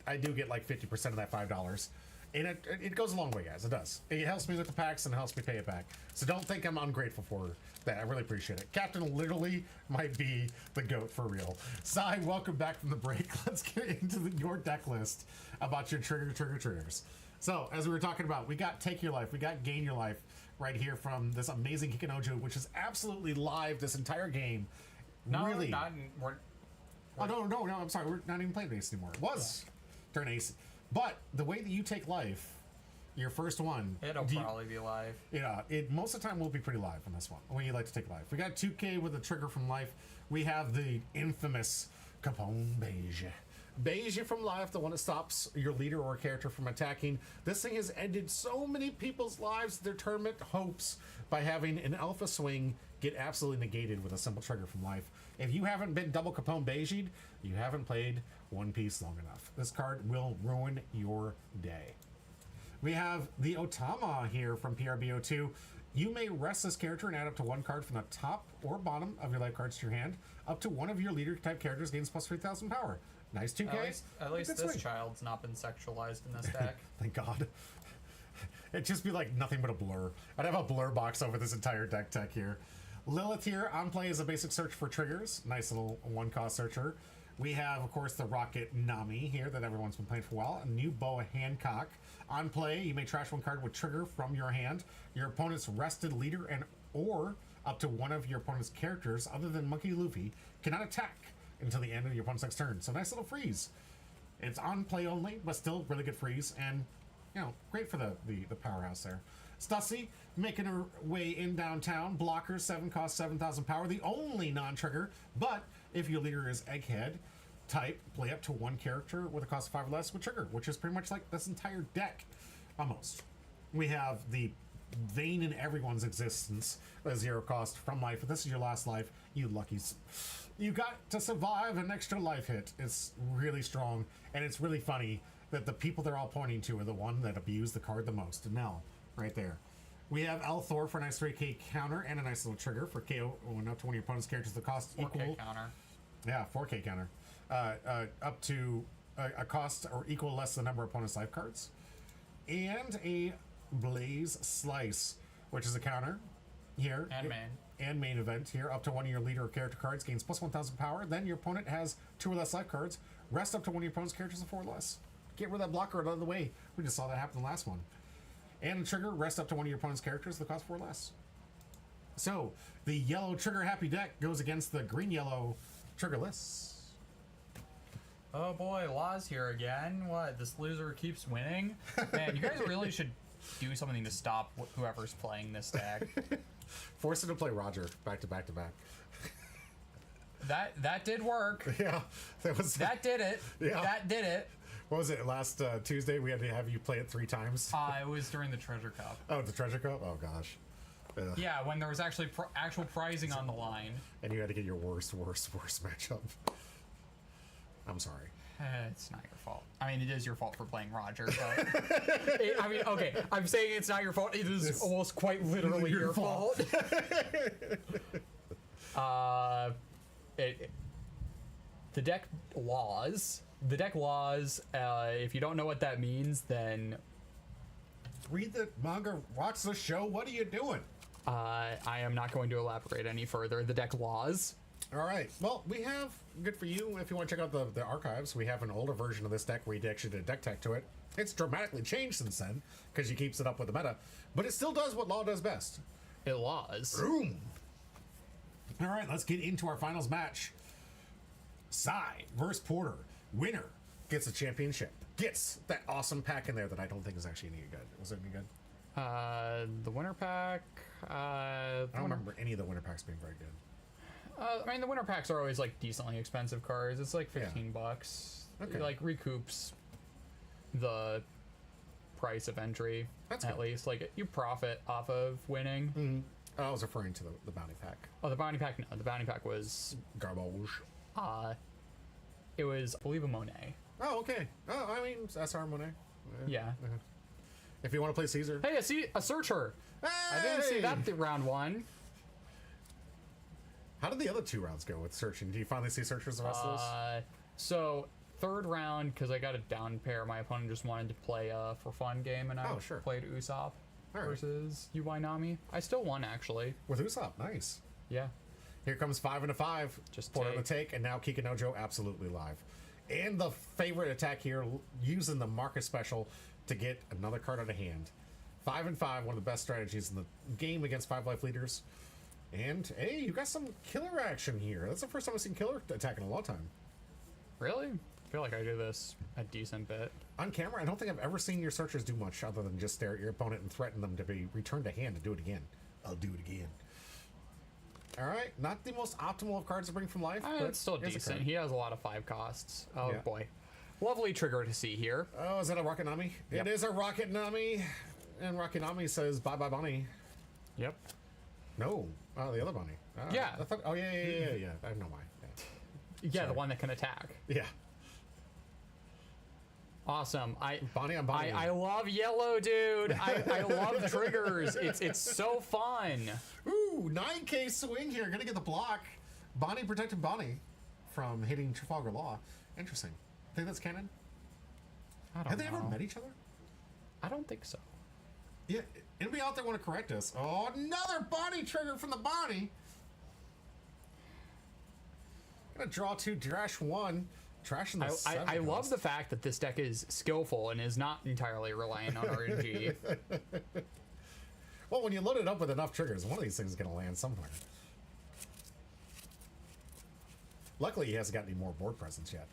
I do get like 50% of that $5. And it goes a long way, guys. It does. It helps me with the packs and it helps me pay it back. So don't think I'm ungrateful for that. I really appreciate it. Captain literally might be the GOAT for real. Sai, welcome back from the break. Let's get into your deck list about your triggers. So, as we were talking about, we got Take Your Life. We got Gain Your Life right here from this amazing Kikinojo, which is absolutely live this entire game. No, really? no, I'm sorry. We're not even playing Ace anymore. It was turn Ace. But the way that you take life, your first one, it'll probably be live. Yeah, it most of the time will be pretty live on this one. When you like to take life, we got 2K with a trigger from life. We have the infamous Capone Beige from life, the one that stops your leader or character from attacking. This thing has ended so many people's lives, their tournament hopes, by having an alpha swing get absolutely negated with a simple trigger from life. If you haven't been double Capone Beiged, you haven't played One Piece long enough. This card will ruin your day. We have the Otama here from PRBO2. You may rest this character and add up to 1 card from the top or bottom of your life cards to your hand. Up to 1 of your leader type characters gains plus 3,000 power. Nice 2K. At least this child's not been sexualized in this deck. Thank God. It'd just be like nothing but a blur. I'd have a blur box over this entire deck tech here. Lilith here on play is a basic search for triggers. Nice little 1-cost searcher. We have, of course, the Rocket Nami here that everyone's been playing for a while. A new Boa Hancock. On play, you may trash 1 card with trigger from your hand. Your opponent's rested leader or up to 1 of your opponent's characters, other than Monkey Luffy, cannot attack until the end of your opponent's next turn. So nice little freeze. It's on play only, but still really good freeze, and great for the powerhouse there. Stussy making her way in downtown. Blocker 7 cost 7,000 power. The only non-trigger, but if your leader is Egghead type, play up to 1 character with a cost of 5 or less with trigger, which is pretty much like this entire deck, almost. We have the vein in everyone's existence. A 0 cost from life. If this is your last life, you luckies. You got to survive an extra life hit. It's really strong, and it's really funny that the people they're all pointing to are the one that abuse the card the most. Nell, right there. We have El Thor for a nice 3K counter and a nice little trigger for KO when up to one of your opponent's characters. The cost 4K equal. counter. Yeah, 4K counter. Up to a cost or equal less than the number of opponent's life cards. And a Blaze Slice, which is a counter here. And main event here. Up to one of your leader or character cards gains plus 1,000 power. Then your opponent has 2 or less life cards. Rest up to one of your opponent's characters of 4 or less. Get rid of that blocker out of the way. We just saw that happen in the last one. And the trigger, rest up to one of your opponent's characters that cost 4 or less. So, the yellow trigger happy deck goes against the green-yellow triggerless. Oh boy, Law's here again. What? This loser keeps winning? Man, you guys really should do something to stop whoever's playing this deck. Force him to play Roger back to back to back. That did work. Yeah, that did it. Yeah. That did it. What was it, last Tuesday? We had to have you play it 3 times? It was during the Treasure Cup. Oh, the Treasure Cup? Oh, gosh. Yeah, when there was actually actual prizing on the line. And you had to get your worst matchup. I'm sorry. It's not your fault. I mean, it is your fault for playing Roger, but... I mean, okay, I'm saying it's not your fault. It is almost quite literally your fault. The deck laws... The deck laws, if you don't know what that means, then... Read the manga, watch the show, what are you doing? I am not going to elaborate any further. The deck laws. Alright, well, we have, good for you, if you want to check out the archives, we have an older version of this deck where you actually did a deck tech to it. It's dramatically changed since then, because he keeps it up with the meta, but it still does what Law does best. It laws. Boom! Alright, let's get into our finals match. Sai versus Porter. Winner gets a championship. Gets that awesome pack in there that I don't think is actually any good. Was it any good? The winner pack. I don't remember any of the winner packs being very good. I mean, the winner packs are always like decently expensive cards. It's like 15 bucks. Okay. It, like recoups the price of entry. That's at good. least. Like you profit off of winning. Mm-hmm. I was referring to the bounty pack. Oh, the bounty pack. No, the bounty pack was Garbage. It was, I believe, a Monet. Oh, okay. Oh, I mean, SR Monet. Yeah. If you want to play Caesar. Hey, I see a searcher. Hey! I didn't see that round 1. How did the other 2 rounds go with searching? Do you finally see searchers the rest of those? So, 3rd round, because I got a down pair, my opponent just wanted to play a for fun game, and I played Usopp versus UI Nami. I still won, actually. With Usopp, nice. Yeah. Here comes 5 and a 5. Just Porter on the take, and now Kikanojo absolutely live. And the favorite attack here, using the Marcus special to get another card out of hand. 5 and 5, one of the best strategies in the game against 5 life leaders. And hey, you got some killer action here. That's the first time I've seen killer attack in a long time. Really? I feel like I do this a decent bit. On camera, I don't think I've ever seen your searchers do much other than just stare at your opponent and threaten them to be returned to hand to do it again. I'll do it again. Alright, not the most optimal of cards to bring from life, but it's still decent. He has a lot of 5 costs. Oh Yeah. boy. Lovely trigger to see here. Oh, is that a Rocket Nami? Yep. It is a Rocket Nami. And Rocket Nami says, bye bye Bonnie. Yep. No. Oh, the other Bonnie. Yeah. I thought, oh, yeah. I know why. Yeah, Sorry. the one that can attack. Yeah. Awesome. Bonnie on Bonnie. I love yellow, dude. I love triggers. It's so fun. Ooh, 9K swing here. Gonna get the block. Bonnie protected Bonnie from hitting Trafalgar Law. Interesting. Think that's canon? I don't Have know. they ever met each other? I don't think so. Yeah, anybody out there want to correct us? Oh, another Bonnie trigger from the Bonnie. Gonna draw 2, trash 1. Trash in the I love the fact that this deck is skillful and is not entirely reliant on RNG. Well, when you load it up with enough triggers, one of these things is gonna land somewhere. Luckily, he hasn't got any more board presence yet.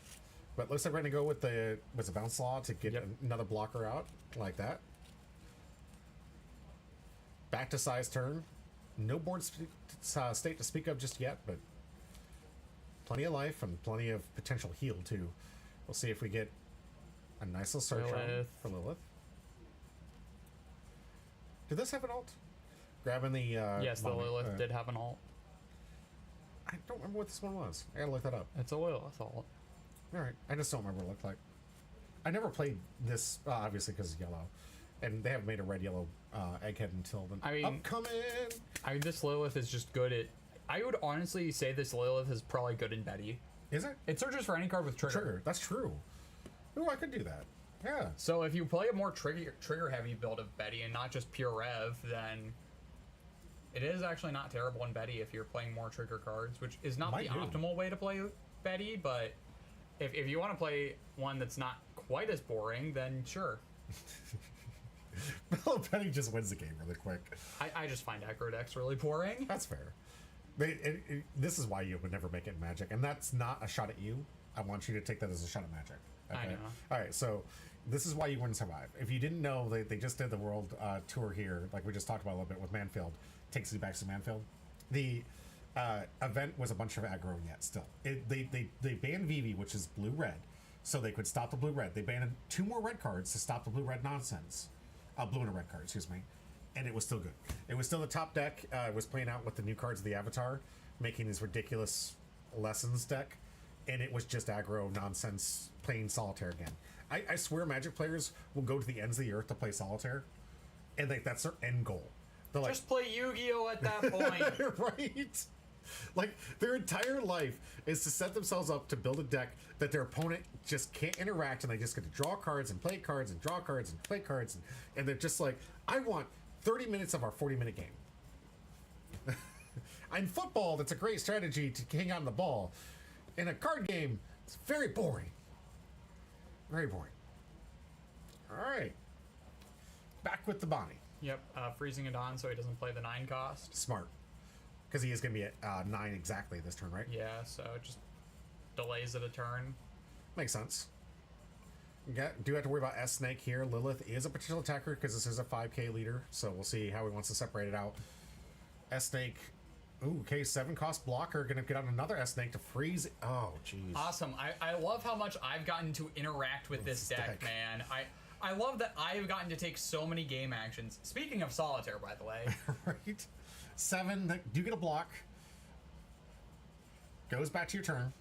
But looks like we're gonna go with the bounce law to get another blocker out like that. Back to Sai's turn. No board state to speak of just yet, but plenty of life and plenty of potential heal too. We'll see if we get a nice little search round for Lilith. Did this have an alt? Grabbing the Yes, the Mommy. Lilith did have an alt. I don't remember what this one was. I gotta look that up. It's a Lilith alt. All right, I just don't remember what it looked like. I never played this, obviously because it's yellow, and they haven't made a red yellow egghead until the upcoming. This Lilith is just good at. I would honestly say this Lilith is probably good in Betty. Is it? It searches for any card with trigger. That's true. Ooh, I could do that. Yeah. So if you play a more trigger heavy build of Betty and not just pure Rev, then it is actually not terrible in Betty if you're playing more trigger cards, which is not the optimal way to play Betty, but if you want to play one that's not quite as boring, then sure. Betty just wins the game really quick. I just find aggro decks really boring. That's fair. This is why you would never make it in Magic, and that's not a shot at you. I want you to take that as a shot at Magic. Okay? I know. All right, so this is why you wouldn't survive. If you didn't know, they just did the world tour here, like we just talked about a little bit with Manfield. Takes you back to Manfield. The event was a bunch of aggro yet still. They banned Vivi, which is blue-red, so they could stop the blue-red. They banned 2 more red cards to stop the blue-red nonsense. Blue and a red card, excuse me. And it was still good. It was still the top deck. It was playing out with the new cards of the Avatar, making these ridiculous lessons deck. And it was just aggro nonsense, playing Solitaire again. I swear Magic players will go to the ends of the earth to play Solitaire. And that's their end goal. They're like, just play Yu-Gi-Oh! At that point. Right? Like, their entire life is to set themselves up to build a deck that their opponent just can't interact, and they just get to draw cards and play cards and draw cards and play cards. And they're just like, I want 30 minutes of our 40-minute game. In football, that's a great strategy to hang on the ball. In a card game, it's very boring. Very boring. All right. Back with the Bonnie. Yep, freezing it on so he doesn't play the 9 cost. Smart. Because he is going to be at 9 exactly this turn, right? Yeah, so it just delays it a turn. Makes sense. Do have to worry about S-Snake here. Lilith is a potential attacker because this is a 5k leader, so we'll see how he wants to separate it out. S-Snake, ooh, okay, 7 cost blocker, gonna get on another S-Snake to freeze. Oh, jeez. Awesome. I love how much I've gotten to interact with this deck, man. I love that I've gotten to take so many game actions. Speaking of Solitaire, by the way. Right? 7, do get a block. Goes back to your turn.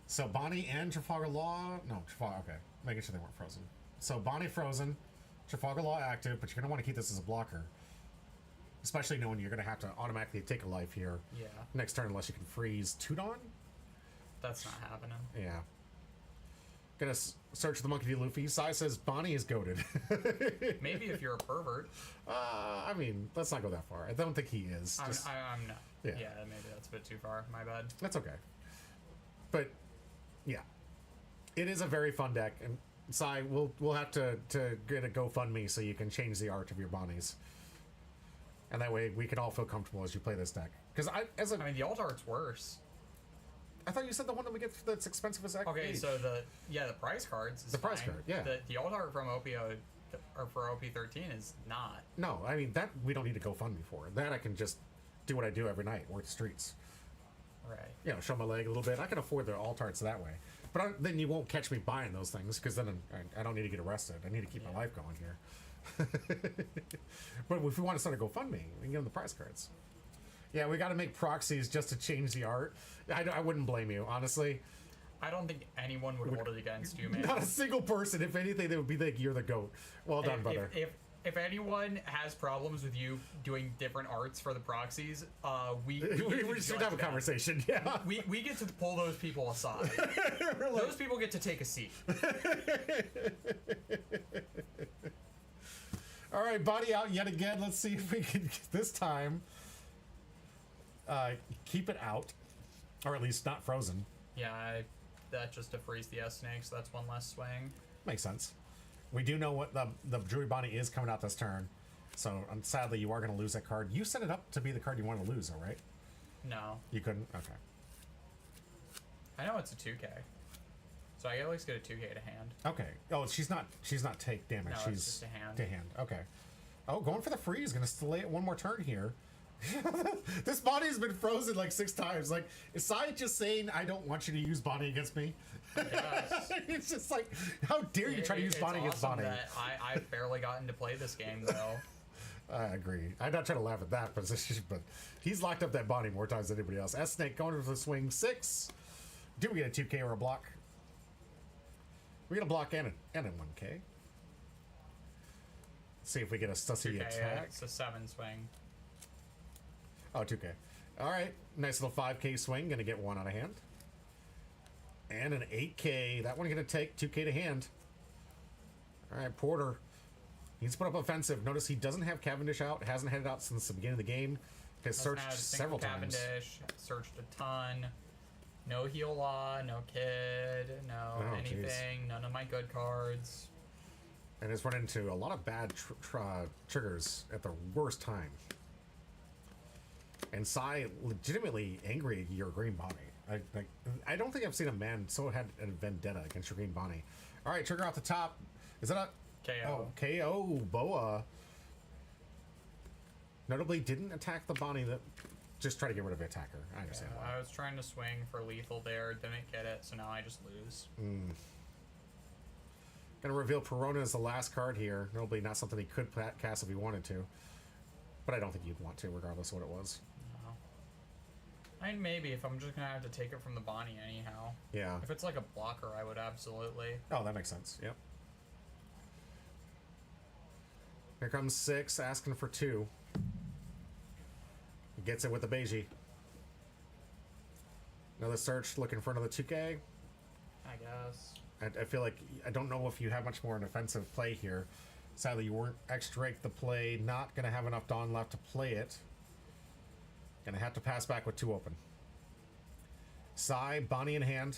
So Bonnie and Trafalgar Law, no, Trafalgar, okay, making sure they weren't frozen. So Bonnie frozen, Trafalgar Law active, but you're going to want to keep this as a blocker. Especially knowing you're going to have to automatically take a life here. Yeah. Next turn, unless you can freeze Tudon. That's not happening. Yeah. Gonna search the Monkey D. Luffy. Sai says Bonnie is goated. Maybe if you're a pervert. I mean, let's not go that far. I don't think he is. I'm not. Yeah. Yeah, maybe that's a bit too far. My bad. That's okay. But yeah, it is a very fun deck, and Sai, we'll have to get a GoFundMe so you can change the art of your Bonnies, and that way we can all feel comfortable as you play this deck. Because I mean, the alt art's worse. I thought you said the one that we get that's expensive is okay. So the prize cards. Is the prize fine. card, yeah. The alt art from for OP-13 is not. No, I mean that we don't need to GoFundMe for. That I can just do what I do every night, work the streets. Right. You know, show my leg a little bit. I can afford the alt arts that way. But then you won't catch me buying those things because then I don't need to get arrested. I need to keep my life going here. But if we want to start a GoFundMe, we can get them the prize cards. Yeah, we got to make proxies just to change the art. I wouldn't blame you, honestly. I don't think anyone would hold it against you, man. Not a single person. If anything, they would be like, you're the GOAT. Well done, brother. If anyone has problems with you doing different arts for the proxies, we should have a conversation. Yeah, we get to pull those people aside. Those people get to take a seat. All right, body out yet again. Let's see if we can this time keep it out, or at least not frozen. Yeah, that's just to freeze the S-Snake, so that's one less swing. Makes sense. We do know what the Druid Bonnie is coming out this turn, so sadly you are going to lose that card. You set it up to be the card you want to lose, all right? No. You couldn't? Okay. I know it's a 2K, so I at least get a 2K to hand. Okay. Oh, she's not take damage. No, she's it's just a hand. To hand. Okay. Oh, going for the freeze. Going to delay it one more turn here. This Bonnie has been frozen like 6 times. Like, is Sai just saying, I don't want you to use Bonnie against me? Yes. It's just like, how dare you try to use Bonnie against awesome Bonnie? that I've barely gotten to play this game, though. I agree. I'm not trying to laugh at that position, but he's locked up that Bonnie more times than anybody else. S-Snake going for the swing 6. Do we get a 2K or a block? We get a block and a 1K. See if we get a sussy 2K, attack. it's a 7 swing. Oh, 2K. All right. Nice little 5K swing. Going to get 1 out of hand. And an 8K. That one going to take 2K to hand. All right, Porter. He's put up offensive. Notice he doesn't have Cavendish out. Hasn't had it out since the beginning of the game. Has searched several times. Cavendish, searched a ton. No Heal-Law, no Kid, no anything. Geez. None of my good cards. And has run into a lot of bad triggers at the worst time. And Sai legitimately angry at your Green Bonnie. I don't think I've seen a man so had a vendetta against your Green Bonnie. All right, trigger off the top. Is that a KO? Oh, KO Boa. Notably, didn't attack the Bonnie that just try to get rid of the attacker. I understand why. I was trying to swing for lethal there, didn't get it, so now I just lose. Gonna reveal Perona as the last card here. Notably, not something he could cast if he wanted to. But I don't think you'd want to, regardless of what it was. No. I mean, maybe if I'm just gonna have to take it from the Bonnie anyhow. Yeah. If it's like a blocker, I would absolutely. Oh, that makes sense. Yep. Here comes 6, asking for 2. He gets it with the Beiji. Another search, looking for another 2K. I guess. I feel like, I don't know if you have much more an offensive play here. Sadly, you weren't extract the play. Not going to have enough Dawn left to play it. Going to have to pass back with 2 open. Sai, Bonnie in hand.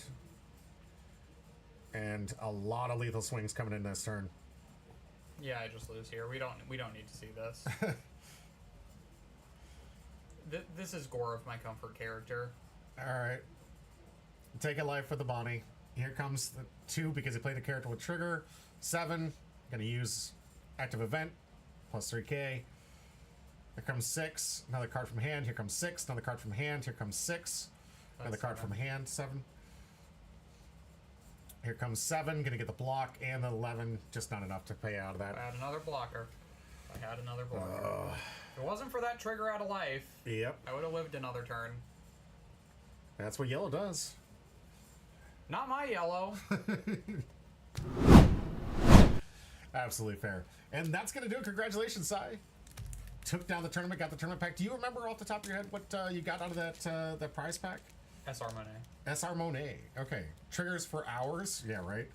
And a lot of lethal swings coming in this turn. Yeah, I just lose here. We don't need to see this. This is Gore of my comfort character. Alright. Take a life for the Bonnie. Here comes the 2 because he played the character with trigger. 7. Gonna use active event. Plus 3K. Here comes 6. Another card from hand. Here comes 6. Another card from hand. Here comes 6. Another card 7. from hand. 7. Here comes 7. Gonna get the block and the 11. Just not enough to pay out of that. I had another blocker. If it wasn't for that trigger out of life, Yep. I would have lived another turn. That's what yellow does. Not my yellow. Absolutely fair. And that's going to do it. Congratulations, Sai. Took down the tournament, got the tournament pack. Do you remember off the top of your head what you got out of that prize pack? SR Monet. SR Monet. Okay. Triggers for hours. Yeah, right.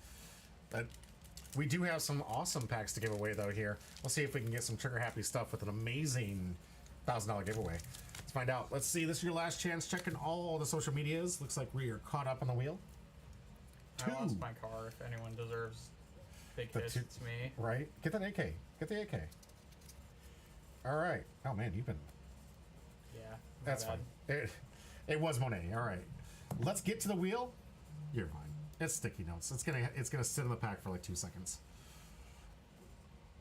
We do have some awesome packs to give away, though, here. We'll see if we can get some trigger-happy stuff with an amazing $1,000 giveaway. Let's find out. Let's see. This is your last chance. Checking all the social medias. Looks like we are caught up on the wheel. 2. I lost my car. If anyone deserves big hits, it's me. Right? Get that AK. Get the AK. All right. Oh, man, you've been... Yeah. That's fine. It was Monet. All right. Let's get to the wheel. You're fine. It's sticky notes. It's gonna sit in the pack for like 2 seconds.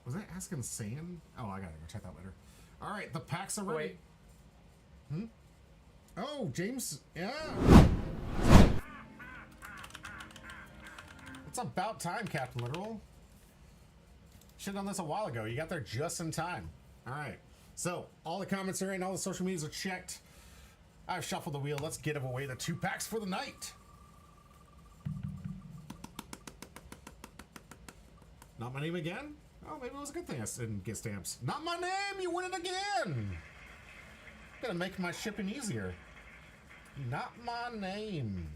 Was I asking Sam? Oh, I gotta go check that later. All right, the packs are ready. Wait. Oh, James. Yeah. It's about time, Captain Literal. Should have done this a while ago. You got there just in time. All right. So all the comments are in. All the social medias are checked. I've shuffled the wheel. Let's get away the 2 packs for the night. Not my name again? Oh, maybe it was a good thing I didn't get stamps. Not my name! You win it again! Gonna make my shipping easier. Not my name.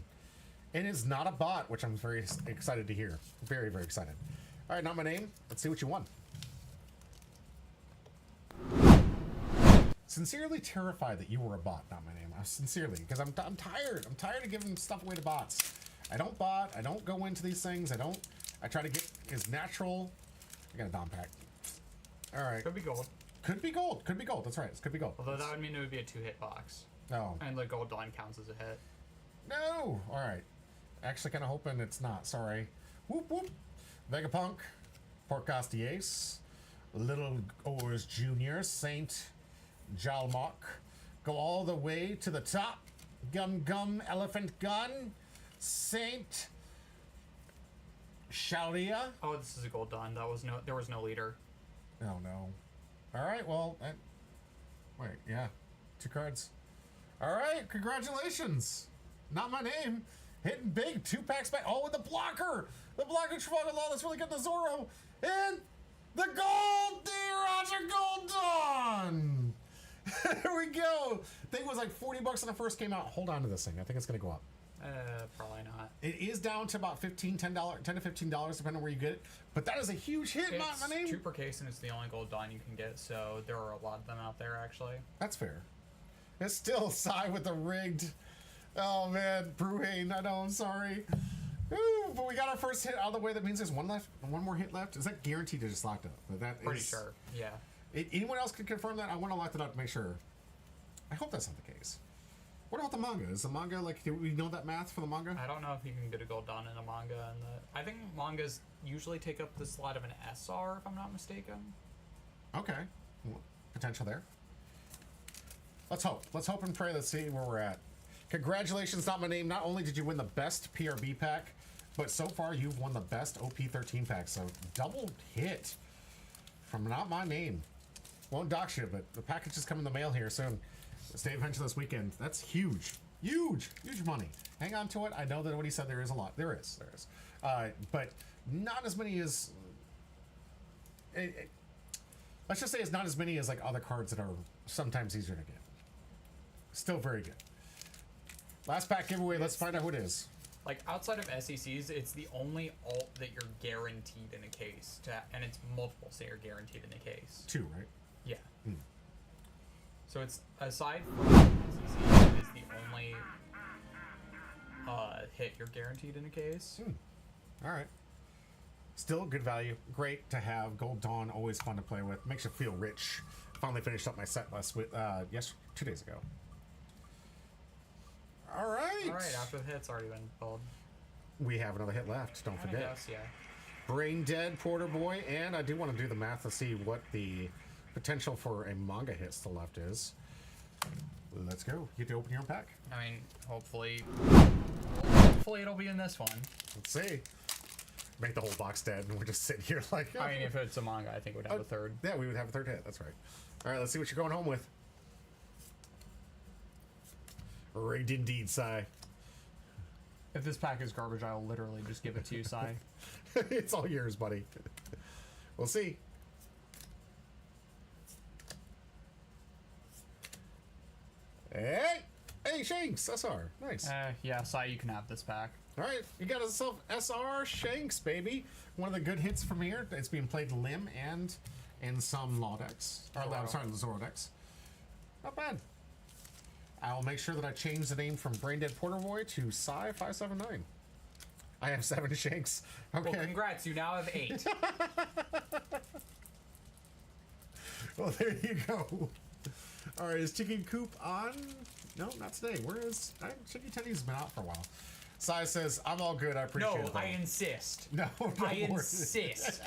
And it's not a bot, which I'm very excited to hear. Very, very excited. All right, not my name. Let's see what you won. Sincerely terrified that you were a bot, not my name. Sincerely, because I'm tired. I'm tired of giving stuff away to bots. I don't bot. I don't go into these things. I try to get as natural. I got a Dom pack. All right. Could be gold. Could be gold. Could be gold. That's right. It could be gold. Although that would mean it would be a 2-hit box. No. And the gold Dawn counts as a hit. No. All right. Actually, kind of hoping it's not. Sorry. Whoop whoop. Vegapunk, Portgas Ace, Little Ors Jr., Saint, Jalmok. Go all the way to the top. Gum Gum Elephant Gun. Saint Shalia. Oh, this is a gold Dawn. There was no leader. Oh no. Alright, well, wait, yeah. 2 cards. Alright, congratulations. Not my name. Hitting big, 2 packs back. Oh, with the blocker. The blocker Trafalgar Law, that's really good. The Zorro. And the gold Roger Gold Dawn. There we go. Thing was like $40 when it first came out. Hold on to this thing. I think it's going to go up. Probably not. It is down to about $10 to $15, depending on where you get it. But that is a huge hit, It's not my name. 2 per case, and it's the only gold Dawn you can get, so there are a lot of them out there, actually. That's fair. It's still Psy with the rigged. Oh man, Bruhane, I know, I'm sorry. Ooh, but we got our first hit out of the way. That means there's one more hit left. Is that guaranteed to just locked up? Pretty sure, yeah. Anyone else can confirm that? I want to lock it up to make sure. I hope that's not the case. What about the manga? Is the manga, like, do we know that math for the manga? I don't know if you can get a gold Dawn in a manga. I think mangas usually take up the slot of an SR, if I'm not mistaken. Okay. Well, potential there. Let's hope. Let's hope and pray. Let's see where we're at. Congratulations, Not My Name. Not only did you win the best PRB pack, but so far you've won the best OP-13 pack. So double hit from Not My Name. Won't dox you, but the package is coming in the mail here soon. State Adventure this weekend. That's huge. Huge money. Hang on to it. I know that what he said, there is a lot. There is. But not as many as... let's just say it's not as many as like other cards that are sometimes easier to get. Still very good. Last pack giveaway. Let's find out who it is. Like, outside of SECs, it's the only alt that you're guaranteed in a case. And it's multiple, so you're guaranteed in a case. 2, right? Yeah. So it's, aside from SECs, it is the only hit you're guaranteed in a case. All right. Still good value. Great to have. Gold Dawn, always fun to play with. Makes you feel rich. Finally finished up my set last week. 2 days ago. All right. After the hit's already been pulled. We have another hit left. Don't forget. Yes, yeah. Brain Dead, Porter Boy, and I do want to do the math to see what the potential for a manga hit still left is. Let's go. You get to open your own pack. I mean, hopefully it'll be in this one. Let's see. Make the whole box dead, and we're just sitting here like... I mean, if it's a manga, I think we'd have a third. Yeah, we would have a third hit. That's right. All right, let's see what you're going home with. Rigged indeed, Sai. If this pack is garbage, I'll literally just give it to you, Sai. It's all yours, buddy. We'll see. Hey! Hey, Shanks! SR. Nice. Yeah, Sai, you can have this pack. All right, you got yourself SR Shanks, baby. One of the good hits from here. It's being played Lim and in some Law decks. Or, I'm sorry, the Zorro decks. Not bad. I will make sure that I change the name from Braindead Porterboy to Psy579. I have 7 Shanks. Okay. Well, congrats, you now have 8. Well, there you go. All right, is Chicken Coop on? No, not today. Where is... Chicken Teddy's been out for a while. Sai says, I'm all good. I appreciate it. No, I insist. No, I insist.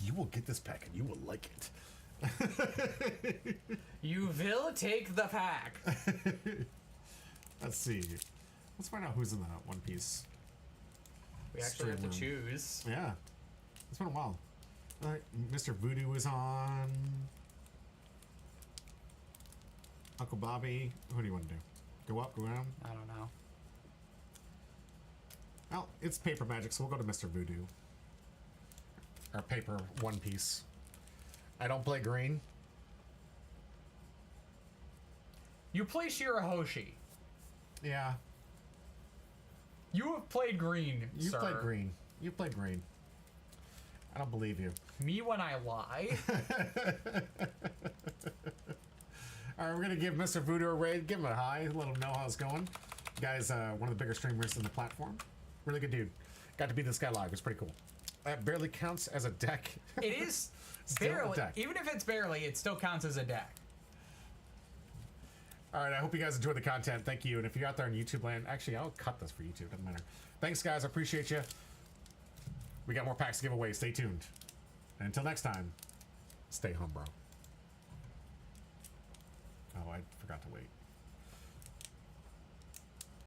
You will get this pack and you will like it. You will take the pack. Let's see. Let's find out who's in that One Piece. We actually have to choose. Yeah. It's been a while. Mr. Voodoo is on. Uncle Bobby. What do you want to do? Go up, go down? I don't know. Well, it's paper magic, so we'll go to Mr. Voodoo. Or paper One Piece. I don't play green. You play Shirahoshi. Yeah. You have played green, You sir. played green. You played green. I don't believe you. Me when I lie? Alright, we're gonna give Mr. Voodoo a raid. Give him a hi. Let him know how it's going. Guy's one of the bigger streamers in the platform. Really good dude. Got to beat this guy live. It's pretty cool. That barely counts as a deck. It is Still a barely. deck. Even if it's barely, it still counts as a deck. Alright, I hope you guys enjoyed the content. Thank you. And if you're out there in YouTube land, actually, I'll cut this for YouTube. Doesn't matter. Thanks, guys. I appreciate you. We got more packs to give away. Stay tuned. And until next time, stay home, bro. Oh, I forgot to wait.